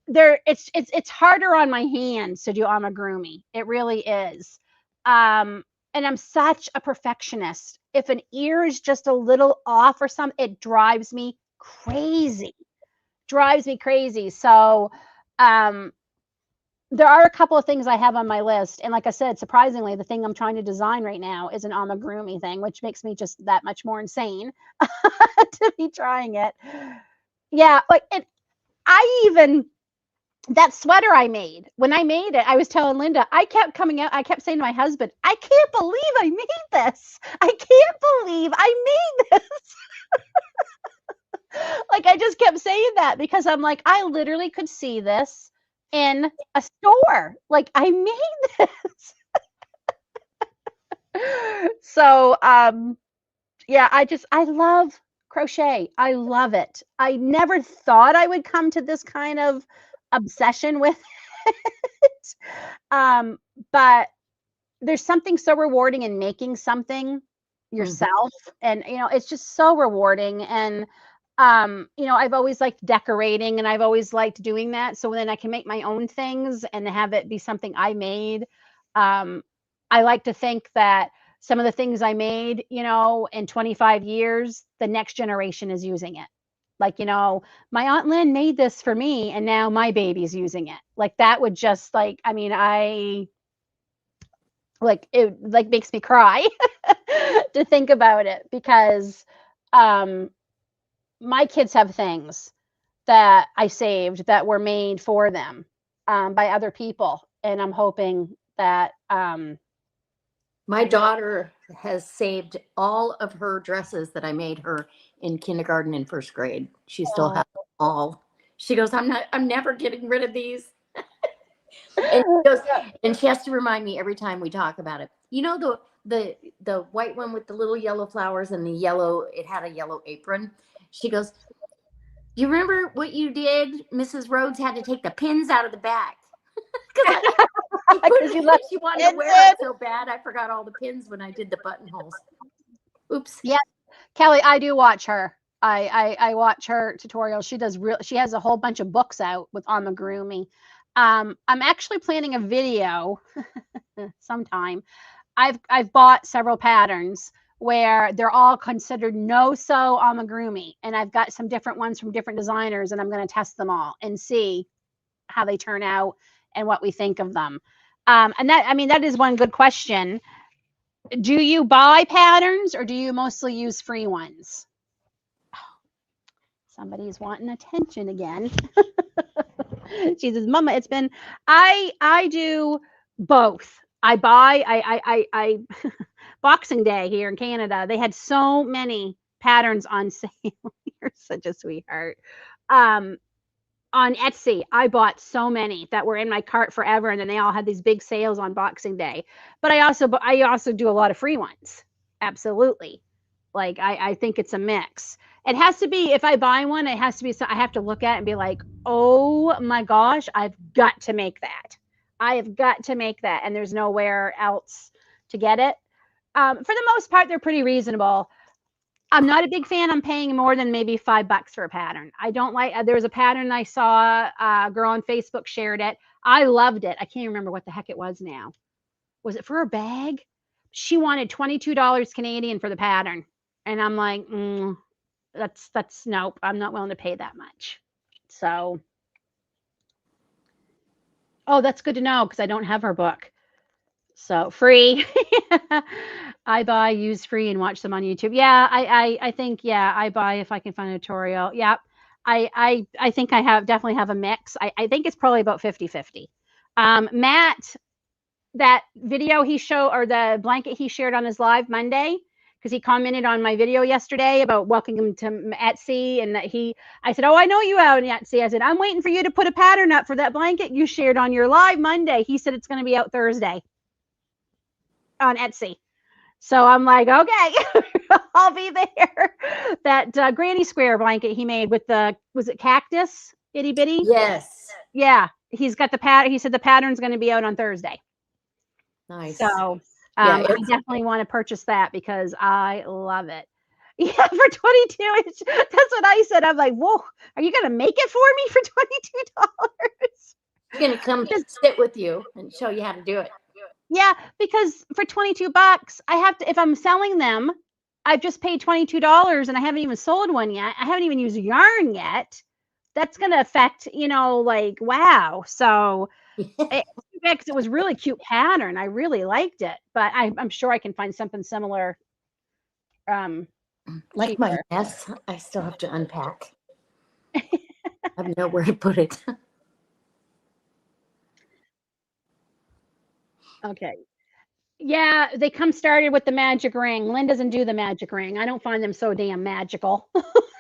it's harder on my hands to do amigurumi. It really is. And I'm such a perfectionist. If an ear is just a little off or something, it drives me crazy. So, um, there are a couple of things I have on my list, and like I said, surprisingly, the thing I'm trying to design right now is an amigurumi thing, which makes me just that much more insane to be trying it. Yeah, like, and I even that sweater I made, when I made it, I was telling Linda, I kept coming out, I kept saying to my husband, I can't believe I made this. I can't believe I made this. Like I just kept saying that because I'm like, I literally could see this in a store. Like I made this. So yeah, I love crochet. I love it. I never thought I would come to this kind of obsession with it. Um, but there's something so rewarding in making something yourself, and it's just so rewarding. And I've always liked decorating, and I've always liked doing that, so then I can make my own things and have it be something I made. I like to think that some of the things I made, in 25 years, the next generation is using it. Like, my Aunt Lynn made this for me and now my baby's using it. Like that would just like, I mean, I like it like makes me cry to think about it, because um my kids have things that I saved that were made for them, by other people, and I'm hoping that My daughter has saved all of her dresses that I made her in kindergarten and first grade. She still has them all. She goes, I'm never getting rid of these. And she goes, and she has to remind me every time we talk about it. You know, the white one with the little yellow flowers and it had a yellow apron. She goes, You remember what you did? Mrs. Rhodes had to take the pins out of the back because she wanted to wear it so bad. I forgot all the pins when I did the buttonholes. Oops. Yeah, Kelly, I do watch her. I watch her tutorials. She has a whole bunch of books out with amigurumi. I'm actually planning a video sometime. I've bought several patterns where they're all considered no-sew amigurumi, and I've got some different ones from different designers, and I'm going to test them all and see how they turn out and what we think of them. And that is one good question. Do you buy patterns or do you mostly use free ones? Somebody's wanting attention again. She says, Mama, it's been, I do both. I buy, I Boxing Day here in Canada, they had so many patterns on sale. You're such a sweetheart. On Etsy, I bought so many that were in my cart forever, and then they all had these big sales on Boxing Day. But I also do a lot of free ones. Absolutely. Like I think it's a mix. It has to be, if I buy one, it has to be, so I have to look at it and be like, oh my gosh, I've got to make that. I have got to make that, and there's nowhere else to get it. For the most part, they're pretty reasonable. I'm not a big fan. I'm paying more than maybe $5 for a pattern. I don't like. There was a pattern I saw. A girl on Facebook shared it. I loved it. I can't remember what the heck it was now. Was it for a bag? She wanted $22 Canadian for the pattern, and I'm like, that's nope. I'm not willing to pay that much. So, oh, that's good to know because I don't have her book. So free. I buy, use free, and watch them on YouTube. Yeah, I think I buy if I can find a tutorial. Yep. I think I definitely have a mix. I think it's probably about 50-50. Matt, that video he showed, or the blanket he shared on his live Monday, because he commented on my video yesterday about welcoming him to Etsy, and that I said, oh, I know you out on Etsy. I said, I'm waiting for you to put a pattern up for that blanket you shared on your live Monday. He said it's going to be out Thursday on Etsy. So I'm like, okay, I'll be there. That granny square blanket he made with was it cactus? Itty bitty? Yes. Yeah. He's got the pattern. He said the pattern's going to be out on Thursday. Nice. So I definitely want to purchase that because I love it. Yeah, for 22. That's what I said. I'm like, whoa, are you going to make it for me for $22? I'm going to come sit with you and show you how to do it. Yeah, because for $22, I have to, if I'm selling them, I've just paid $22 and I haven't even sold one yet. I haven't even used yarn yet. That's going to affect, like, wow. So it was really cute pattern. I really liked it, but I'm sure I can find something similar. Like cheaper. my mess, I still have to unpack. I have nowhere to put it. Okay. Yeah, they started with the magic ring. Lynn doesn't do the magic ring. I don't find them so damn magical.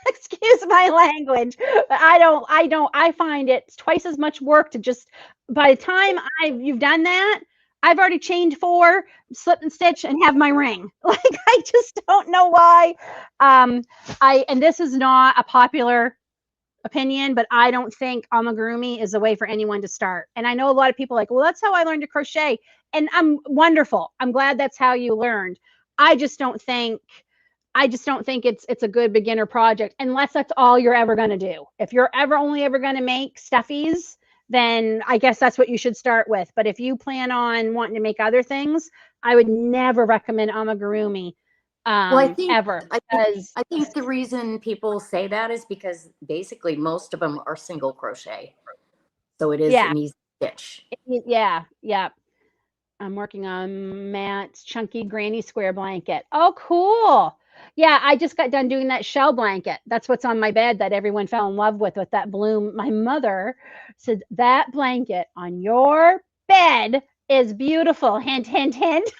Excuse my language. But I find it's twice as much work to just, by the time you've done that, I've already chained 4, slip and stitch, and have my ring. Like, I just don't know why. And this is not a popular opinion, but I don't think amigurumi is the way for anyone to start. And I know a lot of people are like, well, that's how I learned to crochet. And I'm wonderful. I'm glad that's how you learned. I just don't think it's a good beginner project unless that's all you're ever going to do. If you're only ever going to make stuffies, then I guess that's what you should start with. But if you plan on wanting to make other things, I would never recommend amigurumi. Well, I think I think the reason people say that is because basically most of them are single crochet, so it is an easy stitch. Yeah. I'm working on Matt's chunky granny square blanket. Oh, cool. Yeah, I just got done doing that shell blanket. That's what's on my bed that everyone fell in love with that bloom. My mother said, that blanket on your bed is beautiful. Hint, hint, hint.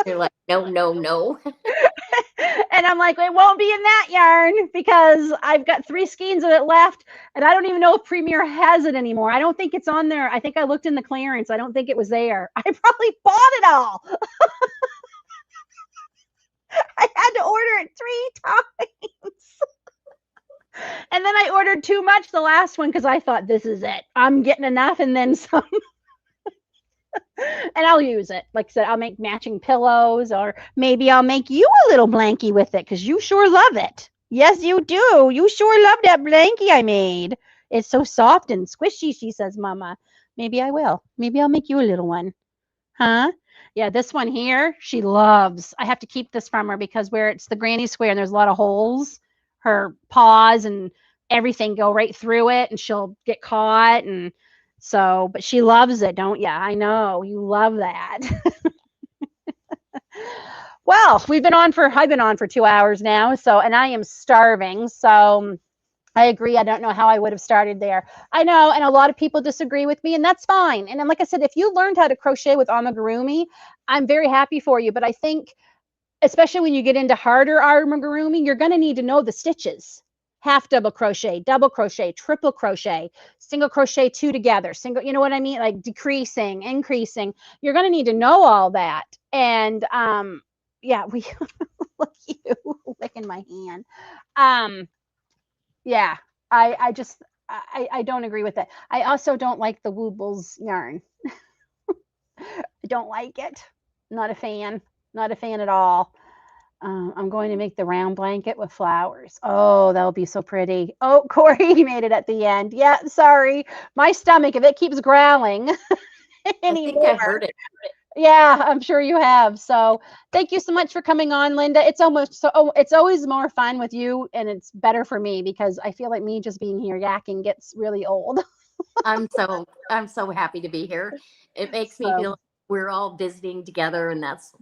You're like, no. And I'm like, it won't be in that yarn because I've got 3 skeins of it left, and I don't even know if Premier has it anymore. I don't think it's on there. I think I looked in the clearance. I don't think it was there. I probably bought it all. I had to order it 3 times. And then I ordered too much the last one because I thought this is it. I'm getting enough and then some. And I'll use it. Like I said, I'll make matching pillows, or maybe I'll make you a little blankie with it because you sure love it. Yes, you do. You sure love that blankie I made. It's so soft and squishy, she says, Mama. Maybe I will. Maybe I'll make you a little one. Huh? Yeah, this one here, she loves. I have to keep this from her because where it's the granny square and there's a lot of holes, her paws and everything go right through it and she'll get caught. And so, but she loves it, don't ya? I know you love that. Well, I've been on for 2 hours now. So, and I am starving. So I agree. I don't know how I would have started there. I know, and a lot of people disagree with me, and that's fine. And then, like I said, if you learned how to crochet with amigurumi, I'm very happy for you. But I think, especially when you get into harder amigurumi, you're going to need to know the stitches. Half double crochet, triple crochet, single crochet two together, single, you know what I mean? Like decreasing, increasing. You're going to need to know all that. And yeah, we look you licking my hand. Um, yeah, I just I don't agree with it. I also don't like the Woobles yarn. I don't like it. Not a fan. Not a fan at all. I'm going to make the round blanket with flowers. Oh, that'll be so pretty. Oh, Corey made it at the end. Yeah, sorry. My stomach, if it keeps growling I think I anymore. heard it. Yeah, I'm sure you have. So thank you so much for coming on, Linda. It's always more fun with you, and it's better for me because I feel like me just being here yakking gets really old. I'm so happy to be here. It makes me feel So like we're all visiting together, and that's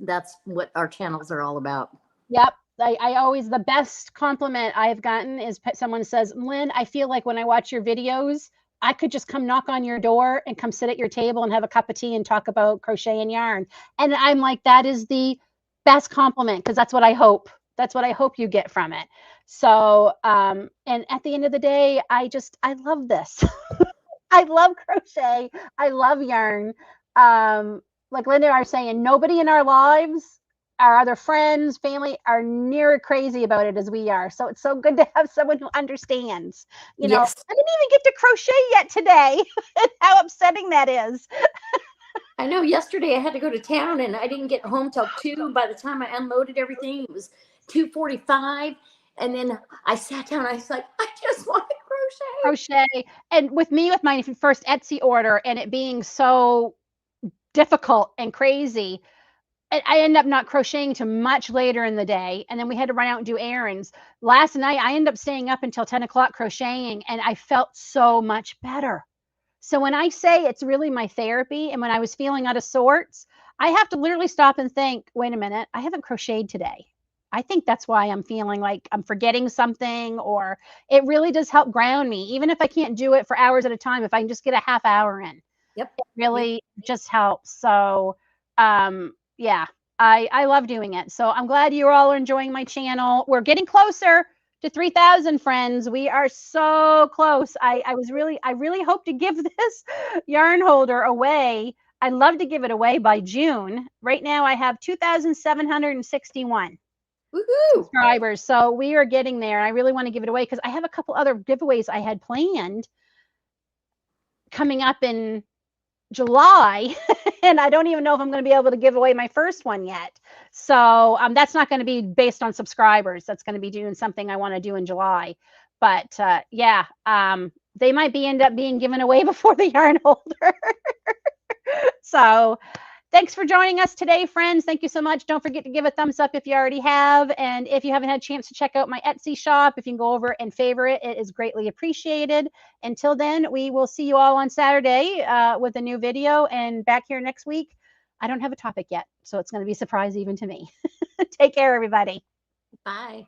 what our channels are all about. yep. I always, the best compliment I've gotten is someone says, Lynn, I feel like when I watch your videos, I could just come knock on your door and come sit at your table and have a cup of tea and talk about crochet and yarn. And I'm like, that is the best compliment because that's what I hope. That's what I hope you get from it. So, and at the end of the day, I love this. I love crochet. I love yarn. Like Linda are saying, nobody in our lives, our other friends, family, are near crazy about it as we are. So it's so good to have someone who understands. You know, Yes, I didn't even get to crochet yet today. How upsetting that is. I know. Yesterday I had to go to town, and I didn't get home till 2. By the time I unloaded everything, it was 2:45, and then I sat down. I was like, I just want to crochet. Crochet. And with me, with my first Etsy order and it being so difficult and crazy, I ended up not crocheting to much later in the day. And then we had to run out and do errands. Last night, I ended up staying up until 10 o'clock crocheting, and I felt so much better. So when I say it's really my therapy, and when I was feeling out of sorts, I have to literally stop and think, wait a minute, I haven't crocheted today. I think that's why I'm feeling like I'm forgetting something, or it really does help ground me. Even if I can't do it for hours at a time, if I can just get a half hour in, Yep. Yep. really just helps. So, yeah, I love doing it. So I'm glad you all are enjoying my channel. We're getting closer to 3,000 friends. We are so close. I really hope to give this yarn holder away. I'd love to give it away by June. Right now I have 2,761 Woohoo! subscribers. So we are getting there. I really want to give it away because I have a couple other giveaways I had planned coming up in July, and I don't even know if I'm going to be able to give away my first one yet. So that's not going to be based on subscribers. That's going to be doing something I want to do in July. But yeah, they might end up being given away before the yarn holder. So thanks for joining us today, friends. Thank you so much. Don't forget to give a thumbs up if you already have. And if you haven't had a chance to check out my Etsy shop, if you can go over and favor it, it is greatly appreciated. Until then, we will see you all on Saturday with a new video, and back here next week. I don't have a topic yet, so it's going to be a surprise even to me. Take care, everybody. Bye.